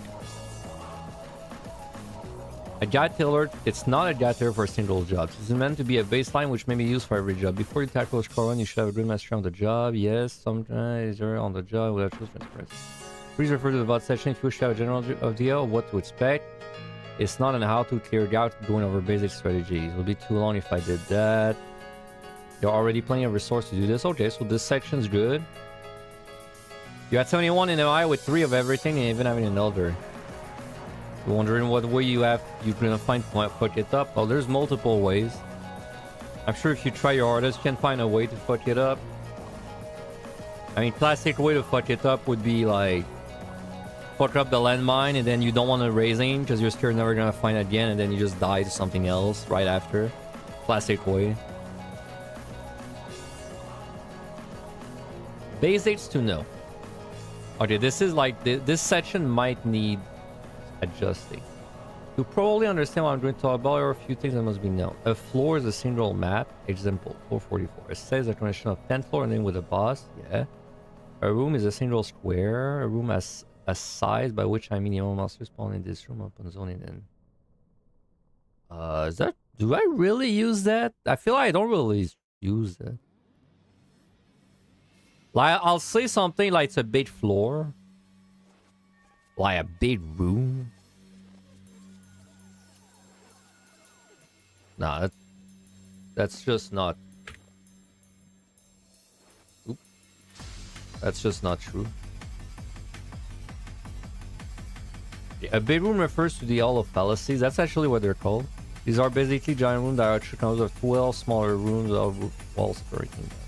A guide tailored, it's not a guide tailored for single jobs. It's meant to be a baseline which may be used for every job. Before you tackle a score run, you should have a good mastery on the job. Yes, sometimes you're on the job without true transparency. Please refer to the VOD section if you wish to have a general idea of what to expect. It's not an how to clear guide going over basic strategies. It would be too long if I did that. There are already plenty of resources to do this. Okay, so this section's good. You had 71 in MI with 3 of everything and even having an elder. You're wondering what way you're gonna find to fuck it up? Well, there's multiple ways. I'm sure if you try your hardest, you can find a way to fuck it up. I mean, classic way to fuck it up would be like fuck up the landmine and then you don't want to raise aim because you're scared you're never gonna find it again and then you just die to something else right after. Classic way. Basics to know. Okay, this is like this section might need adjusting. To probably understand what I'm going to talk about, there are a few things that must be known. A floor is a single map. Example, 444. It says a connection of 10 floor and then with a boss. Yeah. A room is a single square. A room has a size, by which I mean the monster spawn in this room upon zoning in. Is that... Do I really use that? I feel like I don't really use that. Like, I'll say something like it's a big floor. Like a big room. Nah, that's just not... That's just not true. A big room refers to the Hall of Fallacies. That's actually what they're called. These are basically giant rooms that are actually composed of 12 smaller rooms of walls breaking down.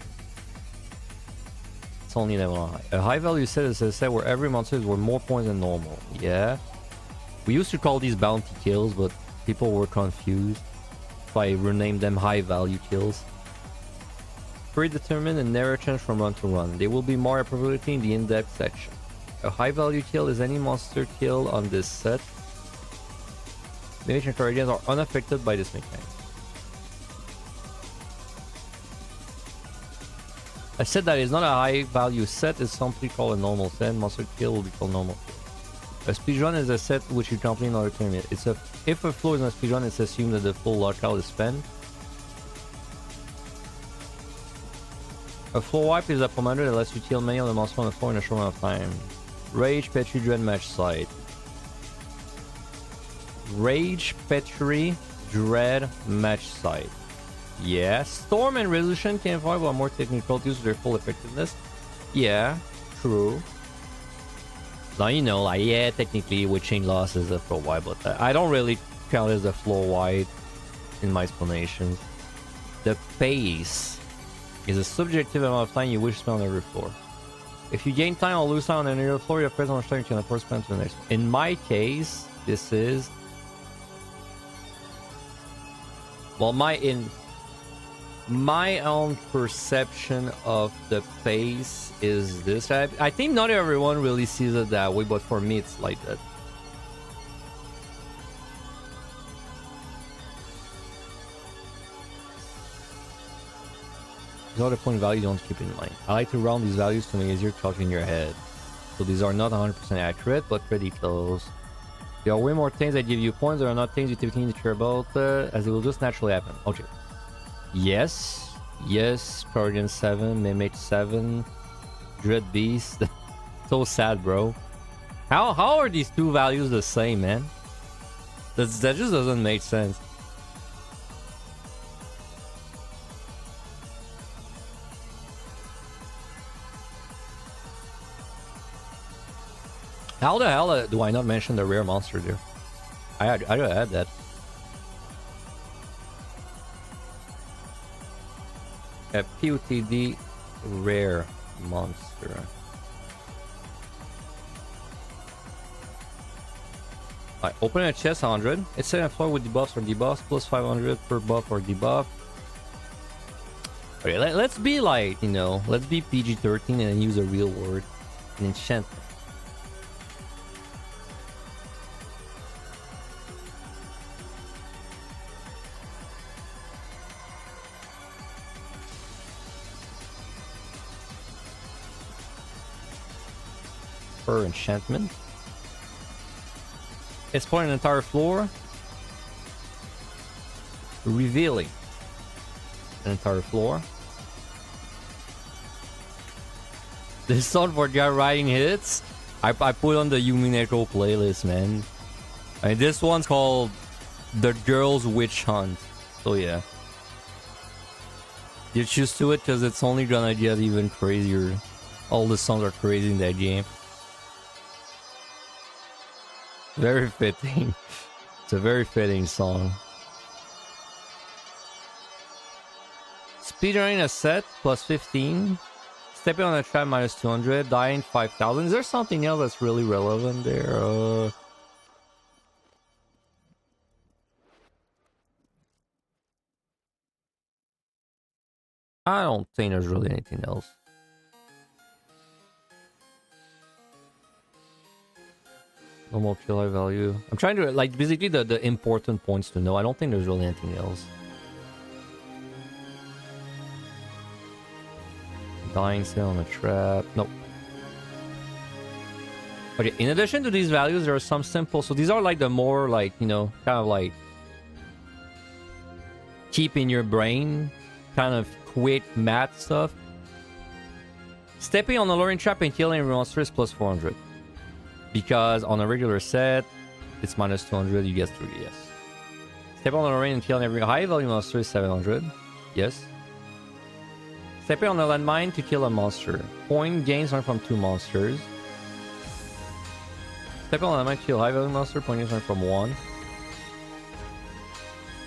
It's only level high. A high value set is a set where every monster is worth more points than normal. Yeah. We used to call these bounty kills, but people were confused. So I renamed them high value kills. Predetermined and narrow change from run to run. They will be more appropriately in the in-depth section. A high value kill is any monster kill on this set. Damage and guardians are unaffected by this mechanic. A set that is not a high value set is simply called a normal set. Monster kill will be called normal kill. A speedrun is a set which you complete in order to terminate. If a floor is not a speedrun, it's assumed that the full lockout is spent. A floor wipe is a commander that lets you kill many of the monsters on the floor in a short amount of time. Rage, Petri, Dread, Match Site. Rage, Petri, Dread, Match Site. Yeah. Storm and Resolution can avoid while more technical due to their full effectiveness. Yeah, true. Now you know, like, yeah, technically Witching Loss is a floor wide, but I don't really count it as a floor wide in my explanations. The pace is a subjective amount of time you wish to spend on every floor. If you gain time or lose time on an area floor, you have present on time you can afford to spend to the next one. In my case, this is... Well, my own perception of the pace is this. I think not everyone really sees it that way, but for me it's like that. These are the point values you don't keep in mind. I like to round these values to make it easier to calculate in your head. So these are not 100% accurate, but pretty close. There are way more things that give you points. There are not things you typically need to care about, as it will just naturally happen. Okay. Yes. Yes. Guardian 7, Mimage 7, Dread Beast. So sad, bro. How are these two values the same, man? That just doesn't make sense. How the hell do I not mention the rare monster there? I gotta add that. A PotD rare monster. I open a chest 100. It's set on floor with debuffs or debuffs plus 500 per buff or debuff. Okay, let's be like, you know, let's be PG-13 and then use a real word. An enchantment. Per enchantment. Explore an entire floor, revealing an entire floor. This song for guy riding hits, I put on the Yumineko playlist, man. I mean, this one's called The Girl's Witch Hunt. So yeah, get used to it because it's only gonna get even crazier. All the songs are crazy in that game. Very fitting. It's a very fitting song. Speedrunning a set plus 15. Stepping on a trap minus 200. Dying 5,000. Is there something else that's really relevant there? I don't think there's really anything else. Normal kill high value. I'm trying to, like, basically the important points to know. I don't think there's really anything else. Dying still on a trap. Nope. Okay, in addition to these values, there are some simple... So these are like the more, like, you know, kind of like... keep in your brain. Kind of quick math stuff. Stepping on a luring trap and killing every monster is plus 400. Because on a regular set, it's minus 200, you get 3, yes. Step on the rain and kill every high value monster is 700, yes. Step on a landmine to kill a monster. Point gains earned from 2 monsters. Step on a landmine to kill a high value monster. Point gains earned from 1.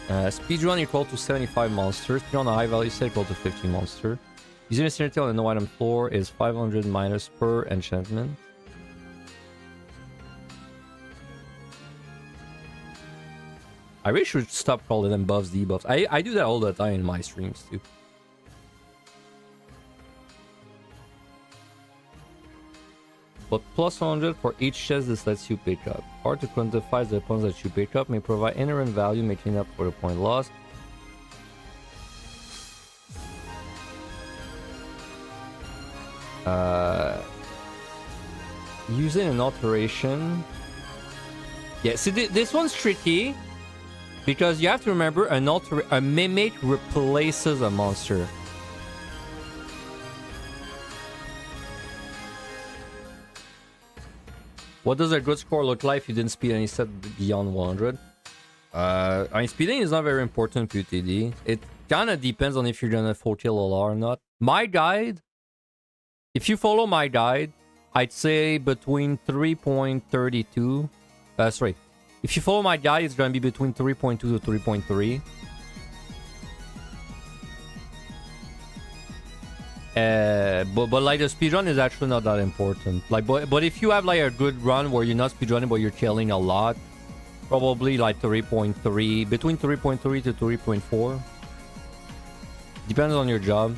Speedrun equal to 75 monsters. Speed on a high value set equal to 50 monster. Using insanity on a no item floor is 500 minus per enchantment. I really should stop calling them buffs, debuffs. I do that all the time in my streams too. But plus 100 for each chest this lets you pick up. Hard to quantify the points that you pick up may provide inherent value making up for the point lost. Using an alteration. Yeah, see this one's tricky. Because you have to remember a mimic replaces a monster. What does a good score look like if you didn't speed any set beyond 100? I mean, speeding is not very important in PotD. It kind of depends on if you're gonna full kill LR or not. My guide, if you follow my guide, I'd say between 3.32. Sorry. If you follow my guide, it's going to be between 3.2 to 3.3. But like the speedrun is actually not that important. Like, but if you have like a good run where you're not speedrunning but you're killing a lot, probably like 3.3, between 3.3 to 3.4. Depends on your job.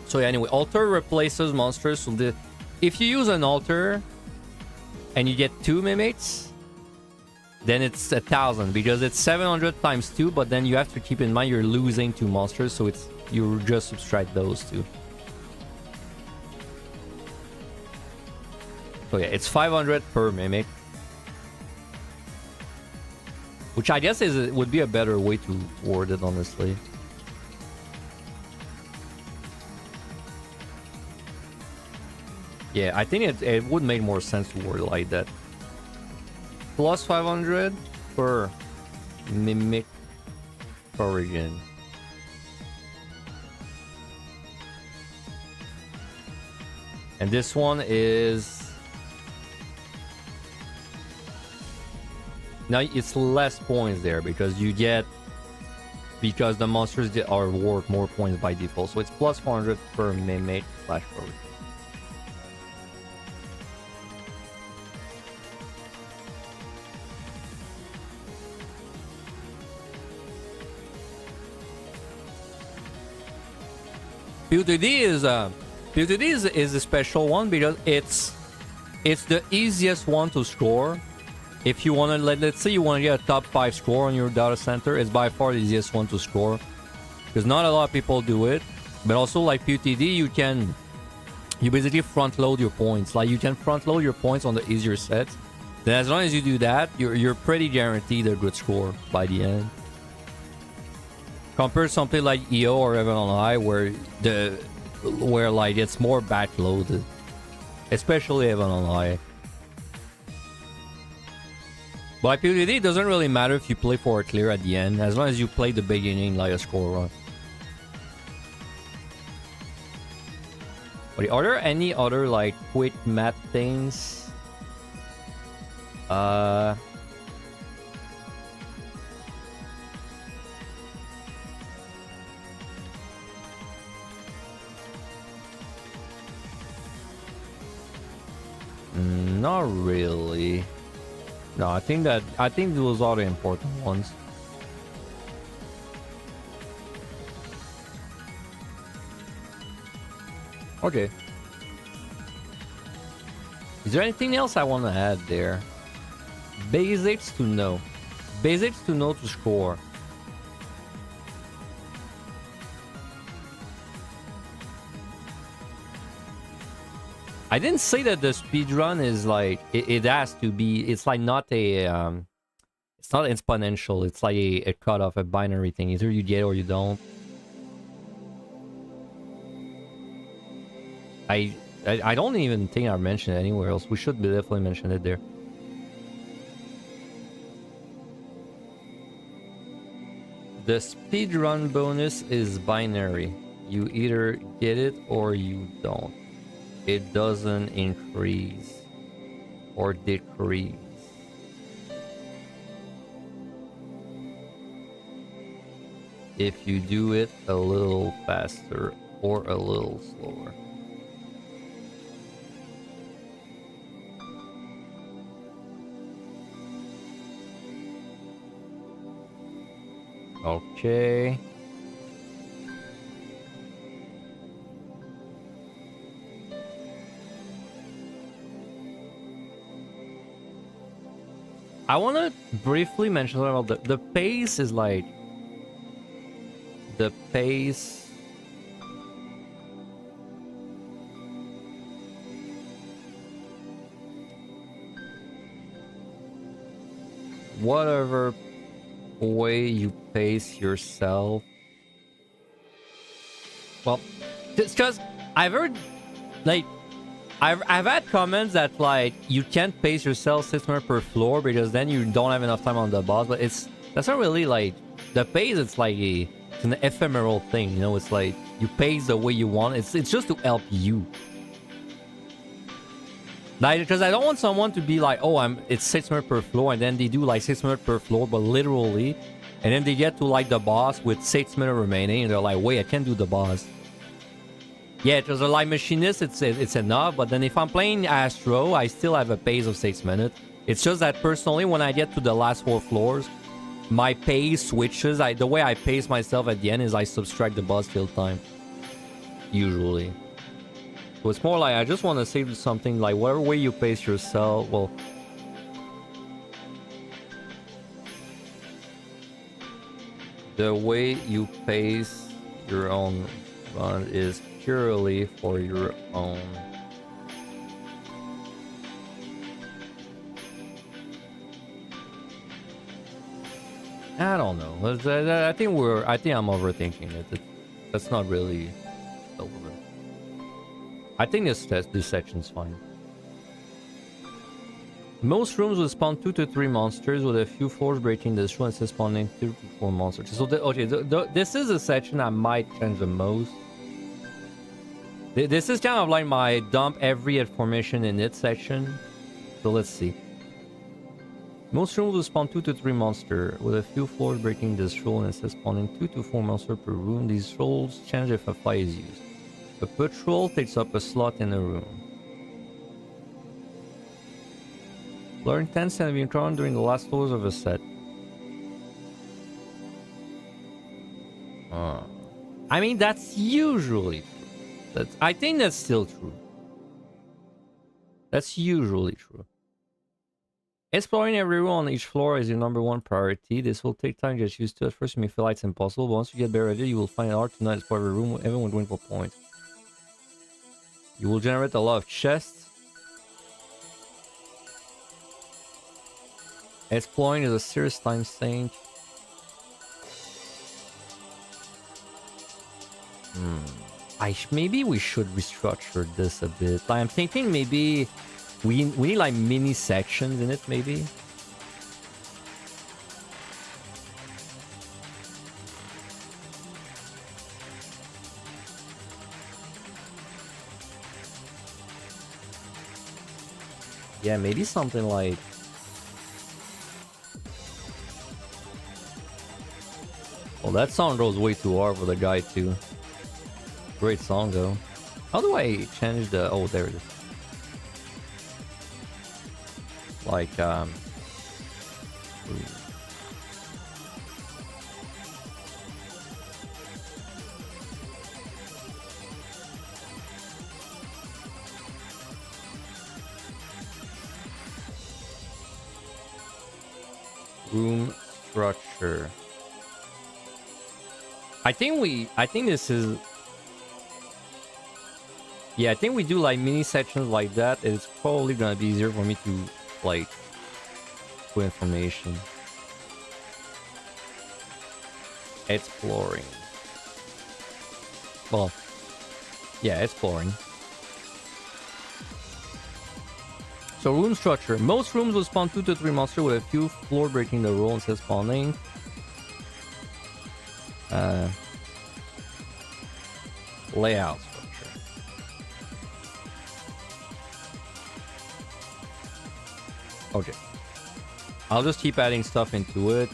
So yeah, anyway, altar replaces monsters. So if you use an altar and you get 2 mimics, then it's 1,000 because it's 700 times 2, but then you have to keep in mind you're losing 2 monsters, so it's you just subtract those 2. So yeah, it's 500 per mimic, which I guess would be a better way to word it, honestly. Yeah, I think it would make more sense to word it like that. Plus 500 per mimic origin. And this one is... Now it's less points there because you get... Because the monsters are worth more points by default. So it's plus 400 per mimic / origin. PotD is a special one because it's the easiest one to score. If you want to let's say you want to get a top 5 score on your data center, it's by far the easiest one to score because not a lot of people do it. But also like PotD, you basically front load your points. Like you can front load your points on the easier sets. Then as long as you do that, you're pretty guaranteed a good score by the end. Compare something like EO or Heaven on High where like it's more backloaded. Especially Heaven on High. But PotD, it doesn't really matter if you play for a clear at the end, as long as you play the beginning like a score run. But are there any other like quick math things? Not really. No, I think those are the important ones. Okay. Is there anything else I want to add there? Basics to know. Basics to know to score. I didn't say that the speedrun is like it has to be. It's like not a it's not exponential. It's like a cutoff, a binary thing. Either you get or you don't. I don't even think I mentioned it anywhere else. We should definitely mention it there. The speedrun bonus is binary. You either get it or you don't. It doesn't increase or decrease. If you do it a little faster or a little slower. Okay. I want to briefly mention about the pace is like the pace whatever way you pace yourself. Well, it's because I've heard like I've had comments that like you can't pace yourself 6 minutes per floor because then you don't have enough time on the boss, but that's not really like the pace. It's like it's an ephemeral thing, you know. It's like you pace the way you want. It's just to help you. Like, because I don't want someone to be like, oh, it's 6 minutes per floor, and then they do like 6 minutes per floor, but literally, and then they get to like the boss with 6 minutes remaining, and they're like, wait, I can't do the boss. Yeah, because like machinist, it's enough, but then if I'm playing Astro, I still have a pace of 6 minutes. It's just that personally, when I get to the last 4 floors, my pace switches. The way I pace myself at the end is I subtract the boss kill time. Usually. So it's more like I just want to say something like whatever way you pace yourself. Well, the way you pace your own run is purely for your own. I don't know. I think I'm overthinking it. That's not really relevant. I think this section's fine. Most rooms will spawn 2 to 3 monsters, with a few floors breaking this room and spawning 2 to 4 monsters. So this is a section I might change the most. This is kind of like my dump every information in it section. So let's see. Most rooms will spawn 2 to 3 monsters, with a few floors breaking this rule and spawning 2 to 4 monsters per room. These rules change if a fly is used. A patrol takes up a slot in a room. Floor intense and be drawn during the last floors of a set. I mean, that's usually true. I think that's still true. That's usually true. Exploring every room on each floor is your #1 priority. This will take time to get used to. At first you may feel like it's impossible, but once you get better at it, you will find it hard to not explore every room, everyone going for points. You will generate a lot of chests. Exploring is a serious time sink. Maybe we should restructure this a bit. I'm thinking maybe we need like mini sections in it, maybe. Yeah, maybe something like... Well, that song goes way too hard for the guy too. Great song though. How do I change the... Oh, there it is. Like, room structure. I think this is... Yeah, I think we do like mini sections like that. It's probably gonna be easier for me to like put information. Exploring. Well, yeah, exploring. So room structure. Most rooms will spawn 2 to 3 monsters, with a few floor breaking the rule and spawning layout structure. Okay. I'll just keep adding stuff into it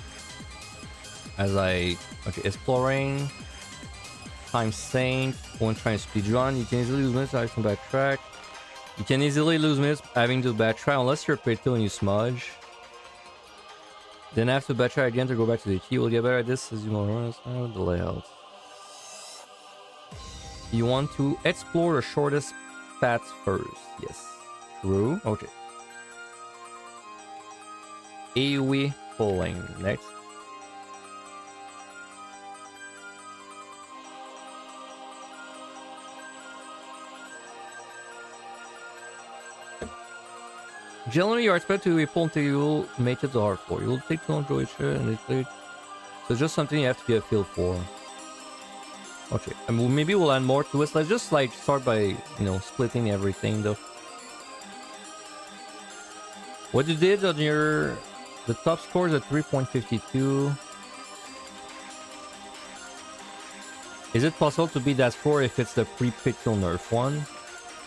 as I... Okay, exploring. Time saint. One trying to speedrun. You can easily lose minutes having to backtrack. You can easily lose minutes having to backtrack unless you're Pito and you smudge. Then have to backtrack again to go back to the key. We'll get better at this as you more run the layout. You want to explore the shortest paths first. Yes. True. Okay. AoE pulling. Next. Generally, you are expected to be pulled until you will make it to hardcore. You will take too long to reach it, and so it's just something you have to get a feel for. Okay, and maybe we'll add more to it. Let's just like start by, you know, splitting everything though. What you did on your... The top score is at 3.52. Is it possible to beat that score if it's the pre-pixel nerf one?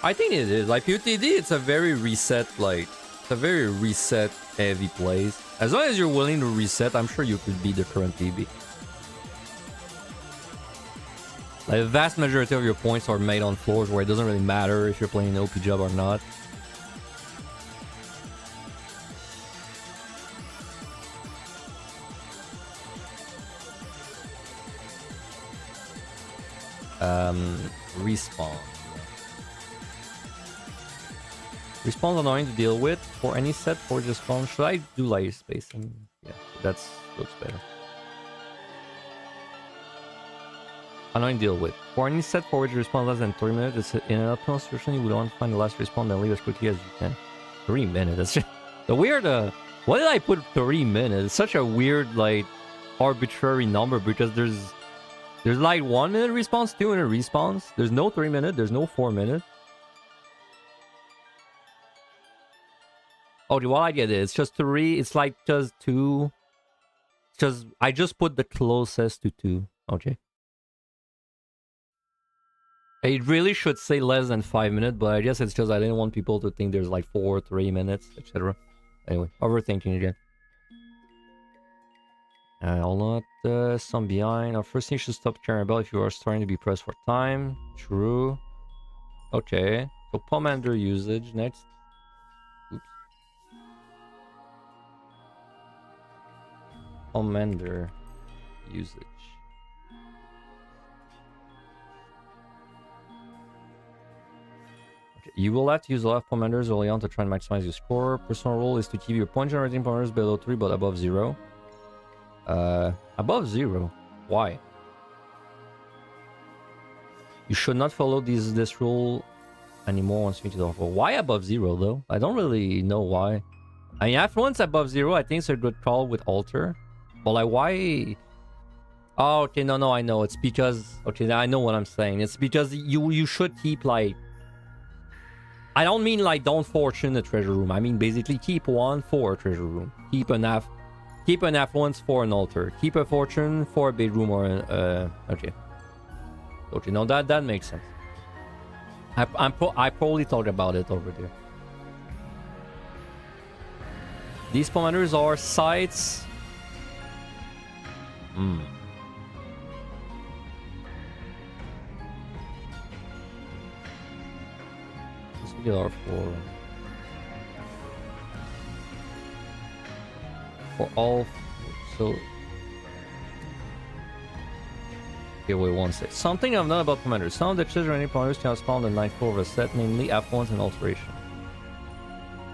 I think it is. Like PotD, it's a very reset, like... It's a very reset heavy plays. As long as you're willing to reset, I'm sure you could beat the current PB. Like, the vast majority of your points are made on floors where it doesn't really matter if you're playing an OP job or not. Respawn. Respawn's annoying to deal with. For any set for respawn, should I do light spacing? Yeah, that looks better. Annoying to deal with. For any set for which respawn less than 3 minutes, it's in an optimal situation you would want to find the last respawn and leave as quickly as you can. 3 minutes. That's just the weird. Why did I put 3 minutes? It's such a weird, like, arbitrary number because there's like 1 minute respawns, 2 minute respawns. There's no 3 minute. There's no 4 minute. Okay, well, I get it. It's just 3. It's like just 2. Just I just put the closest to 2. Okay. It really should say less than 5 minutes, but I guess it's just I didn't want people to think there's like 4, 3 minutes, etc. Anyway, overthinking again. I'll not some behind. Our first thing you should stop caring about if you are starting to be pressed for time. True. Okay. So Pomander usage next. Oops. Pomander usage. Okay. You will have to use a lot of Pomanders early on to try and maximize your score. Personal rule is to keep your point generating Pomanders below 3 but above 0. Above 0? Why? You should not follow this rule anymore once you get to the offer. Why above 0 though? I don't really know why. I mean, affluence above 0, I think it's a good call with Alter. But like, why? Oh, okay, no, I know. It's because... Okay, I know what I'm saying. It's because you should keep, like... I don't mean, like, don't fortune the treasure room. I mean, basically, keep 1 for a treasure room. Keep an affluence for an altar. Keep a fortune for a bedroom or a... okay. Okay, no, that makes sense. I probably talked about it over there. These commanders are sites... This will be our for all, so okay, wait 1 sec. Something I've known about commanders. Some of the children any commanders can spawn the 9th floor of a set, namely affluence and alteration.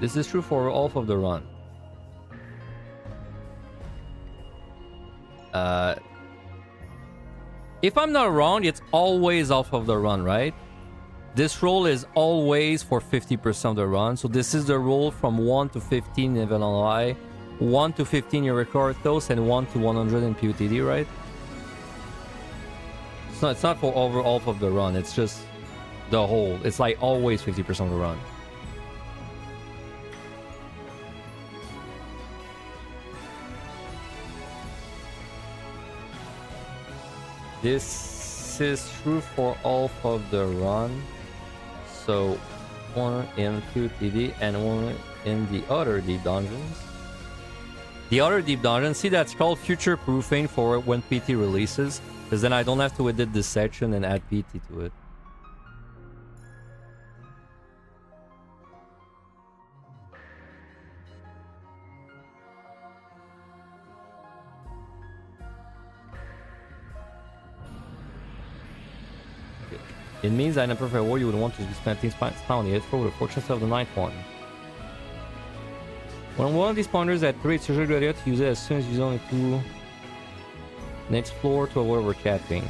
This is true for all of the run. If I'm not wrong, it's always off of the run, right? This roll is always for 50% of the run. So this is the roll from 1 to 15 in Vanilla, 1 to 15 in Recordos, and 1 to 100 in PotD, right? So it's not for over off of the run. It's just the whole. It's like always 50% of the run. This is true for all of the run. So one in PotD and one in the other deep dungeons. The other deep dungeon, see, that's called future proofing for when PT releases, because then I don't have to edit this section and add PT to it. It means that in a perfect world you would want to be spending spawning on the 8th floor with the fortune of the 9th one. When one of these spawners at 3, it's usually good idea to use it as soon as you only 2 next floor to avoid overcapping.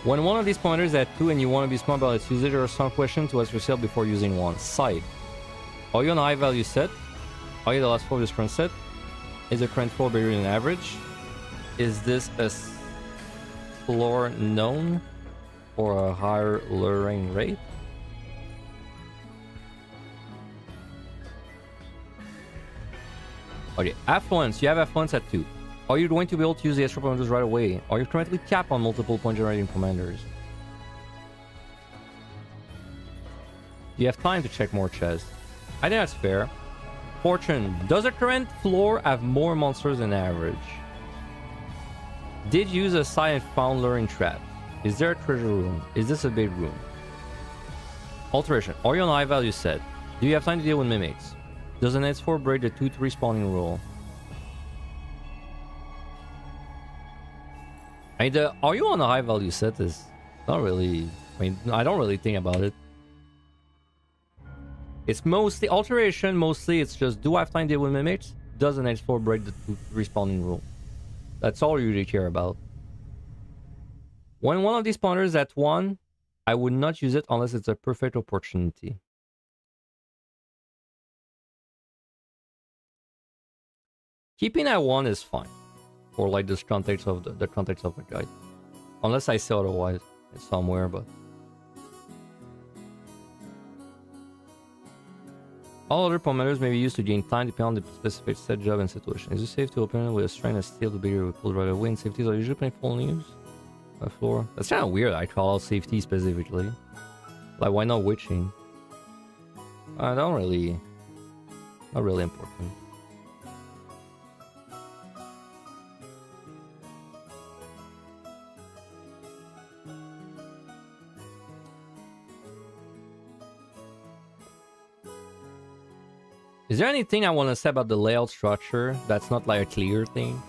When one of these spawners at 2 and you want to be smart about its usage, there are some questions to ask yourself before using one. Side. Are you on a high value set? Are you the last floor of this current set? Is the current floor bigger than average? Is this a floor known for a higher luring rate? Okay, affluence. You have affluence at 2. Are you going to be able to use the extra commanders right away? Are you currently capped on multiple point generating commanders? Do you have time to check more chests? I think that's fair. Fortune. Does the current floor have more monsters than average? Did you use a silent found luring trap? Is there a treasure room? Is this a big room? Alteration. Are you on a high value set? Do you have time to deal with mimics? Does an S4 break the 2-3 spawning rule? I mean, are you on a high value set is not really... I mean, I don't really think about it. It's mostly... Alteration, mostly it's just, do I have time to deal with mimics? Does an S4 break the 2-3 spawning rule? That's all you really care about. When one of these spawners at 1, I would not use it unless it's a perfect opportunity. Keeping at 1 is fine. For like this context of the context of the guide. Unless I say otherwise. It's somewhere, but... All other parameters may be used to gain time depending on the specific set job and situation. Is it safe to open it with a strain of steel to be pulled right away? And safeties are usually full news. By floor. That's kind of weird. I call out safety specifically. Like, why not witching? I don't really... Not really important. Is there anything I want to say about the layout structure that's not like a clear thing?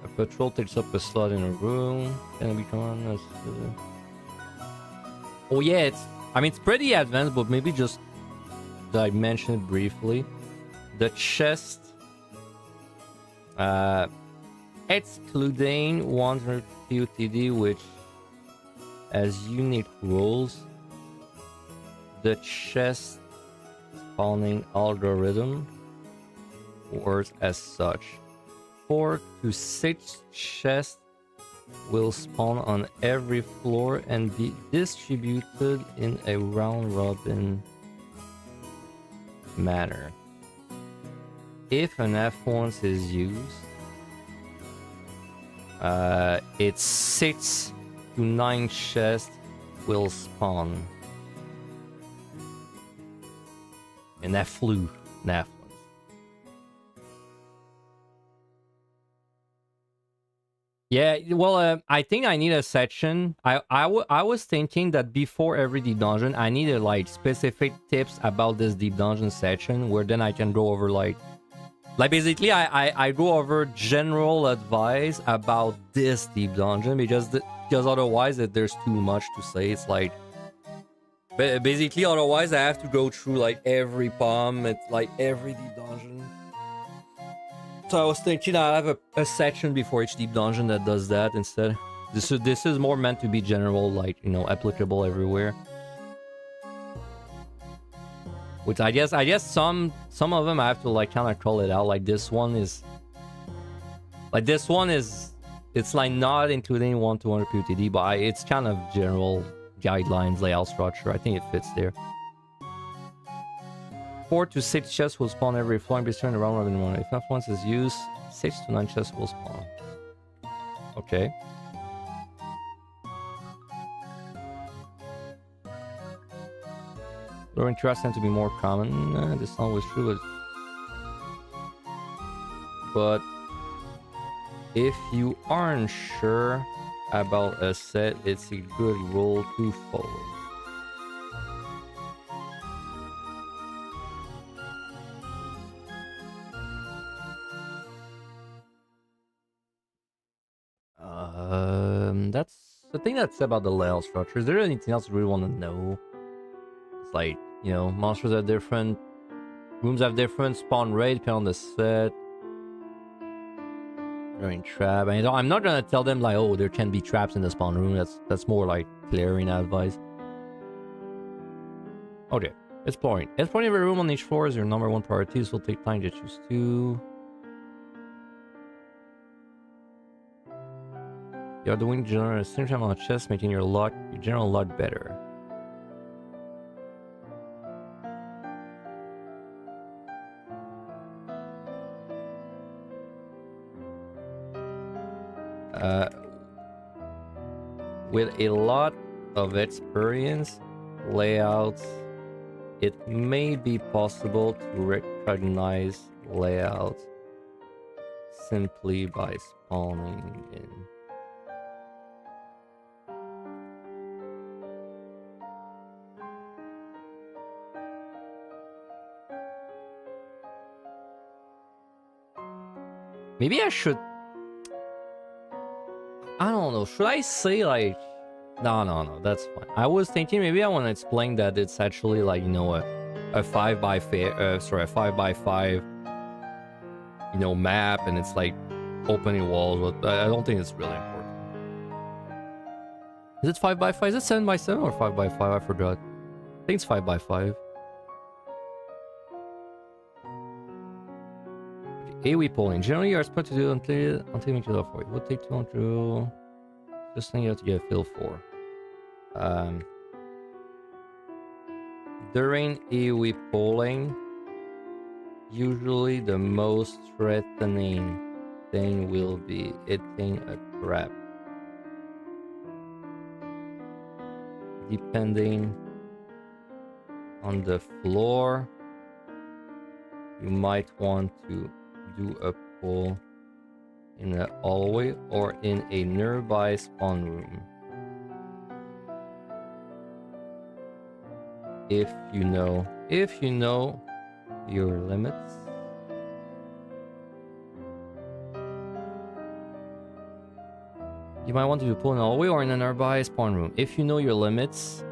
A patrol takes up a slot in a room. Can it become... Oh yeah, it's... I mean, it's pretty advanced, but maybe just... I mentioned it briefly. The chest... excluding 100 PotD, which... As unique rules, the chest spawning algorithm works as such. 4 to 6 chests will spawn on every floor and be distributed in a round-robin manner. If an affluence is used, it's 6 to 9 chests will spawn. And that flew. That flew. Yeah, well, I think I need a section. I was thinking that before every deep dungeon, I needed like specific tips about this deep dungeon section, where then I can go over like basically I go over general advice about this deep dungeon because otherwise there's too much to say. It's like basically otherwise I have to go through like every palm, it's like every deep dungeon. So I was thinking I have a section before each deep dungeon that does that instead. This is more meant to be general, like, you know, applicable everywhere. Which I guess some of them I have to like kind of call it out. Like this one is it's like not including 1-200 PotD, but it's kind of general guidelines, layout structure. I think it fits there. 4 to 6 chests will spawn every flying beast turn around robin one. If enough once is used, 6 to 9 chests will spawn. Okay. Luring traps tend to be more common. This is not always true, but if you aren't sure about a set, it's a good rule to follow. That's the thing that's about the layout structure. Is there anything else you really want to know? It's like, you know, monsters are different, rooms have different spawn rate depending on the set. They're in trap. And I'm not gonna tell them like, oh, there can be traps in the spawn room. That's more like clearing advice. Okay, exploring. Exploring every room on each floor is your number one priority. This will take time to choose two. You're doing general a certain amount of chests, making your general luck better. With a lot of experience, layouts, it may be possible to recognize layouts simply by spawning in. Maybe I should... I don't know. Should I say like... No, that's fine. I was thinking maybe I want to explain that it's actually like, you know, a 5x5, you know, map, and it's like opening walls, but I don't think it's really important. Is it 5x5? Is it 7x7 or 5x5? I forgot. I think it's 5x5. AoE polling. Generally, you are supposed to do until you make it up for you. We'll take 200. Just thing you have to get a feel for. During AoE polling, usually the most threatening thing will be hitting a trap. Depending on the floor, you might want to do a pull in a hallway or in a nearby spawn room. If you know your limits. You might want to do pull in a hallway or in a nearby spawn room. If you know your limits.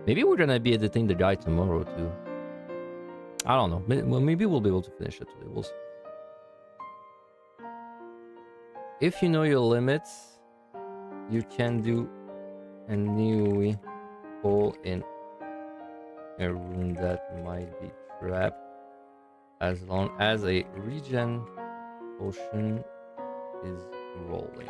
Maybe we're gonna be editing the guide tomorrow too. I don't know. Well, maybe we'll be able to finish it today. We'll see. If you know your limits, you can do a new hole in a room that might be trapped, as long as a regen potion is rolling.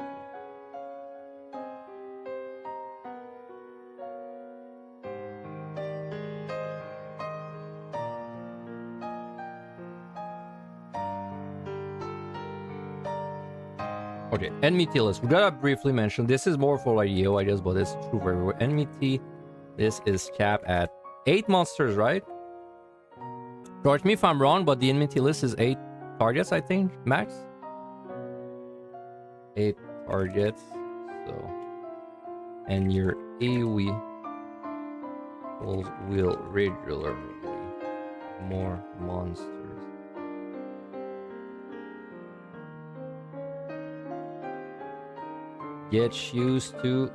Okay, enmity list. We gotta briefly mention this is more for like EO, I guess, but it's true for everywhere. Enmity, this is capped at 8 monsters, right? Correct me if I'm wrong, but the enmity list is 8 targets, I think, max. 8 targets, so, and your AoE will regularly more monsters. Get used to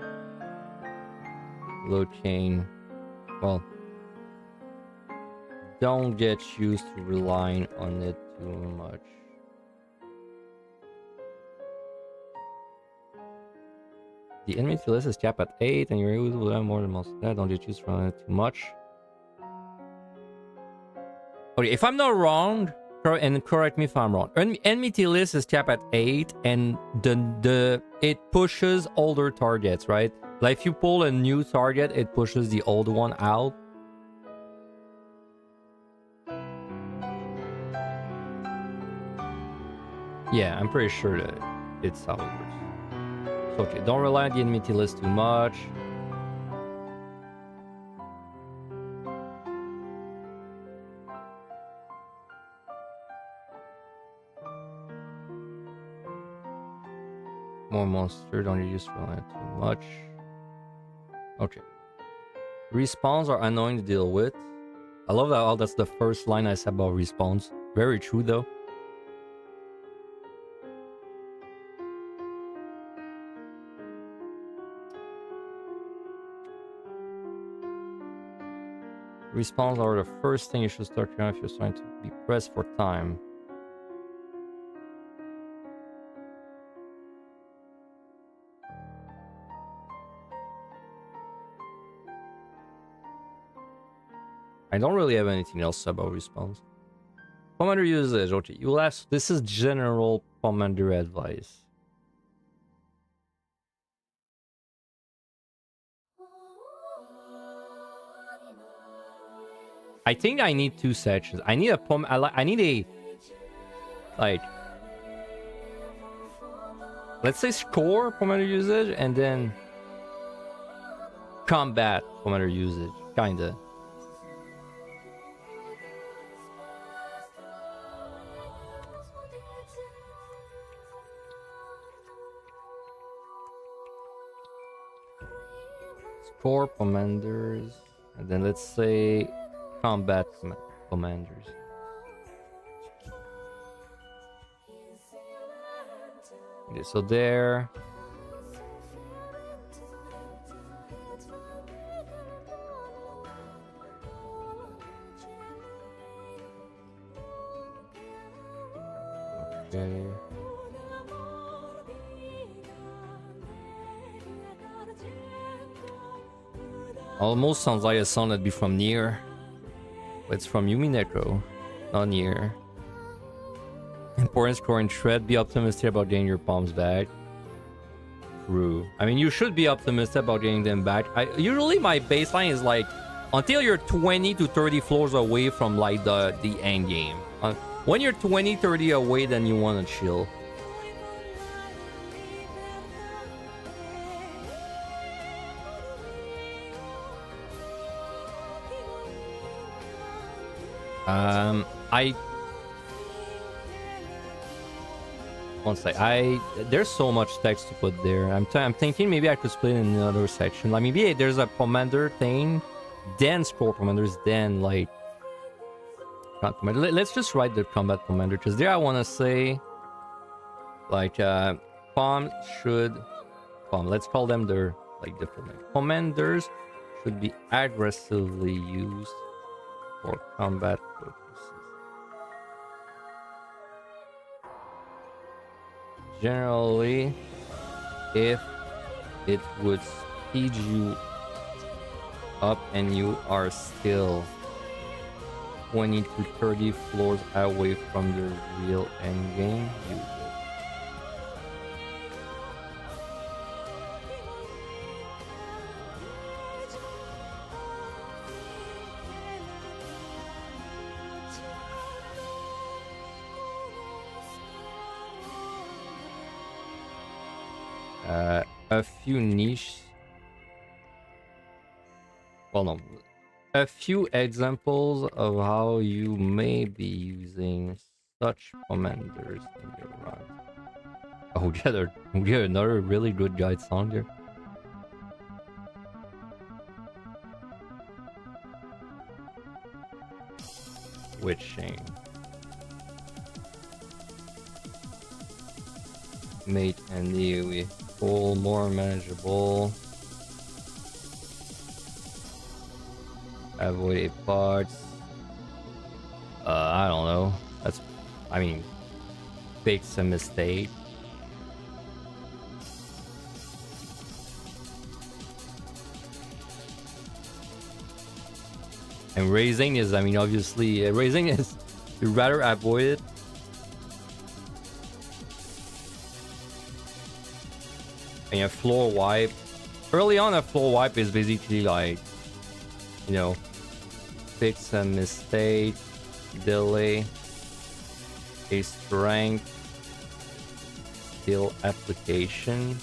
looking, well, don't get used to relying on it too much. The enmity list is capped at 8 and your AoE will have more than most of that. Don't get used to relying on it too much. Okay, if I'm not wrong, and correct me if I'm wrong, enmity list is capped at 8 and it pushes older targets, right? Like if you pull a new target, it pushes the old one out. Yeah, I'm pretty sure that it's how it works. So, okay, don't rely on the enmity list too much. More monster, don't use rely too much. Okay. Respawns are annoying to deal with. I love that. Oh, that's the first line I said about respawns. Very true, though. Respawns are the first thing you should start doing if you're starting to be pressed for time. I don't really have anything else about respawns. Commander usage. Okay, you'll ask. This is general commander advice. I think I need two sections. I need a I need a like. Let's say score commander usage and then combat commander usage, kinda. Score commanders, and then let's say combat commanders. Okay, so there. Okay. Almost sounds like a song that'd be from Nier. But it's from Yumi Necro, not Nier. Important scoring thread. Be optimistic about getting your palms back. True. I mean, you should be optimistic about getting them back. Usually my baseline is like until you're 20 to 30 floors away from like the end game. When you're 20, 30 away, then you want to chill. One sec. There's so much text to put there. I'm thinking maybe I could split in another section. Like maybe there's a commander thing, then score commanders, then like commander. Let's just write the combat commander because there I want to say like let's call them their like different names. Commanders should be aggressively used for combat purposes. Generally, if it would speed you up and you are still 20 to 30 floors away from the real endgame, use it. A few niche. Well, no. A few examples of how you may be using such commanders in your run. Oh, we got another really good guide song there. Witching. Mate and AoE. Full, more manageable. Avoid parts. I don't know. I mean, fix a mistake. And raising is, I mean, obviously, raising is, you'd rather avoid it. And a floor wipe. Early on, a floor wipe is basically like, you know, fix a mistake, delay, a strength, steel application.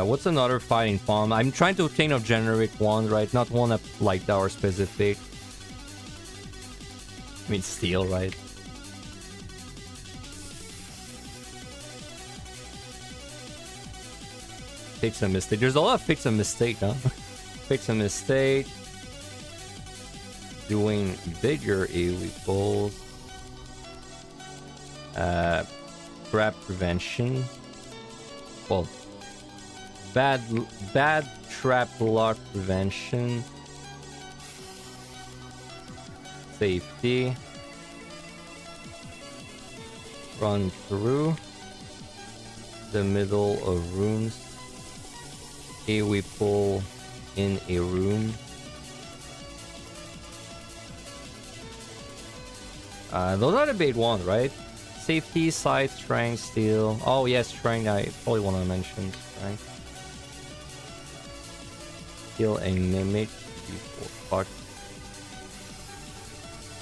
What's another fighting farm? I'm trying to think of generic ones, right? Not one that like that are specific. I mean, steel, right? Fix a mistake. There's a lot of fix a mistake, huh? Fix a mistake. Doing bigger AoE pulls. Trap prevention. Well, bad trap lock prevention. Safety. Run through the middle of rooms. AoE pull in a room. Those are the big ones, right? Safety, sight, strength, steel. Oh yes, strength. I probably want to mention strength. Kill a mimic before cut.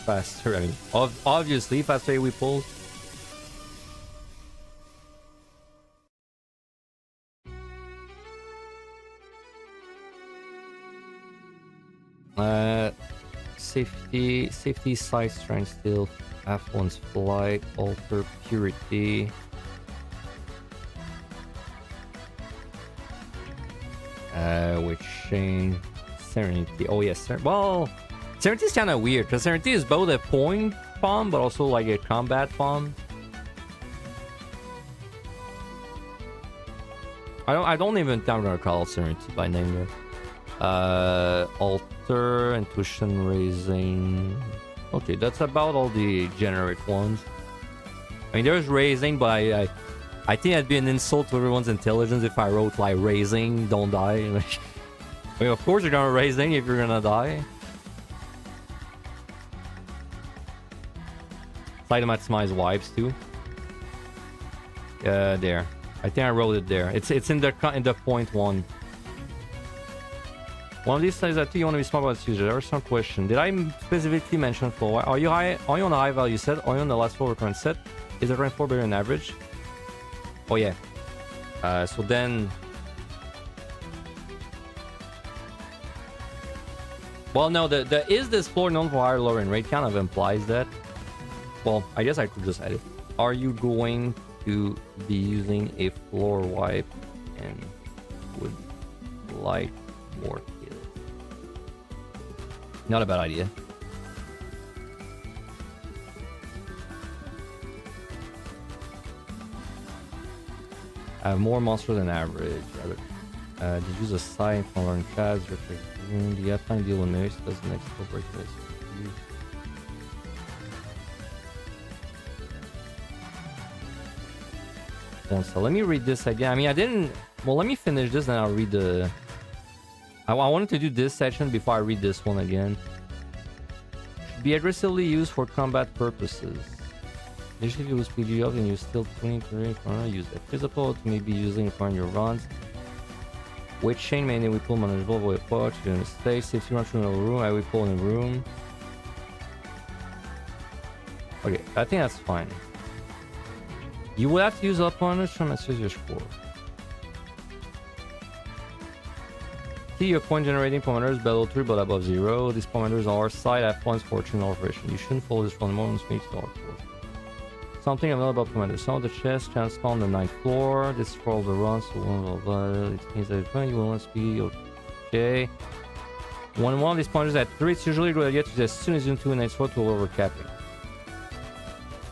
Faster. I mean, obviously faster AoE pulls. Safety, sight, strength, steel, F1's flight, alter, purity. Which chain? Serenity. Oh yes, well, Serenity is kind of weird because Serenity is both a point bomb but also like a combat bomb. I don't even think I'm gonna call it Serenity by name here. Alter, intuition raising. Okay, that's about all the generic ones. I mean, there's raising, but I think it'd be an insult to everyone's intelligence if I wrote like raising, don't die. I mean, of course you're gonna raising if you're gonna die. Try to maximize wipes too. There. I think I wrote it there. It's in the point one. One of these says that you want to be smart about its user. There was some question. Did I specifically mention floor? Are you on a high value set? Are you on the last floor current set? Is the rank 4 better than average? Oh yeah. So then. Well, no. The is this floor known for higher lowering rate kind of implies that. Well, I guess I could just add it. Are you going to be using a floor wipe and would like more kills? Not a bad idea. I have more monsters than average. Did you use a sign from learning tabs? Do you have time to deal with noise? Doesn't extra break this. So let me read this again. I mean, I didn't. Well, let me finish this and I'll read the. I wanted to do this section before I read this one again. Should be aggressively used for combat purposes. Initially, you use PG up and you still 23. Use a physical to maybe using it on your runs. Weight chain mainly we pull manageable with punch. You're in a space. Safety run through a room. I will pull in a room. Okay, I think that's fine. You will have to use up on it from as your score. See your point generating parameters below 3 but above 0. These parameters are side F1's fortune or version. You shouldn't follow this from the moment speech to our course. Something I know about parameters. Some of the chest chance on the 9th floor. This is for all the runs, so it means that you will not be okay. When one of these parameters at 3, it's usually good idea to as soon as you into the 9th floor to overcapping.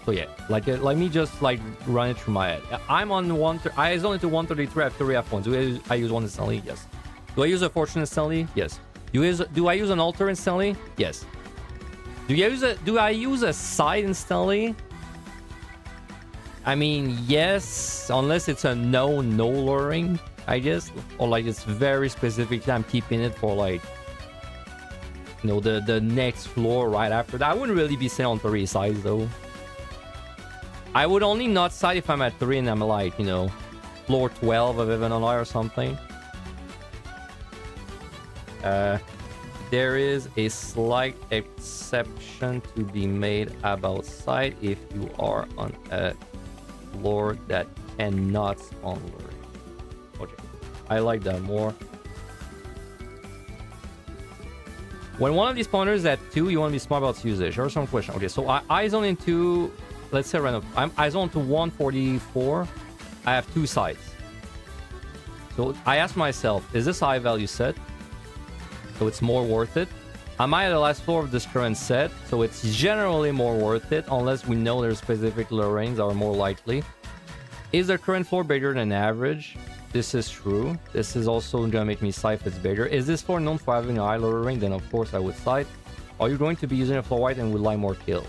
So yeah, like let me just like run it through my head. I'm on I is only to 133. I have 3 F1s. Do I use one instantly? Yes. Do I use a fortune instantly? Yes. Do I use an altar instantly? Yes. Do I use a side instantly? I mean, yes, unless it's a no luring, I guess, or like it's very specific. I'm keeping it for like, you know, the next floor right after that. I wouldn't really be saying on 3 sides though. I would only not side if I'm at 3 and I'm like, you know, floor 12 of Evan or something. there is a slight exception to be made about site if you are on a floor that cannot spawn luring. Okay, I like that more. When one of these spawners is at 2, you want to be smart about its usage. Or some question. Okay, so I zone into, let's say random. I zone to 144. I have 2 sites. So I ask myself, is this high value set? So it's more worth it. Am I at the last floor of this current set? So it's generally more worth it, unless we know there's specific lurings that are more likely. Is the current floor bigger than average? This is true. This is also gonna make me sight if it's bigger. Is this floor known for having a high luring? Then of course I would sight. Are you going to be using a floor white and would like more kills?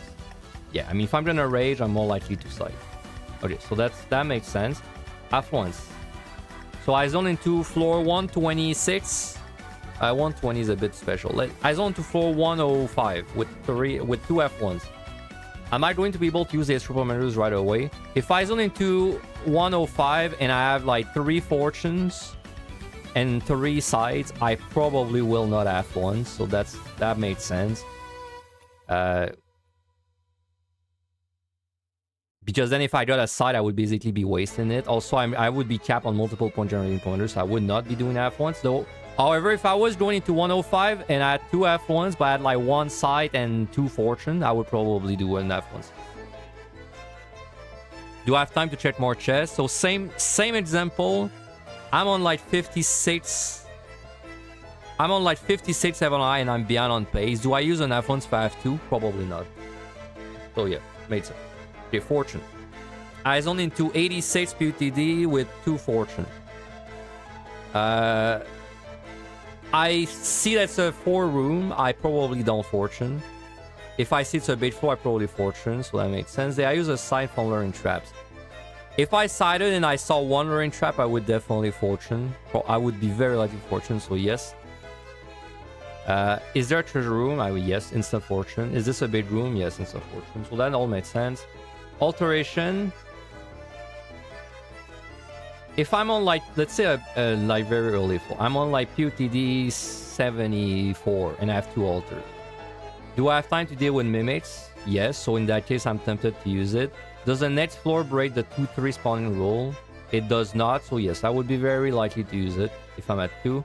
Yeah, I mean, if I'm gonna rage, I'm more likely to sight. Okay, so that makes sense. Affluence. So I zone into floor 126. 120 is a bit special. I zone to floor 105 with 2 F1s. Am I going to be able to use the triple menus right away? If I zone into 105 and I have like 3 fortunes and 3 sides, I probably will not have one. So that makes sense. Because then if I got a side, I would basically be wasting it. Also, I would be capped on multiple point generating pointers. So I would not be doing F1s though. However, if I was going into 105 and I had 2 F1s, but I had like 1 side and 2 fortune, I would probably do an F1s. Do I have time to check more chests? So same example. I'm on like 56. I'm on like 56 FNI and I'm behind on pace. Do I use an F1s if I have 2? Probably not. So yeah, made sense. Okay, fortune. I zone into 86 PTD with 2 fortune. I see that's a 4 room. I probably don't fortune. If I see it's a bait floor, I probably fortune. So that makes sense. I use a side from luring traps. If I sided and I saw 1 luring trap, I would definitely fortune. I would be very likely fortune. So yes. Is there a treasure room? I would yes. Instant fortune. Is this a big room? Yes. Instant fortune. So that all makes sense. Alteration. If I'm on like, let's say a like very early floor, I'm on like POTD 74 and I have 2 altars. Do I have time to deal with mimics? Yes, so in that case, I'm tempted to use it. Does the next floor break the 2-3 spawning rule? It does not, so yes, I would be very likely to use it if I'm at 2.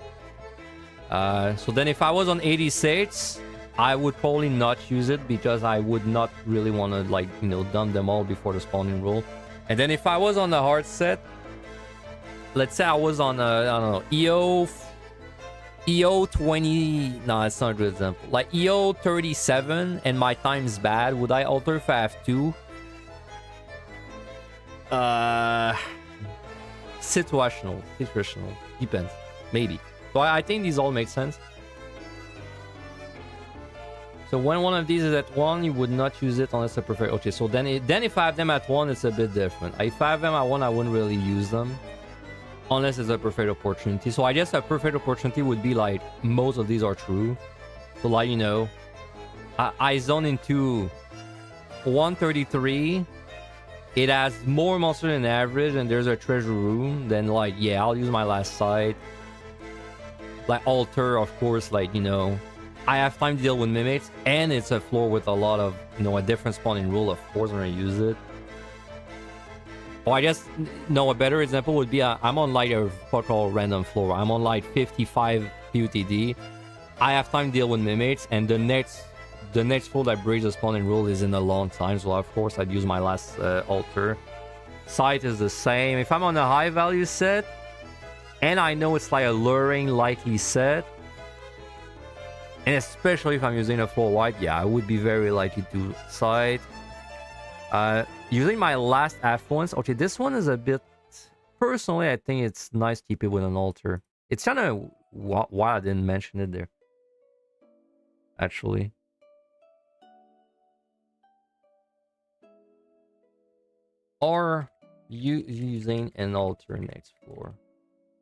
So then if I was on 86, I would probably not use it because I would not really want to like, you know, dump them all before the spawning rule. And then if I was on the hard set, let's say I was on I don't know, EO 20. No, it's not a good example. Like EO 37 and my time's bad. Would I alter if I have 2? Situational. Depends. Maybe. So I think these all make sense. So when one of these is at 1, you would not use it unless I prefer. Okay, so then if I have them at 1, it's a bit different. If I have them at 1, I wouldn't really use them. Unless it's a perfect opportunity. So I guess a perfect opportunity would be like most of these are true. So like, you know, I zone into 133. It has more monster than average and there's a treasure room. Then like, yeah, I'll use my last site. Like altar, of course, like, you know, I have time to deal with mimics and it's a floor with a lot of, you know, a different spawning rule. Of course, when I use it. Oh, I guess, no, a better example would be I'm on like a called random floor. I'm on like 55 PUTD. I have time to deal with mimics, and the next floor that breaks the spawning rule is in a long time. So of course I'd use my last altar. Sight is the same. If I'm on a high value set, and I know it's like a luring likely set, and especially if I'm using a floor white, yeah, I would be very likely to sight. Using my last F1s. Okay, this one is a bit... Personally, I think it's nice to keep it with an altar. It's kind of why I didn't mention it there. Actually. Or using an altar next floor.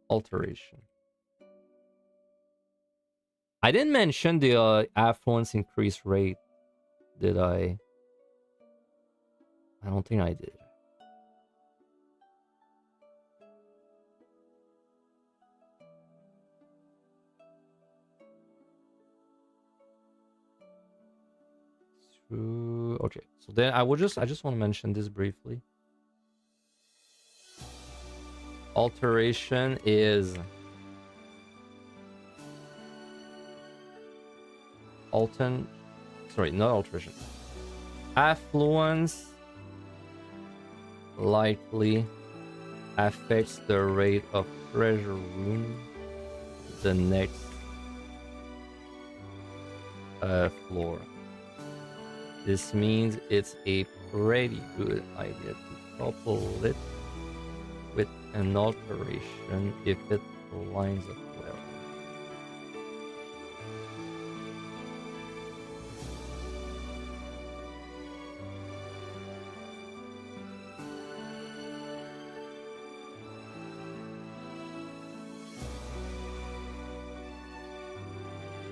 Alteration. I didn't mention the F1's increase rate. Did I? I don't think I did. Okay, so then I just want to mention this briefly. Alteration is not alteration. Affluence likely affects the rate of treasure room the next floor. This means it's a pretty good idea to couple it with an alteration if it lines up well.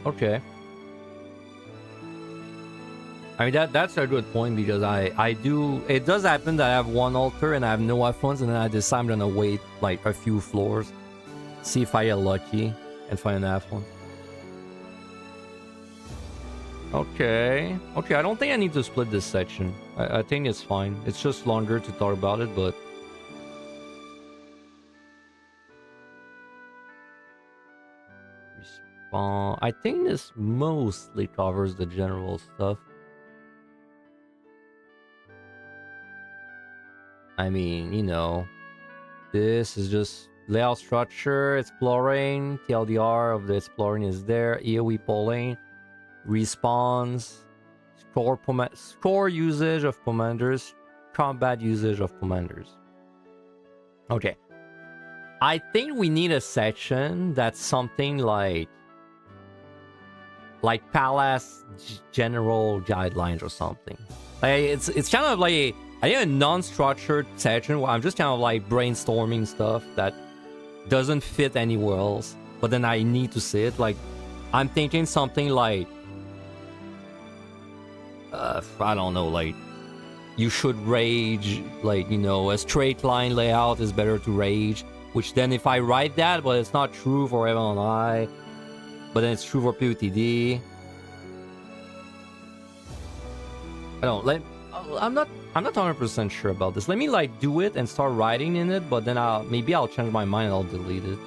Okay. I mean that's a good point because it does happen that I have one altar and I have no affluence and then I decide I'm gonna wait like a few floors, see if I get lucky and find an affluence. Okay, I don't think I need to split this section. I think it's fine. It's just longer to talk about it, but I think this mostly covers the general stuff. I mean, you know, this is just layout structure, exploring, TLDR of the exploring is there, AoE polling, respawns, score usage of commanders, combat usage of commanders. Okay. I think we need a section that's something like Palace general guidelines or something. Like it's kind of like I think a non-structured section where I'm just kind of like brainstorming stuff that doesn't fit anywhere else, but then I need to see it. Like I'm thinking something like I don't know, like you should rage, like, you know, a straight line layout is better to rage, which then if I write that, but it's not true for Heaven and I, but then it's true for PotD. I don't like. I'm not 100% sure about this. Let me like do it and start writing in it, but then maybe I'll change my mind and I'll delete it.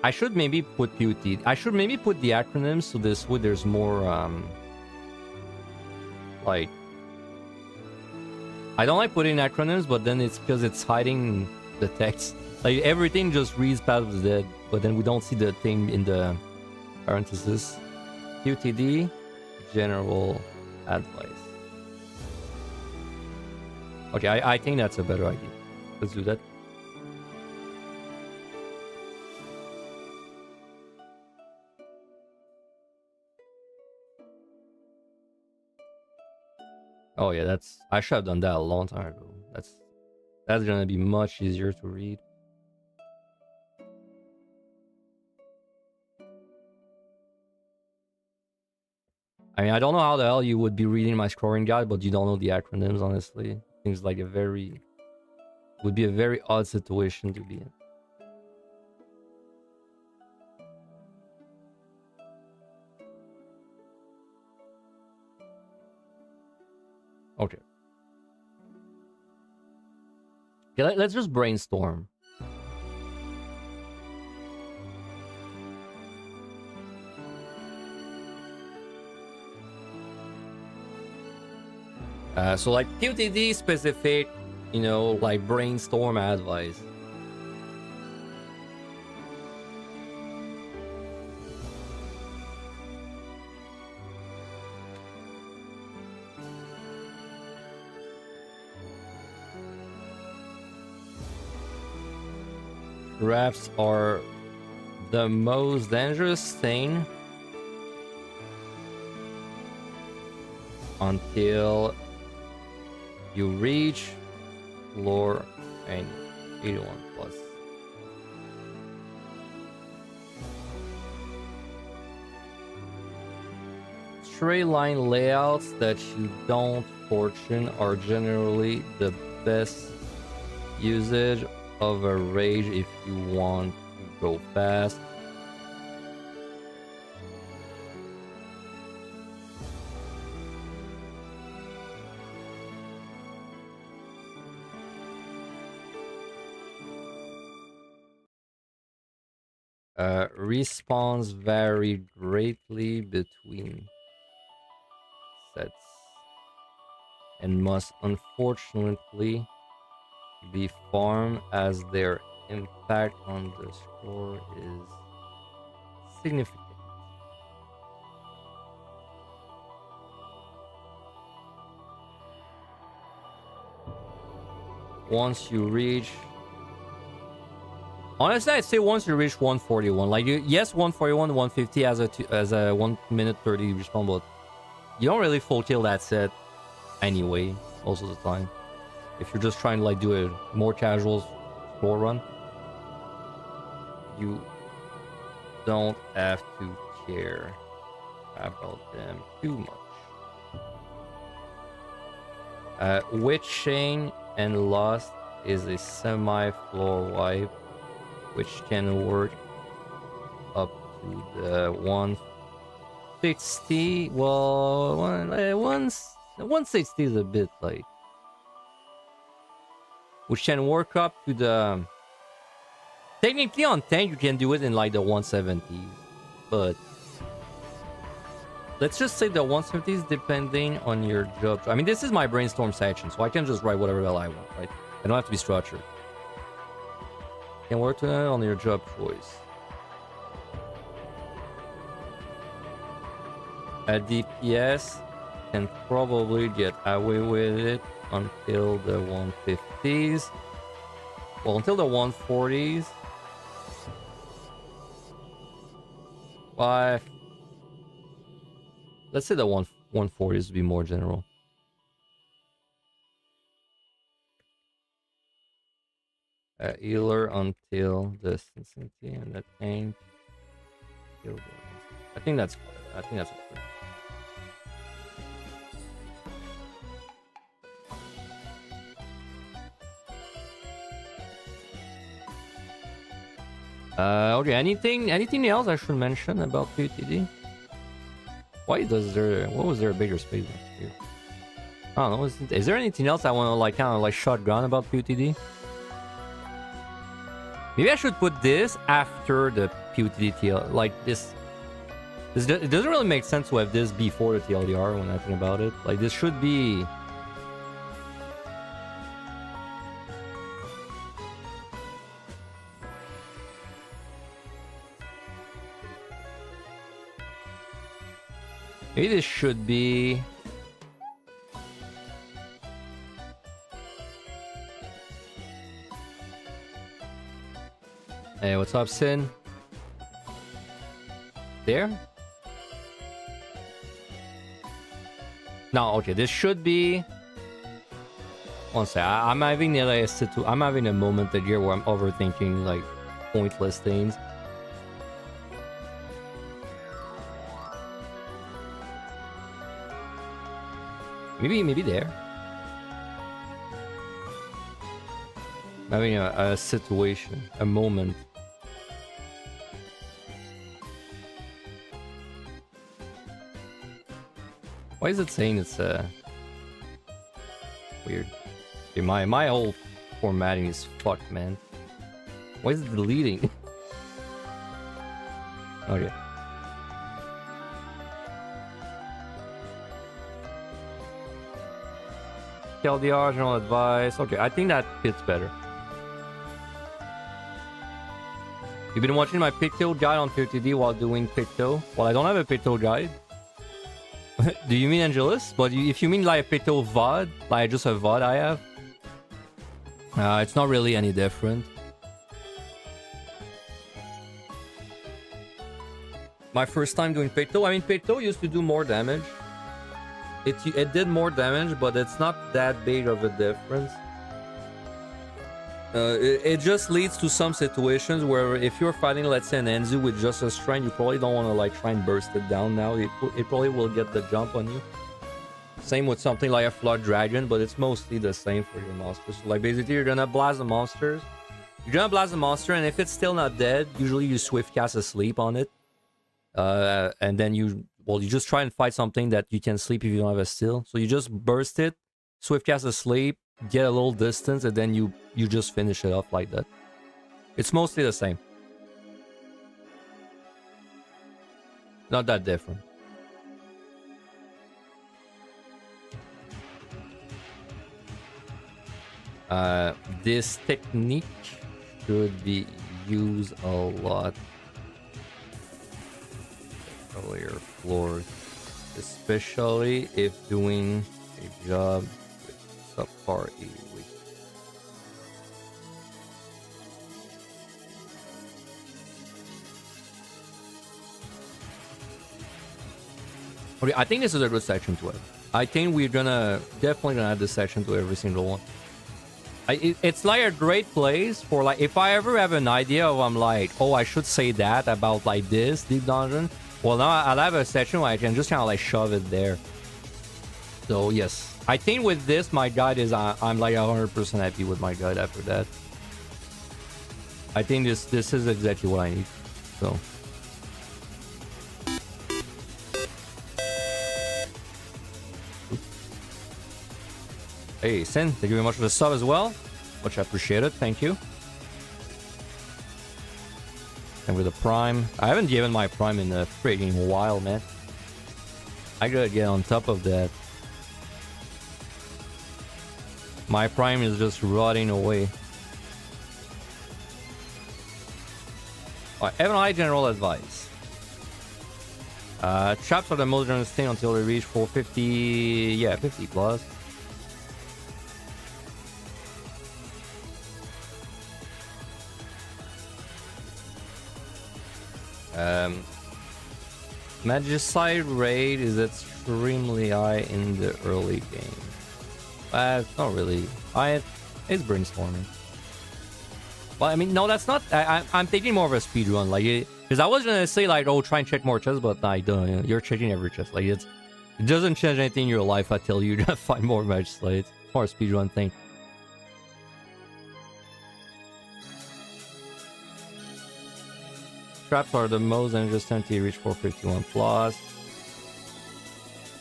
I should maybe put PotD. I should maybe put the acronyms so this way there's more like I don't like putting acronyms, but then it's because it's hiding the text. Like everything just reads Path of the Dead, but then we don't see the thing in the parentheses. PotD, general advice. Okay, I think that's a better idea. Let's do that. Oh yeah, I should have done that a long time ago. That's gonna be much easier to read. I mean, I don't know how the hell you would be reading my scoring guide, but you don't know the acronyms, honestly. Things like would be a very odd situation to be in. Okay. Okay, let's just brainstorm. So like PotD specific, you know, like brainstorm advice. Traps are the most dangerous thing until you reach floor and 81 plus. Straight line layouts that you don't fortune are generally the best usage of a rage if you want to go fast. Respawns vary greatly between sets and must unfortunately be farmed as their impact on the score is significant. Once you reach... Honestly, I'd say once you reach 141. Like, yes, 141, 150 as a 1 minute 30 respawn, but you don't really full kill that set anyway, most of the time. If you're just trying to, like, do a more casual score run, you don't have to care about them too much. Witch Chain and Lost is a semi-floor wipe, which can work up to the 160. Well, 160 is a bit like... Which can work up to the... Technically on tank you can do it in like the 170s, but let's just say the 170s depending on your job. I mean, this is my brainstorm section, so I can just write whatever the hell I want, right? I don't have to be structured. Can work on your job choice. A DPS can probably get away with it until the 150s. Well, until the 140s. Why? Let's say the 140s to be more general. Healer until the sensitivity and the tank. I think that's okay. Okay, anything else I should mention about PotD? What was there a bigger space here? I don't know, is there anything else I want to like kind of like shotgun about PotD? Maybe I should put this after the PotD TL, like this. It doesn't really make sense to have this before the TLDR when I think about it. Like, this should be... Maybe this should be... Hey, what's up, Sin? There? No, okay, this should be... One sec, I'm having a moment here where I'm overthinking, like, pointless things. Maybe there. I'm having a situation, a moment. Why is it saying it's weird? Okay, my whole formatting is fucked, man. Why is it deleting? Okay. TLDR, general advice. Okay, I think that fits better. You've been watching my Picto guide on PotD while doing Picto. Well, I don't have a Picto guide. Do you mean Angelus? But if you mean like a Picto VOD, like just a VOD I have, it's not really any different. My first time doing Picto, I mean, Picto used to do more damage. It did more damage, but it's not that big of a difference. It just leads to some situations where if you're fighting, let's say, an Enzu with just a strength, you probably don't want to like try and burst it down now. It probably will get the jump on you. Same with something like a Flood Dragon, but it's mostly the same for your monsters. So, like, basically, you're gonna blast the monsters. You're gonna blast the monster, and if it's still not dead, usually you swift cast a sleep on it. And then you just try and fight something that you can sleep if you don't have a steal. So you just burst it, swift cast a sleep, get a little distance, and then you just finish it off like that. It's mostly the same. Not that different. This technique should be used a lot earlier floors, especially if doing a job with subpar AoE. Okay, I think this is a good section to it. I think we're definitely gonna add this section to every single one. It's like a great place for, like, if I ever have an idea of, I'm like, oh, I should say that about like this deep dungeon. Well, now I'll have a section where I can just kind of like shove it there. So yes, I think with this, my guide is I'm like 100% happy with my guide after that. I think this is exactly what I need. So. Hey, Sin, thank you very much for the sub as well. Much appreciated, thank you. And with the Prime, I haven't given my Prime in a freaking while, man. I gotta get on top of that. My Prime is just rotting away. Alright, Evan I general advice. Traps are the most dangerous thing until they reach 450. Yeah, 50 plus. Magicite rate is extremely high in the early game. Not really. It's brainstorming. Well, I mean, no, that's not. I'm thinking more of a speed run, like, because I was gonna say like, oh, try and check more chests, but I don't. You're checking every chest. Like, it doesn't change anything in your life. I tell you to find more Magicite. It's more a speed run thing. Traps are the most dangerous until you reach 451 plus.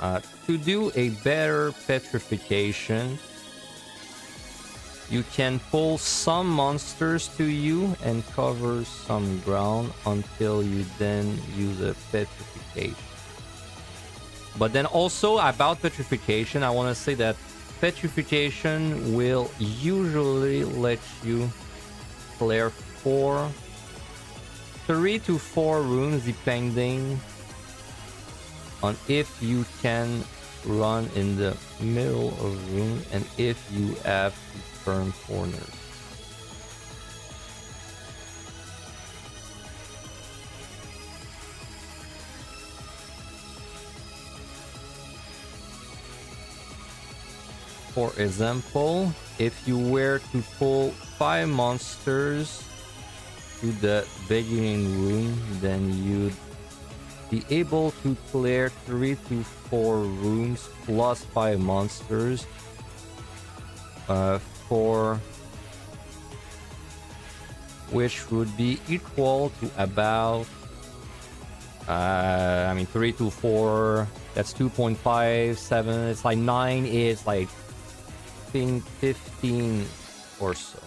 To do a better petrification, you can pull some monsters to you and cover some ground until you then use a petrification. But then also about petrification, I want to say that petrification will usually let you clear 3 to 4 rooms depending on if you can run in the middle of room and if you have to turn corners. For example, if you were to pull 5 monsters to the beginning room, then you'd be able to clear 3 to 4 rooms plus 5 monsters for which would be equal to about 3 to 4, that's 2.57, it's like 9, it's like 15 or so.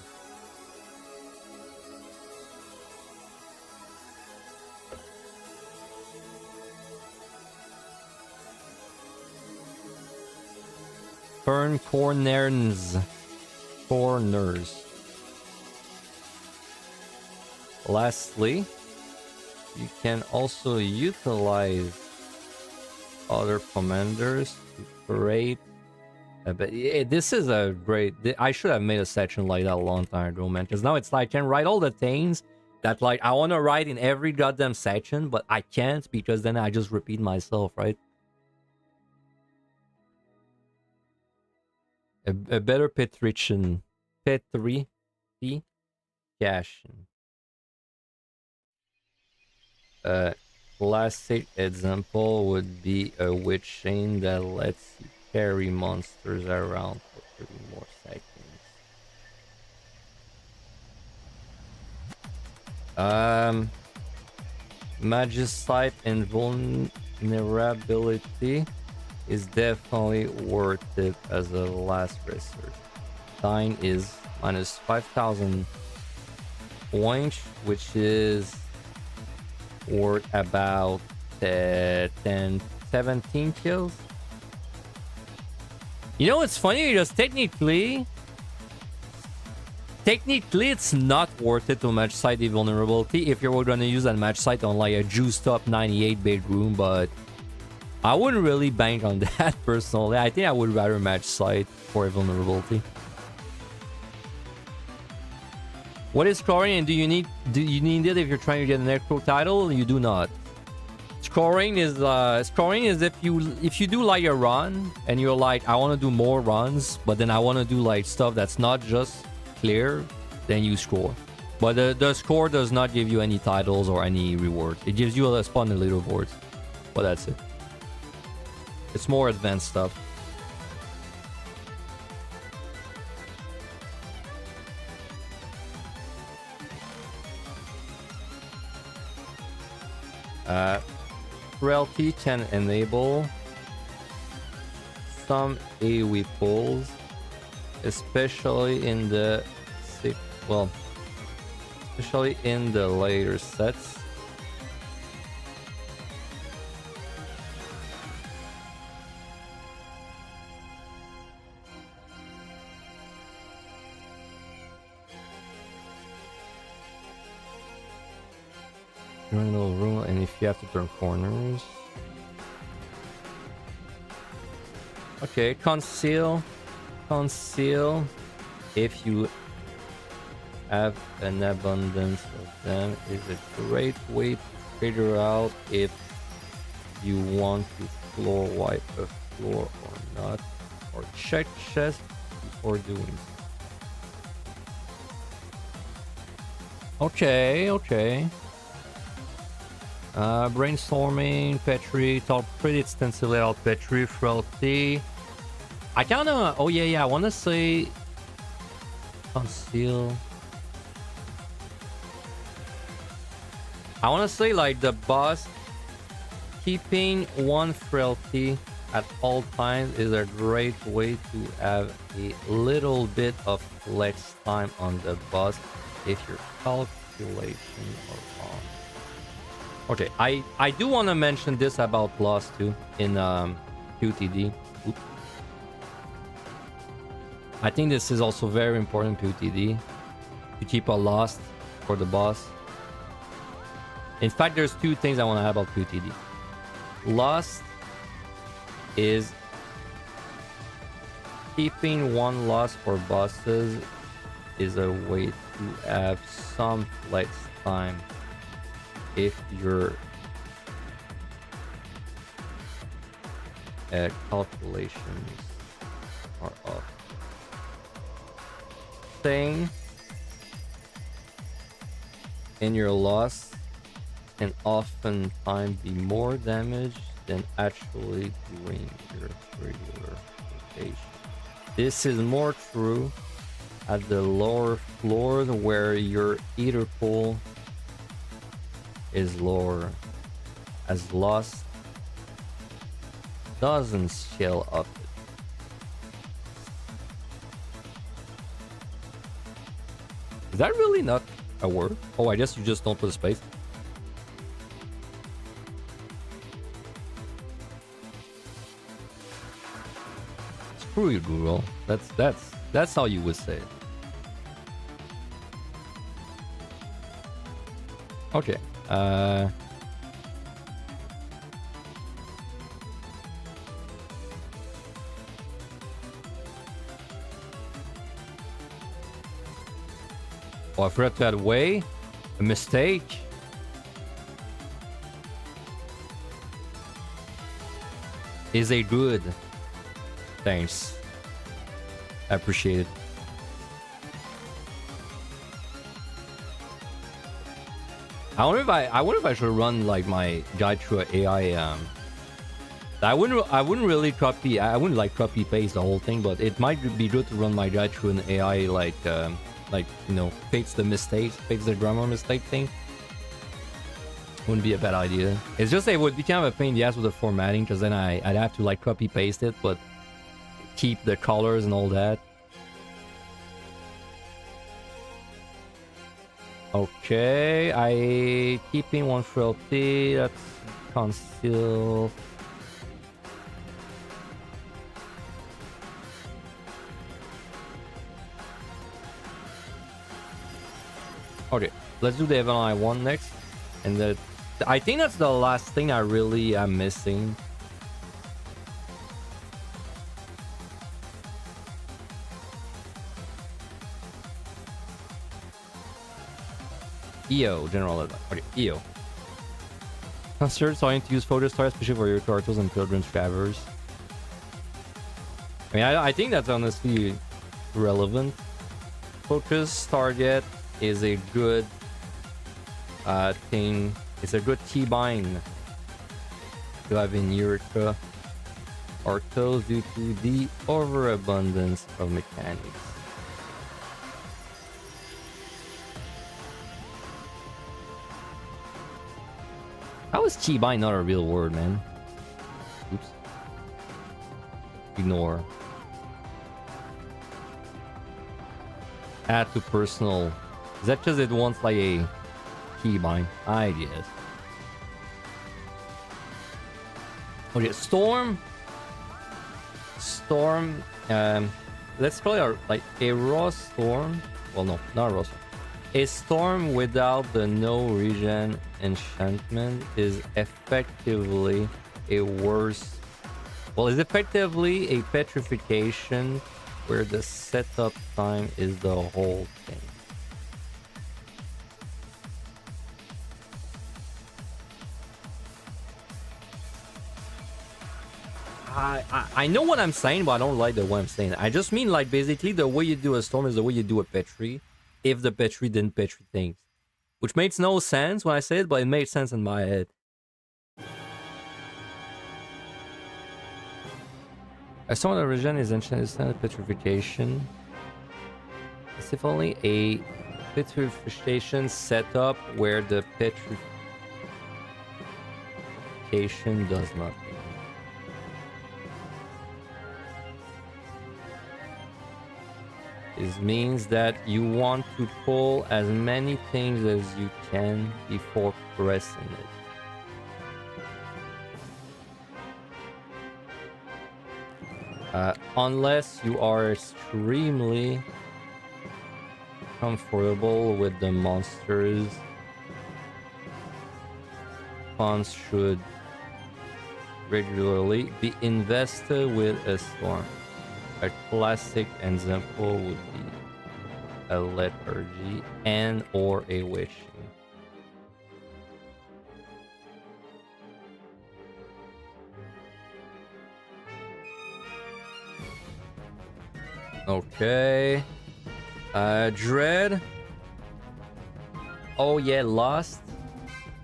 Turn corners. Lastly, you can also utilize other commanders to create this is a great. I should have made a section like that a long time ago, man, because now it's like I can write all the things that like I want to write in every goddamn section, but I can't because then I just repeat myself, right? A better petrification classic example would be a witch chain that lets you carry monsters around for 30 more seconds. Magicite and vulnerability is definitely worth it as a last resort. Dying is minus 5,000 points, which is worth about 10, 17 kills. You know, it's funny because technically it's not worth it to match site the vulnerability if you're going to use that match site on like a juiced up 98 bedroom, but I wouldn't really bank on that personally. I think I would rather match site for a vulnerability. What is scoring, and do you need it if you're trying to get an Necro title? You do not. Scoring is if you do like a run and you're like, I want to do more runs, but then I want to do like stuff that's not just clear, then you score. But the score does not give you any titles or any rewards. It gives you a spot in the leaderboards, but that's it. It's more advanced stuff. Frailty can enable some AoE pulls, especially in the later sets. Run a little room, and if you have to turn corners. Okay, conceal. If you have an abundance of them, is a great way to figure out if you want to floor wipe a floor or not, or check chest before doing so. Okay. Brainstorming, Petri, talked pretty extensively about Petri, Frailty. I kinda, I wanna say conceal. I wanna say like the boss keeping one Frailty at all times is a great way to have a little bit of flex time on the boss if your calculations are on. Okay, I do want to mention this about Lost too in PotD. Oops. I think this is also very important PotD to keep a Lost for the boss. In fact, there's two things I want to add about PotD. Lost is keeping one Lost for bosses is a way to have some flex time if your calculations are off. Staying in your loss can oftentimes be more damage than actually doing your regular rotation. This is more true at the lower floors where your ether pool is lower, as Lost doesn't scale up. Is that really not a word? Oh, I guess you just don't put a space. Screw you, Google. That's how you would say it. Okay. Oh, I forgot to add way. A mistake. Is a good. Thanks. I appreciate it. I wonder if I should run like my guide through AI. I wouldn't really copy. I wouldn't like copy paste the whole thing, but it might be good to run my guide through an AI like you know, fix the mistakes, fix the grammar mistake thing. Wouldn't be a bad idea. It's just it would be kind of a pain in the ass with the formatting, because then I'd have to like copy paste it, but keep the colors and all that. Okay, I keeping one frailty. That's conceal. Okay, let's do the Evil Eye 1 next. And I think that's the last thing I really am missing. EO, general advice. Okay, EO. Consider starting to use photo stars, especially for your turtles and pilgrim travelers. I mean, I think that's honestly relevant. Focus target is a good thing. It's a good keybind to have in your turtles due to the overabundance of mechanics. How is keybind not a real word, man? Oops. Ignore. Add to personal. Is that because it wants like a keybind? I guess. Okay, storm. Let's call it like a raw storm. Well, no, not a raw storm. A storm without the no regen enchantment is effectively a worse. Well, it's effectively a petrification where the setup time is the whole thing. I know what I'm saying, but I don't like the way I'm saying it. I just mean like basically the way you do a storm is the way you do a petri. If the petri didn't petri things, which makes no sense when I say it, but it made sense in my head. A storm of regen is enchanted petrification. It's if only a petrification setup where the petrification does nothing. This means that you want to pull as many things as you can before pressing it. Unless you are extremely comfortable with the monsters, funds should regularly be invested with a storm. A classic example would be a lethargy and or a wishing. Okay. Dread. Oh yeah, Lost.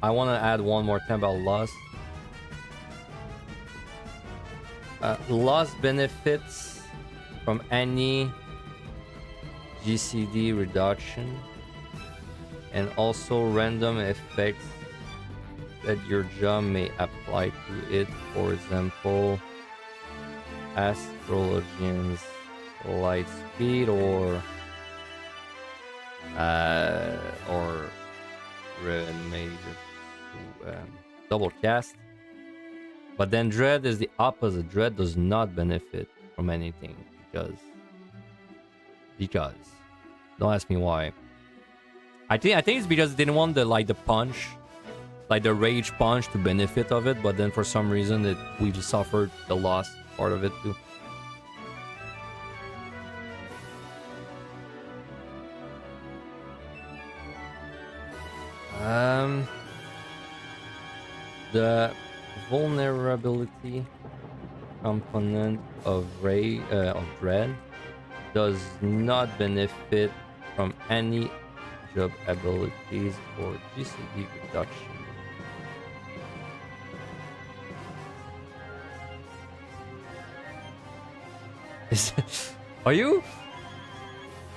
I want to add one more thing about Lost. Lost benefits from any GCD reduction and also random effects that your job may apply to it. For example, Astrologian's light speed or maybe double cast. But then Dread is the opposite. Dread does not benefit from anything because don't ask me why. I think it's because they didn't want the punch, like the rage punch, to benefit of it, but then for some reason we just suffered the loss part of it too. The vulnerability component of Dread does not benefit from any job abilities or GCD reduction.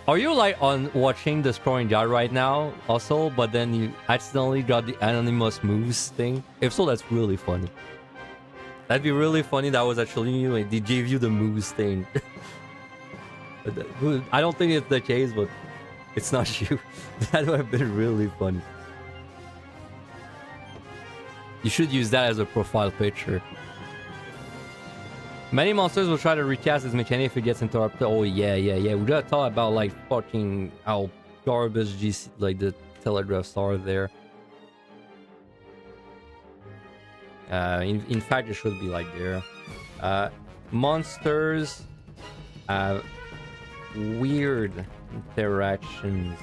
Are you like on watching the Scrolling Guide right now also, but then you accidentally got the anonymous moves thing? If so, that's really funny. That'd be really funny. That was actually you, like, they gave you the moves thing. I don't think it's the case, but it's not you. That would have been really funny. You should use that as a profile picture. Many monsters will try to recast this mechanic if it gets interrupted. Oh yeah. We gotta talk about like fucking how garbage GC like the telegraphs are there. In fact, it should be like there. Monsters have weird interactions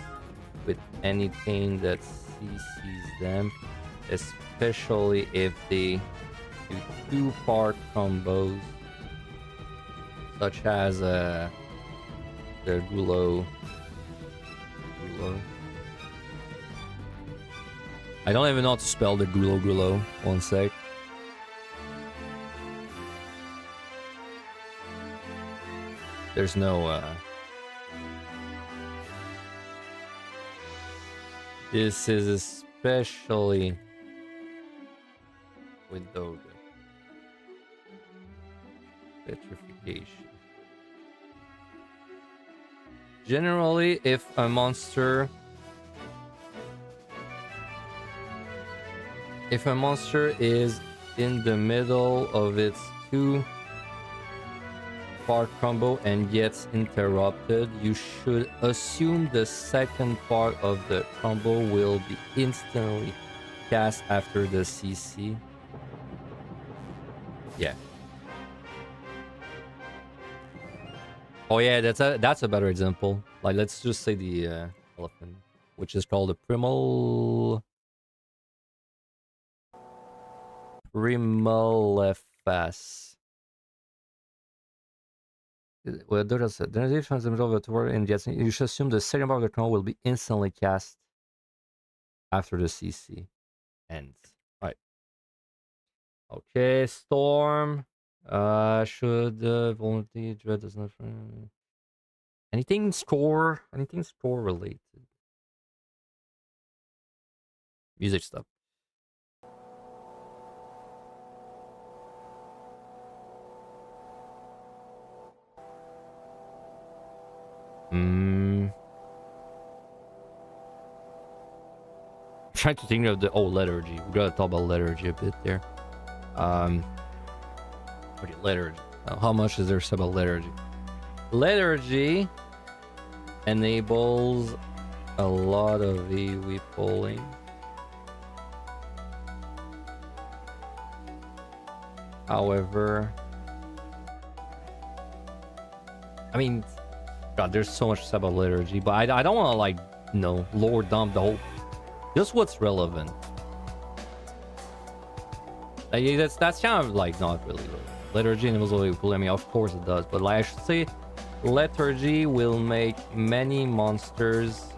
with anything that CCs them, especially if they do two-part combos, such as the Gulo. I don't even know how to spell the Gulo. One sec. There's no this is especially with the petrification. Generally, if a monster is in the middle of its two-part combo and gets interrupted, you should assume the second part of the combo will be instantly cast after the CC. Yeah. Oh yeah, that's a better example. Like, let's just say the elephant, which is called the Primalefas. Well, there's a difference in the middle of the word, and you should assume the second part of the combo will be instantly cast after the CC ends. All right. Okay, Storm. Should volunteer dread does not anything score related music stuff. Trying to think of the lethargy. We gotta talk about lethargy a bit there. Okay, lethargy. How much is there about lethargy? Lethargy enables a lot of AoE pulling. However, I mean, God, there's so much about lethargy, but I don't want to like, lower dump the whole. Just what's relevant. Like, that's kind of like not really relevant. Lethargy enables AoE pulling. I mean, of course it does, but like I should say, lethargy will make many monsters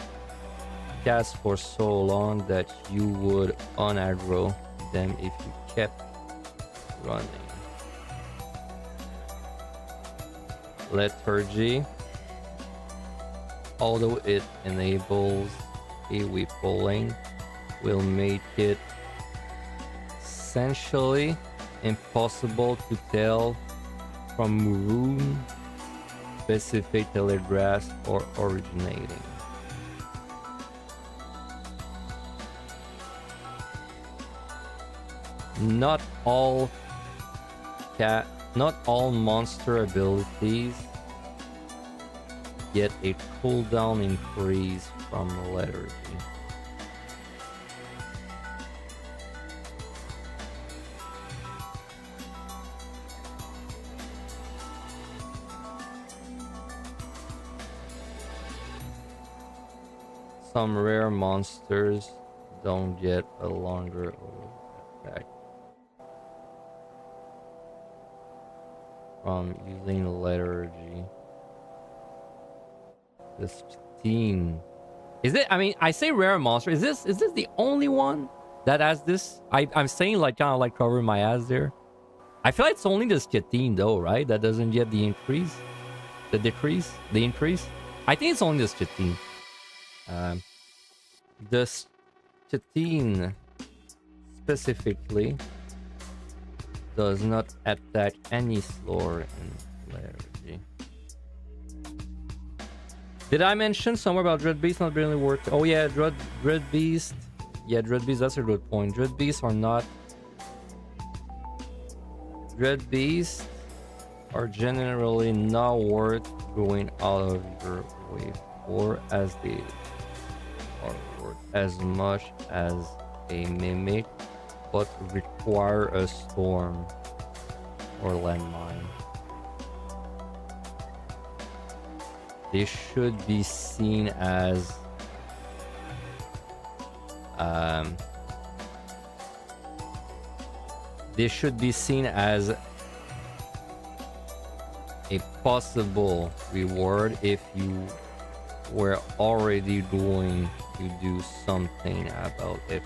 cast for so long that you would unaggro them if you kept running. Lethargy, although it enables AoE pulling, will make it essentially impossible to tell from room specific telegraphs or originating. Not all monster abilities get a cooldown increase from lethargy. Some rare monsters don't get a longer attack from using lethargy. 15. Is it? I mean, I say rare monster. Is this the only one that has this? I'm saying like kind of like covering my ass there. I feel like it's only the Skitine though, right? That doesn't get the increase, the decrease, the increase. I think it's only the Skitine. The Skitine specifically does not attack any slower in lethargy. Did I mention somewhere about Dread Beast not really working? Oh yeah, Dread Beast. Yeah, Dread Beast, that's a good point. Dread Beasts are not Dread beasts are generally not worth going out of your way for, as they are worth as much as a mimic, but require a storm or landmine. They should be seen as a possible reward if you were already going to do something about it.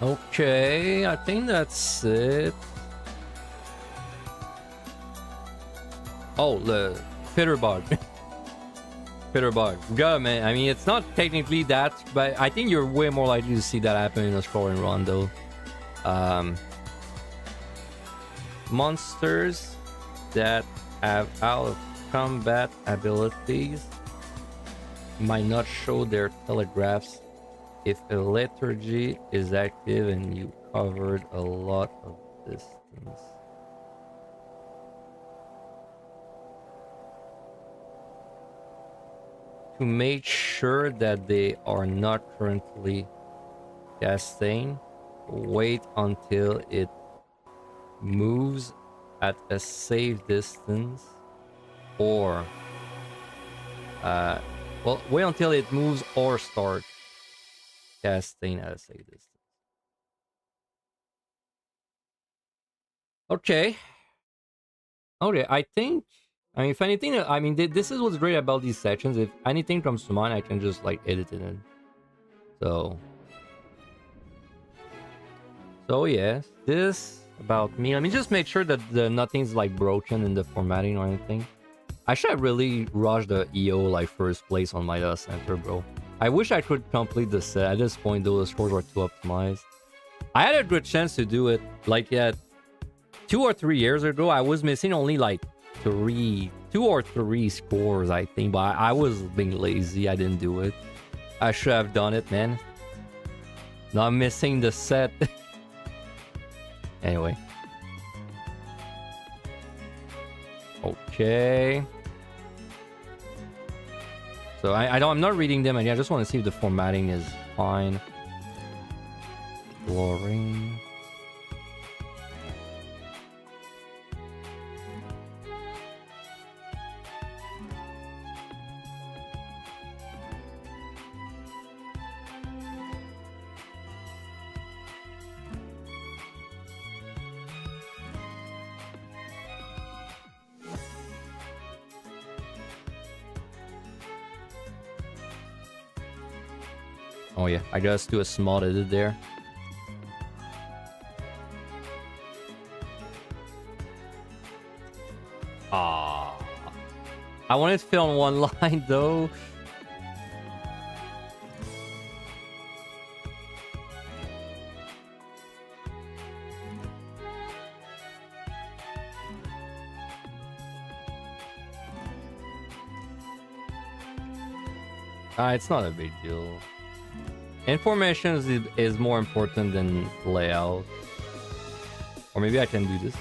Okay, I think that's it. Oh, the Fitterbug. Fitterbug. Good, man. I mean, it's not technically that, but I think you're way more likely to see that happen in a scoring run, though. Monsters that have out of combat abilities might not show their telegraphs if a lethargy is active and you covered a lot of distance. To make sure that they are not currently casting, wait until it moves at a safe distance, or well, wait until it moves or start casting at a safe distance. Okay. Okay, I think, I mean, if anything, I mean, this is what's great about these sections. If anything comes to mind, I can just like edit it in. So yes, this about me. Let me just make sure that nothing's like broken in the formatting or anything. I should really rush the EO like first place on my center, bro. I wish I could complete the set. At this point, though, the scores were too optimized. I had a good chance to do it. Like, yeah, 2 or 3 years ago, I was missing only like 2 or 3 scores, I think. But I was being lazy. I didn't do it. I should have done it, man. Not missing the set. Anyway. Okay. So I'm not reading them again. I just want to see if the formatting is fine. Chlorine. Oh yeah, I just do a small edit there. Ah, I wanted to fill on one line though. It's not a big deal. Information is more important than layout. Or maybe I can do this.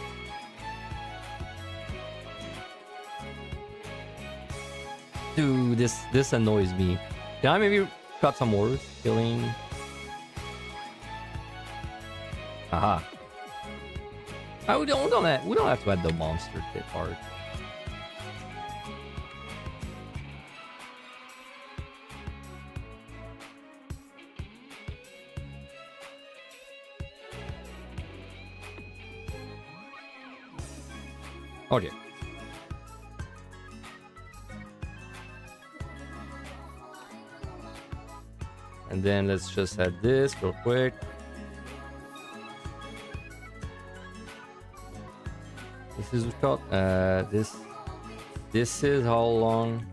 Dude, this annoys me. Can I maybe cut some words? Killing. Aha. We don't have to add the monster kit part. Okay. And then let's just add this real quick. This is called this is how long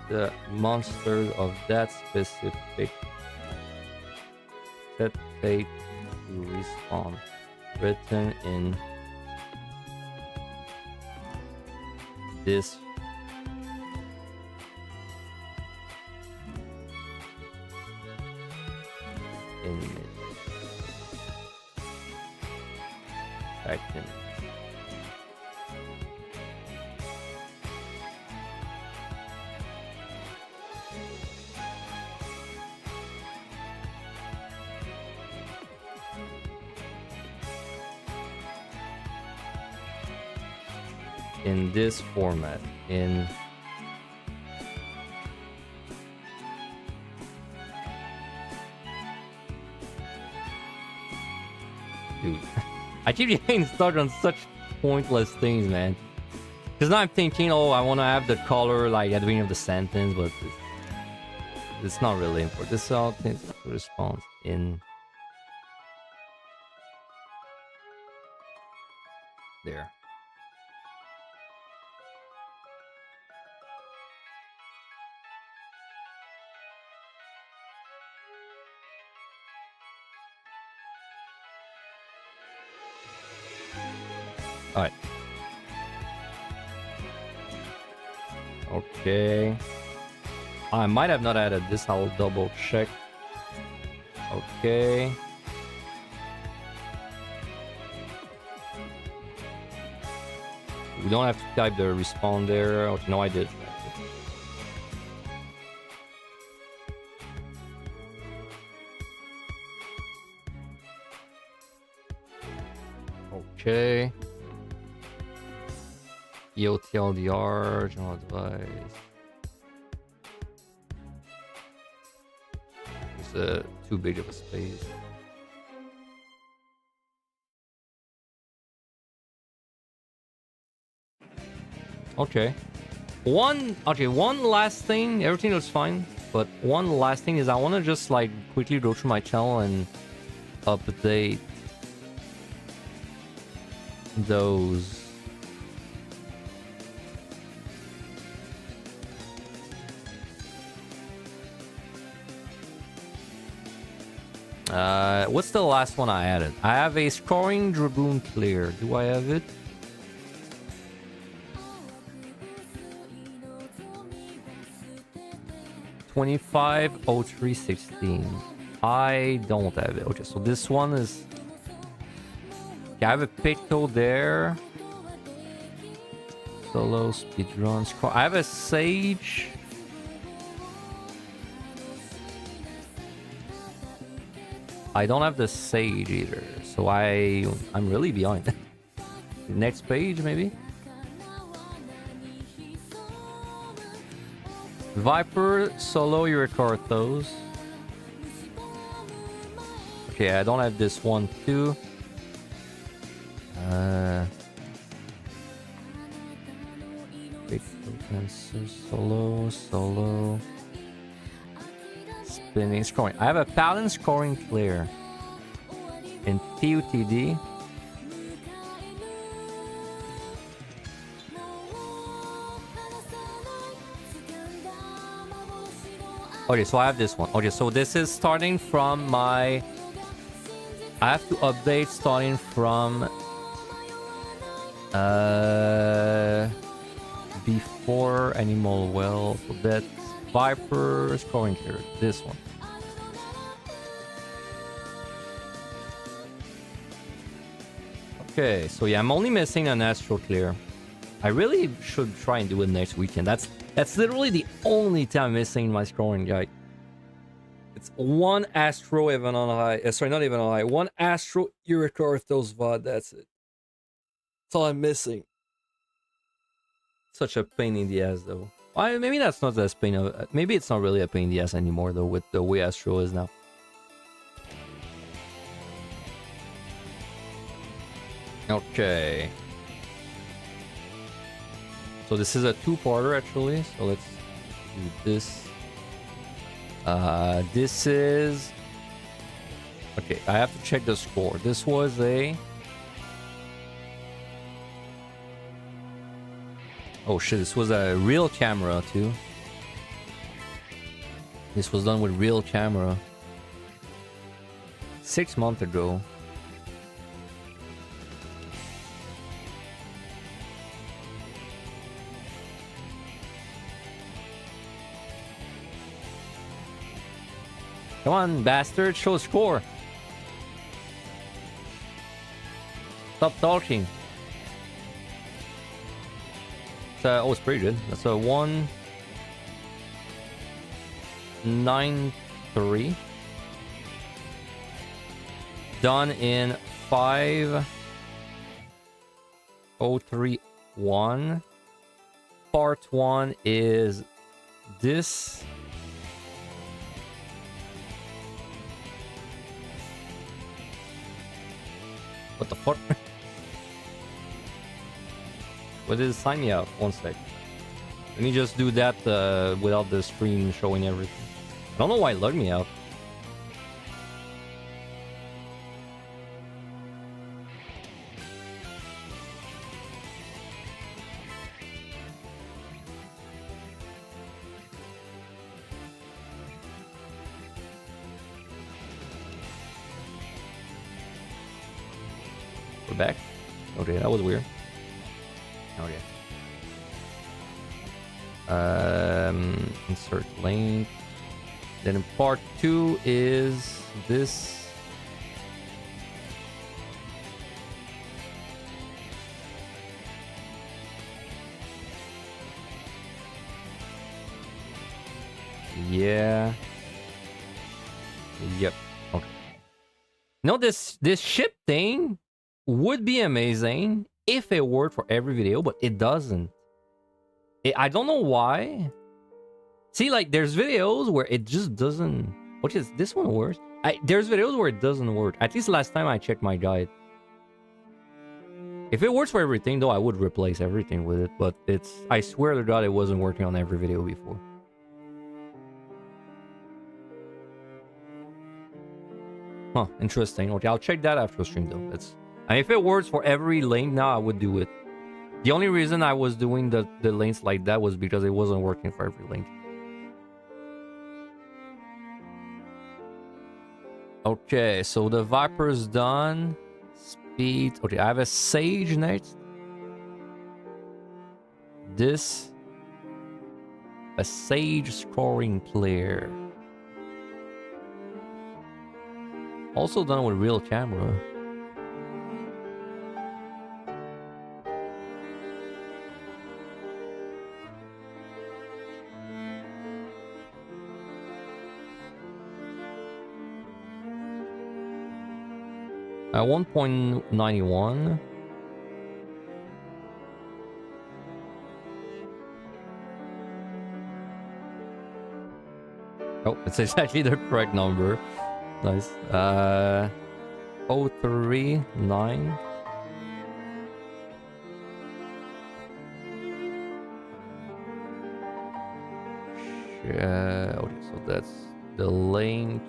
the monsters of that specific set take to respawn. Written in this. Image. Section. In this format, in dude, I keep getting stuck on such pointless things, man. Because now I'm thinking, oh, I want to have the color like at the beginning of the sentence, but it's not really important. This is all things response in there. All right. Okay. I might have not added this. I'll double check. Okay. We don't have to type the respawn there. Okay, no, I did. Okay. EOTLDR, general advice. It's too big of a space. Okay. One last thing. Everything looks fine, but one last thing is I want to just like quickly go through my channel and update those. What's the last one I added? I have a scoring Dragoon clear. Do I have it? $2503.16. I don't have it. Okay, so this one is. Okay, I have a Picto there. Solo speedrun score. I have a Sage. I don't have the Sage either, so I'm really behind. Next page, maybe. Viper, Solo, you record those. Okay, I don't have this one too. Solo. Spinning, scoring. I have a Paladin scoring clear in PotD. Okay, so I have this one. Okay, so this is starting from my. I have to update starting from before Animal Well. So that's Viper scoring clear. This one. Okay, so yeah, I'm only missing an Astro clear. I really should try and do it next weekend. That's literally the only time I'm missing my scoring guy. It's one Astro even on high. Sorry, not even on high. One Astro Uricorthos VOD. That's it. That's all I'm missing. Such a pain in the ass, though. Well, maybe that's not as pain of. Maybe it's not really a pain in the ass anymore, though, with the way Astro is now. Okay. So this is a two-parter actually. So let's do this. This is. Okay, I have to check the score. This was a. Oh shit! This was a real camera too. This was done with real camera. 6 months ago. Come on, bastard, show score. Stop talking. Oh, it's pretty good. That's a 193. Done in 5031. Part 1 is this. What the fuck? What did it sign me up? One sec. Let me just do that without the screen showing everything. I don't know why it logged me out. We're back. Okay, that was weird. Okay. Insert link. Then in part 2 is this. Yeah. Yep. Okay. No, this ship thing would be amazing if it worked for every video, but it doesn't. I don't know why. See, like, there's videos where it just doesn't. What is this one works? There's videos where it doesn't work. At least last time I checked my guide. If it works for everything, though, I would replace everything with it. But I swear to God, it wasn't working on every video before. Huh, interesting. Okay, I'll check that after stream, though. And if it works for every link now, I would do it. The only reason I was doing the links like that was because it wasn't working for every link. Okay, so the Viper's done. Speed. Okay, I have a Sage next. This. A Sage scoring player. Also done with real camera. At 1.91. Oh, it's exactly the correct number. Nice. 039. Yeah, okay, so that's the link.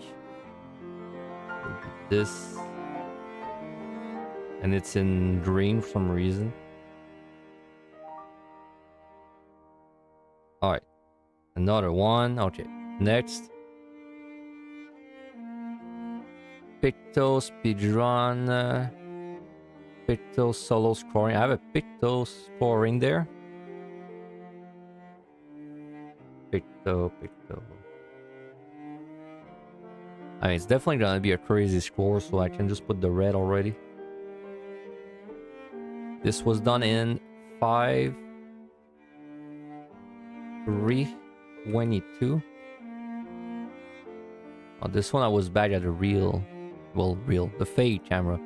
This. And it's in green for some reason. Alright. Another one. Okay. Next. Picto speedrun. Picto solo scoring. I have a Picto scoring there. Picto. I mean, it's definitely gonna be a crazy score, so I can just put the red already. This was done in 5.322. Oh, this one I was back at the the fade camera.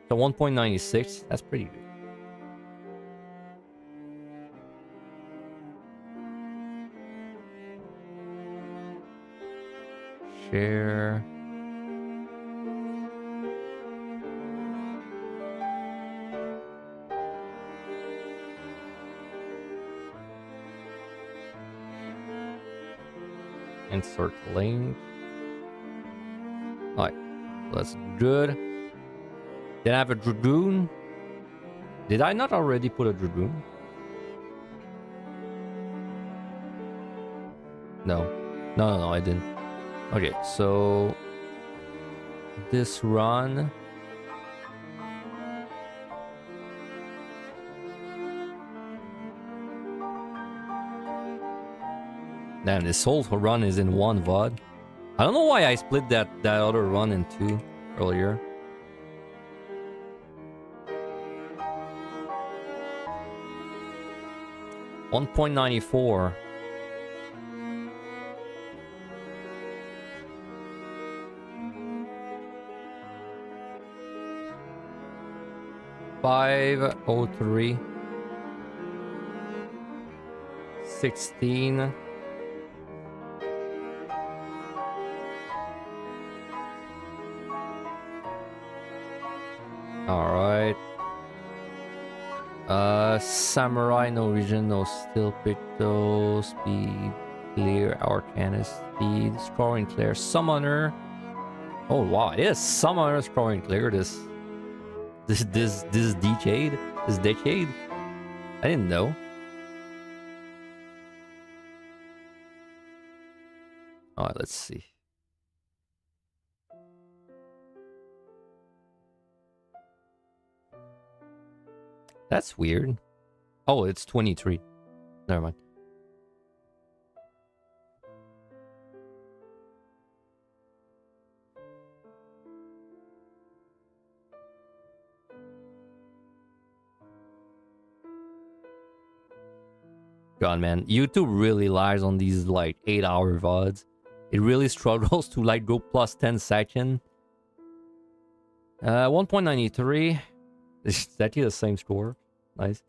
So 1.96, that's pretty good. Share. Insert link. Alright, that's good. Then I have a Dragoon. Did I not already put a Dragoon? No, I didn't. Okay, so this run. Damn, this whole run is in one VOD. I don't know why I split that other run in two earlier. $1.94. $5.03. 16. All right. Samurai, no region, no steel picto, speed, clear, arcana, speed, scoring clear, summoner. Oh wow, it is summoner scoring clear this decade. This decade. I didn't know. Alright, let's see. That's weird. Oh, it's 23. Never mind. God, man, YouTube really lies on these like 8-hour VODs. It really struggles to like go plus 10 seconds. 1.93. It's actually the same score. Nice.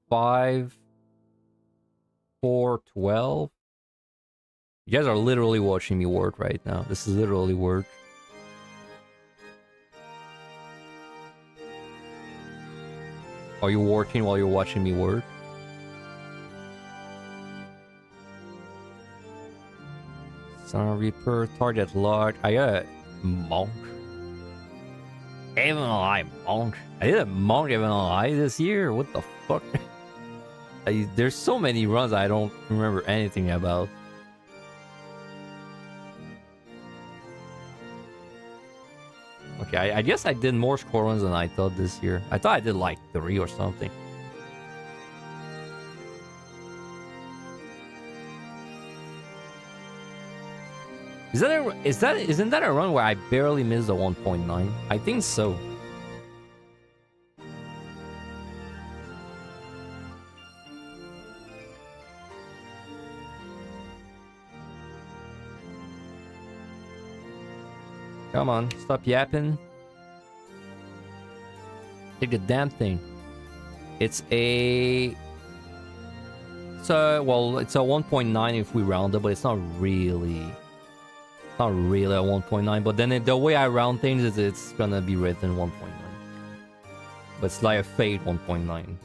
5, 4, 12. You guys are literally watching me work right now. This is literally work. Are you working while you're watching me work? Sun Reaper, target locked. I got a monk. Even I monk. I did a monk even I this year. What the fuck? There's so many runs I don't remember anything about. Okay, I guess I did more score runs than I thought this year. I thought I did like 3 or something. Isn't that a run where I barely missed the 1.9? I think so. Come on, stop yapping. Take the damn thing. It's a 1.9 if we round it, but it's not really a 1.9. But then the way I round things is it's gonna be written 1.9. But it's like a fade 1.9.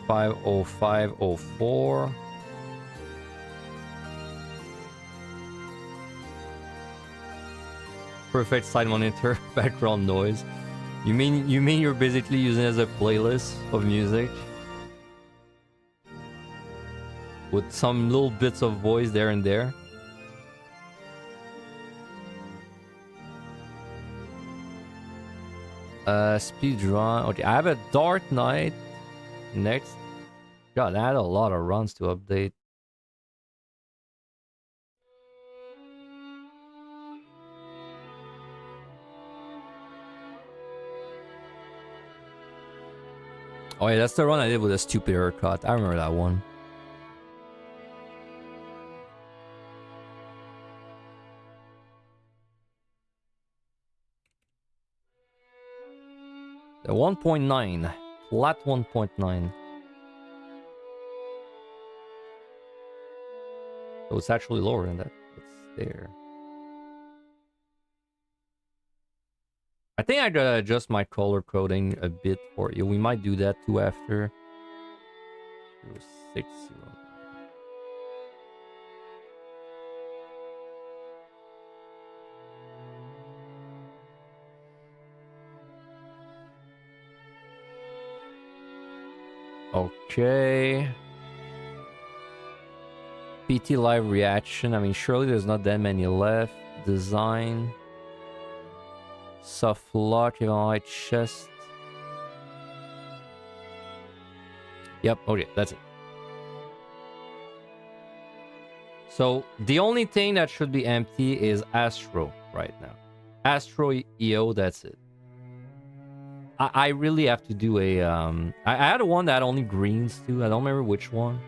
50504. Perfect side monitor background noise. You mean you're basically using it as a playlist of music with some little bits of voice there and there? Speed run. Okay, I have a Dark Knight next. God, I had a lot of runs to update. Oh yeah, that's the run I did with a stupid haircut. I remember that one. The 1.9. Flat 1.9. So it's actually lower than that. It's there. I think I gotta adjust my color coding a bit for you. We might do that too after. 0609. Okay. PT live reaction. I mean, surely there's not that many left. Design. Soft lock, even light chest. Yep, okay, that's it. So the only thing that should be empty is Astro right now. Astro EO, that's it. I really have to do a... I had one that only greens too. I don't remember which one.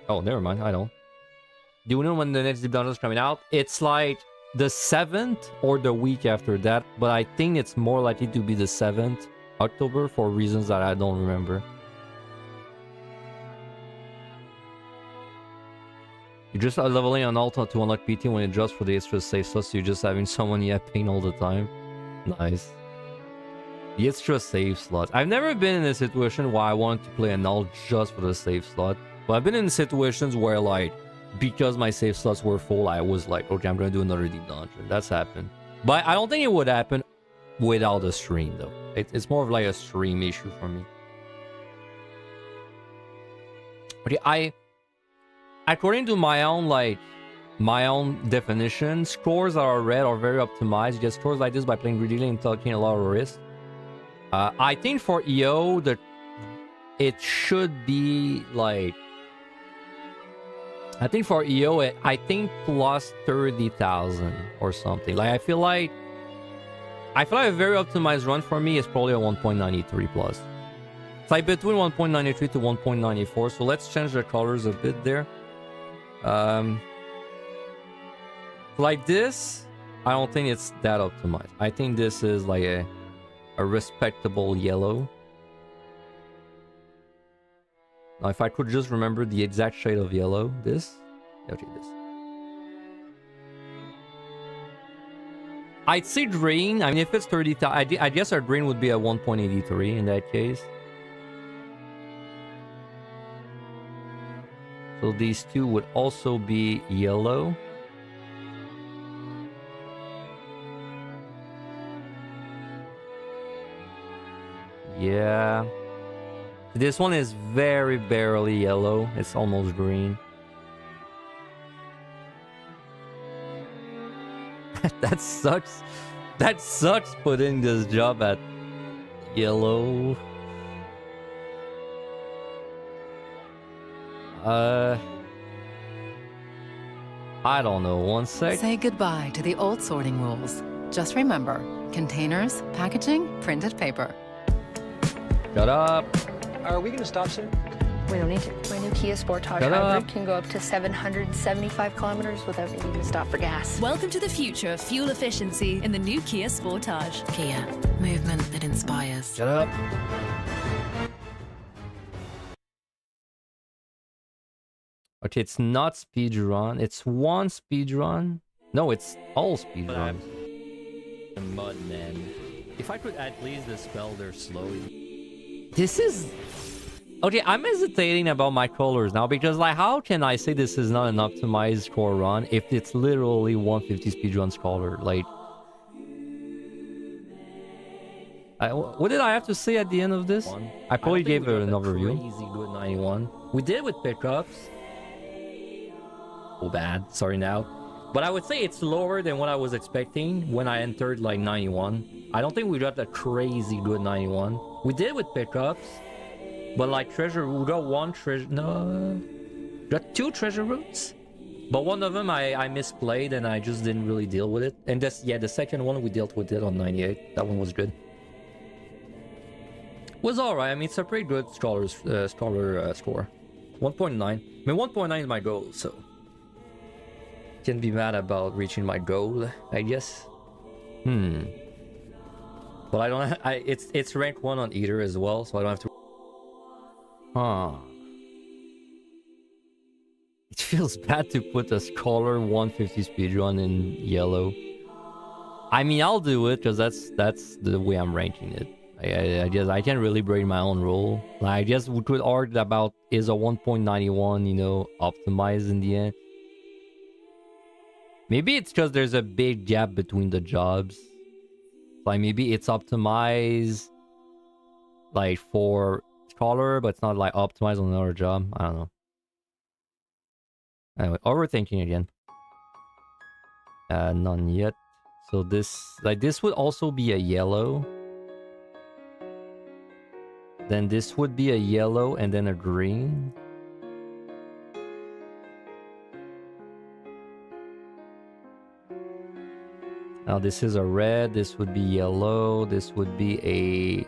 Oh, never mind. I don't. Do you know when the next Deep Dungeon is coming out? It's like the 7th or the week after that. But I think it's more likely to be the 7th October for reasons that I don't remember. You just are leveling on Alta to unlock PT when it drops for the extra safe slots, so you're just having someone you have pain all the time. Nice. The extra save slot. I've never been in a situation where I wanted to play an alt just for the save slot. But I've been in situations where, like, because my save slots were full, I was like, okay, I'm gonna do another Deep Dungeon. That's happened. But I don't think it would happen without a stream, though. It's more of like a stream issue for me. Okay, according to my own definition, scores that are red are very optimized. You get scores like this by playing greedily and taking a lot of risk. I think for EO, it should be like... I think for EO, I think plus 30,000 or something. Like, I feel like a very optimized run for me is probably a 1.93 plus. It's like between 1.93 to 1.94. So let's change the colors a bit there. Like this, I don't think it's that optimized. I think this is like a respectable yellow. Now, if I could just remember the exact shade of yellow, this. Okay, this. I'd say green. I mean, if it's 30,000, I guess our green would be a 1.83 in that case. So these two would also be yellow. Yeah. This one is very barely yellow. It's almost green. That sucks. That sucks putting this job at yellow. I don't know. One sec. Say goodbye to the old sorting rules. Just remember, containers, packaging, printed paper. Shut up. Are we going to stop soon? We don't need to. My new Kia Sportage Hybrid can go up to 775 kilometers without needing to stop for gas. Welcome to the future of fuel efficiency in the new Kia Sportage. Kia, movement that inspires. Shut up. Okay, it's not speedrun. It's one speedrun. No, it's all speedruns. Mudman. If I could at least dispel their slowly. This is... Okay, I'm hesitating about my colors now because, like, how can I say this is not an optimized core run if it's literally 150 speedrun's color? Like... what did I have to say at the end of this? I probably gave it an overview. Crazy good 91. We did with pickups. Oh, bad. Sorry now. But I would say it's lower than what I was expecting when I entered like 91. I don't think we got a crazy good 91. We did with pickups. But like treasure, we got one treasure. No. Got two treasure routes. But one of them I misplayed and I just didn't really deal with it. And that's, yeah, the second one we dealt with it on 98. That one was good. Was alright. I mean, it's a pretty good scholar score. 1.9. I mean, 1.9 is my goal, so can't be mad about reaching my goal, I guess. But I don't. It's rank 1 on either as well, so I don't have to. It feels bad to put a scholar 150 speedrun in yellow. I mean, I'll do it because that's the way I'm ranking it. I guess I can't really break my own rule. Like, I guess we could argue about is a 1.91, you know, optimized in the end. Maybe it's because there's a big gap between the jobs. Like, maybe it's optimized, like, for scholar, but it's not, like, optimized on another job. I don't know. Anyway, overthinking again. None yet. So this, like, this would also be a yellow. Then this would be a yellow and then a green. Now this is a red, this would be yellow, this would be a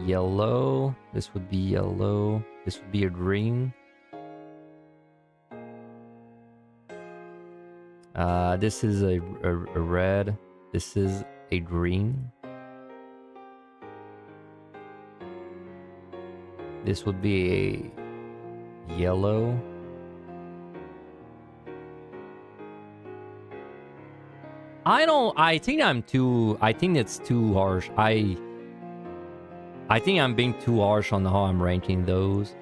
yellow, this would be yellow, this would be a green. This is a red, this is a green. This would be a yellow. I think it's too harsh. I think I'm being too harsh on how I'm ranking those.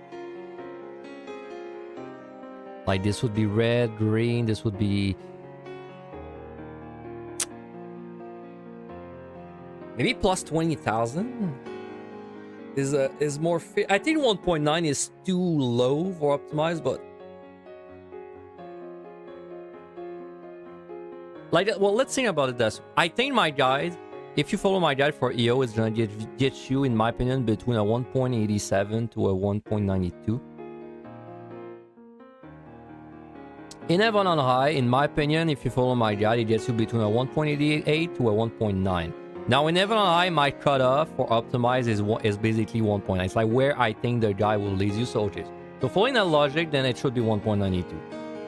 Like this would be red, green, this would be maybe plus 20,000 is more fit. I think 1.9 is too low for optimize, but like, well, let's think about it this. I think my guide, if you follow my guide for EO, it's gonna get you, in my opinion, between a 1.87 to a 1.92. In Heaven on High, in my opinion, if you follow my guide, it gets you between a 1.88 to a 1.9. Now, in Heaven on High, my cutoff for optimize is basically 1.9. It's like where I think the guide will lead you. So, okay. So following that logic, then it should be 1.92.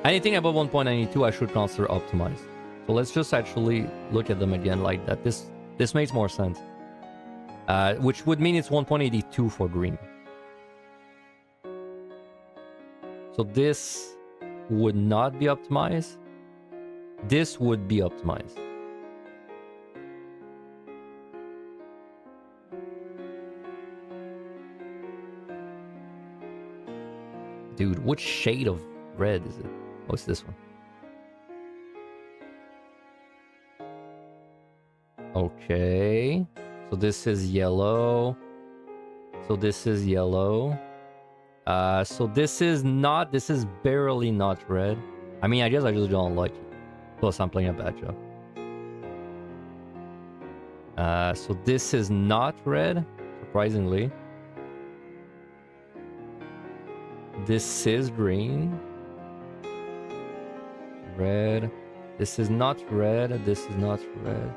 Anything above 1.92, I should consider optimized. So let's just actually look at them again like that. This makes more sense. Which would mean it's 1.82 for green. So this would not be optimized. This would be optimized. Dude, which shade of red is it? What's this one? Okay, so this is yellow. So this is yellow. So this is barely not red. I mean, I guess I just don't like it. Plus, I'm playing a bad job. So this is not red, surprisingly. This is green. Red. This is not red. This is not red.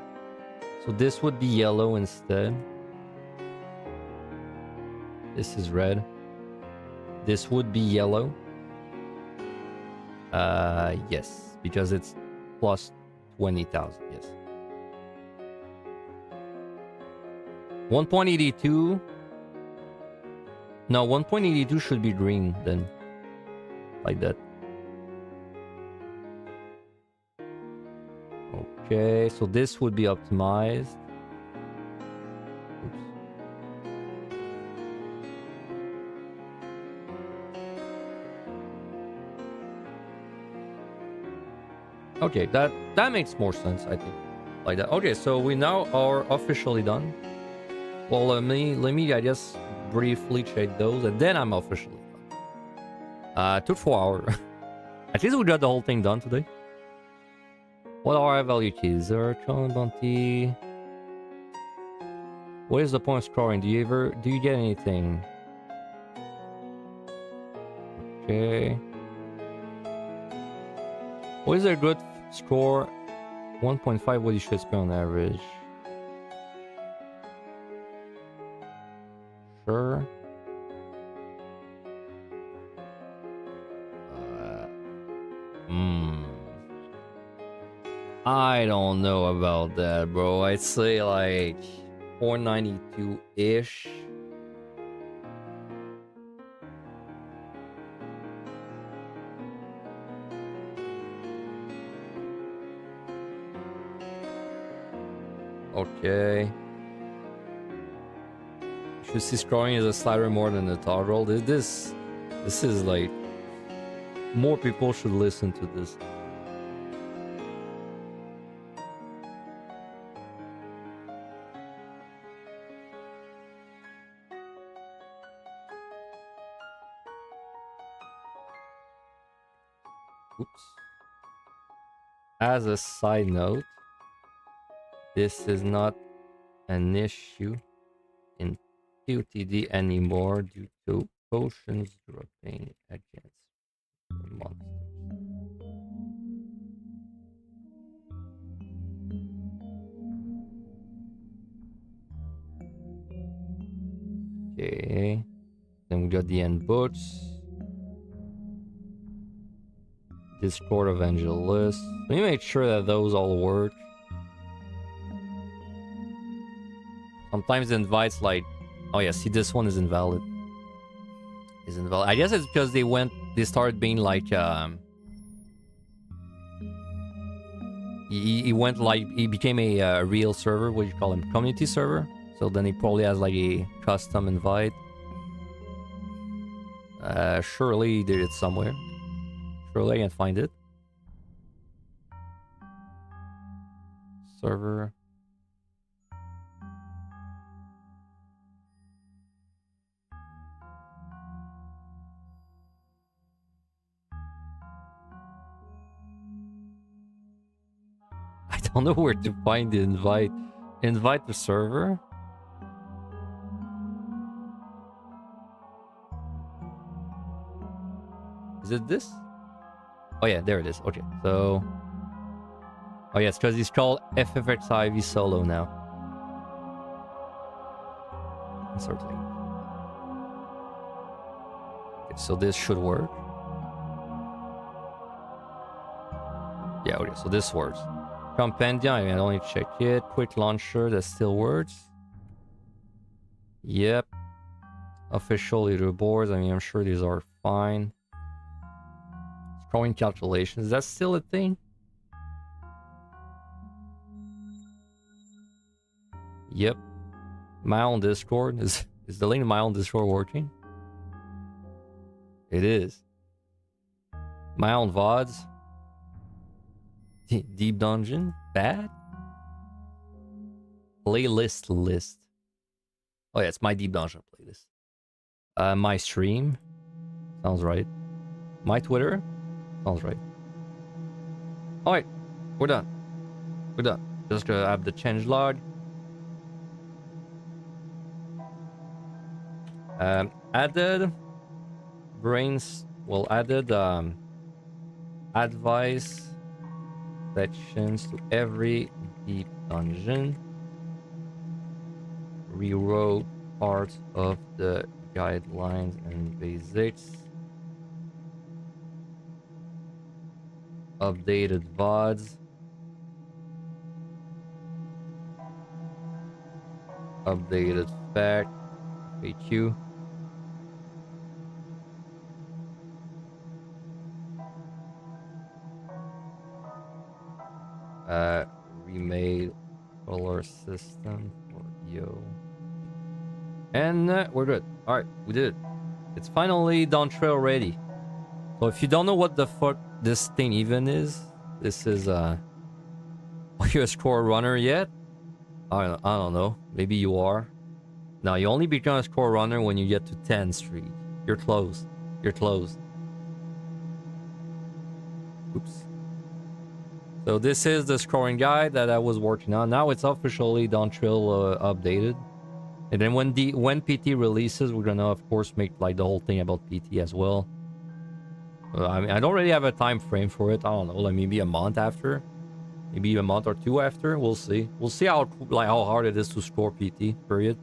So this would be yellow instead. This is red. This would be yellow. Yes, because it's plus 20,000. Yes. 1.82. No, 1.82 should be green then. Like that. Okay, so this would be optimized. Oops. Okay, that makes more sense, I think. Like that. Okay, so we now are officially done. Well, let me I guess briefly check those, and then I'm officially done. Took 4 hours. At least we got the whole thing done today. What are our value keys? Bounty. What is the point of scoring? Do you get anything? Okay. What is a good score? 1.5. What you should spend on average? Sure. I don't know about that, bro. I'd say like 492-ish. Okay. Should see scoring is a slider more than the toggle. This is like more people should listen to this. Oops. As a side note, this is not an issue in PotD anymore due to potions dropping against monsters. Okay. Then we got the end books. Discord Evangelist. Let me make sure that those all work. Sometimes the invites like, oh yeah, see this one is invalid. Is invalid. I guess it's because they started being like, he became a real server. What do you call him? Community server. So then he probably has like a custom invite. Surely he did it somewhere. Surely I can find it. Server. I don't know where to find the invite. Invite the server. Is it this? Oh yeah, there it is. Okay, so... Oh yeah, it's because he's called FFXIV Solo now. Certainly. Okay, so this should work. Yeah, okay, so this works. Compendium, I don't need to check it. Quick launcher, that still works. Yep. Official leaderboards, I mean, I'm sure these are fine. Scoring calculations, that's still a thing? Yep. My own Discord, is the link to my own Discord working? It is. My own VODs. Deep Dungeon, bad? Playlist list. Oh yeah, it's my Deep Dungeon playlist. My stream. Sounds right. My Twitter. Sounds right. Alright, we're done. We're done. Just gonna have the change log. Added brains. Well, added advice sections to every deep dungeon. Rewrote parts of the guidelines and basics. Updated VODs. Updated fact. FAQ. Remade color system for Yo. And we're good. Alright, we did it. It's finally done trail ready. So if you don't know what the fuck this thing even is, this is are you a score runner yet? I don't know. Maybe you are. Now you only become a score runner when you get to 10th Street. You're close. You're close. Oops. So this is the scoring guide that I was working on. Now it's officially done trail updated. And then when PT releases, we're gonna of course make like the whole thing about PT as well. I mean, I don't really have a time frame for it. I don't know, like maybe a month after, maybe a month or two after. We'll see. We'll see how hard it is to score PT. Period.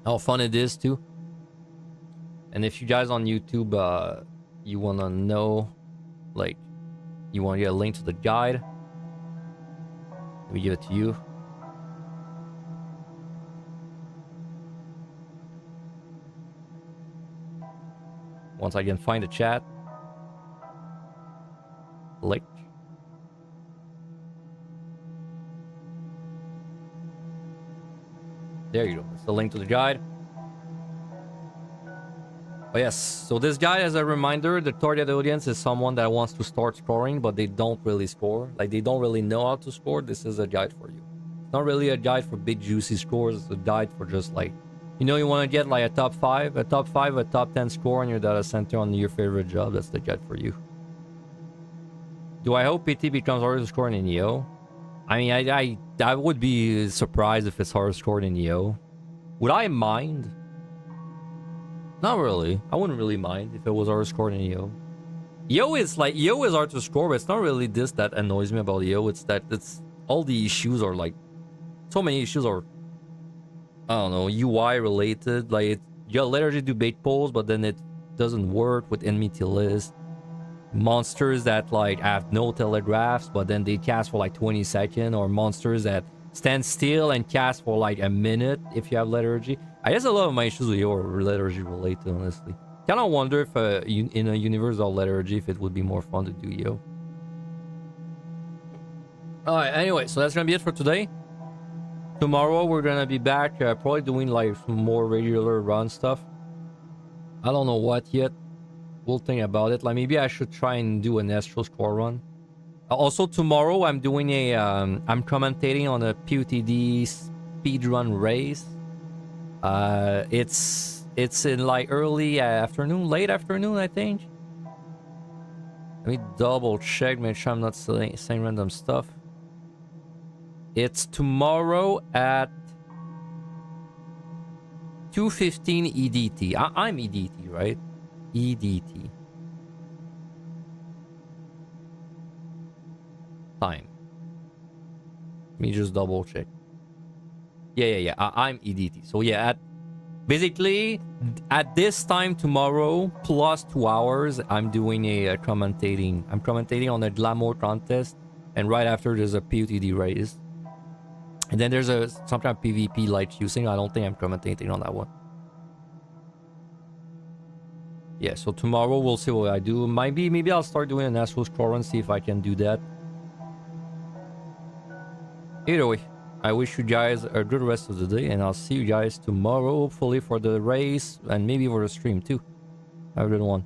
How fun it is too. And if you guys on YouTube, you wanna know, like, you want to get a link to the guide, let me give it to you. Once I can find the chat, click. There you go. It's the link to the guide. Oh yes, so this guy, as a reminder, the target audience is someone that wants to start scoring, but they don't really score. Like, they don't really know how to score. This is a guide for you. It's not really a guide for big, juicy scores. It's a guide for just, like, you know, you want to get, like, a top 5, a top 10 score in your data center on your favorite job. That's the guide for you. Do I hope PT becomes harder to score in EO? I mean, I would be surprised if it's harder scored in EO. Would I mind? Not really. I wouldn't really mind if it was our score than Yo. Yo is hard to score, but it's not really this that annoys me about Yo. It's that it's all the issues are like so many issues are, I don't know, UI related. Like you literally do bait pulls, but then it doesn't work with enmity list. Monsters that like have no telegraphs, but then they cast for like 20 seconds, or monsters that stand still and cast for like a minute if you have liturgy. I guess a lot of my issues with Yo are liturgy related, honestly. Kind of wonder if in a universe of liturgy, if it would be more fun to do Yo. Alright, anyway, so that's gonna be it for today. Tomorrow we're gonna be back, probably doing like some more regular run stuff. I don't know what yet. We'll think about it. Like maybe I should try and do an Astro score run. Also tomorrow I'm doing a I'm commentating on a PotD speedrun race. It's in like early afternoon, late afternoon, I think. Let me double check, make sure I'm not saying random stuff. It's tomorrow at 2:15 EDT. I'm EDT, right? EDT. Time. Let me just double check. Yeah. I'm EDT. So yeah, basically at this time tomorrow plus 2 hours, I'm doing a commentating. I'm commentating on a glamour contest, and right after there's a PotD race, and then there's some kind of PvP light fusing. I don't think I'm commentating on that one. Yeah, so tomorrow we'll see what I do. Maybe I'll start doing an Astro score run, see if I can do that. Either way, I wish you guys a good rest of the day, and I'll see you guys tomorrow, hopefully for the race and maybe for the stream too. Have a good one.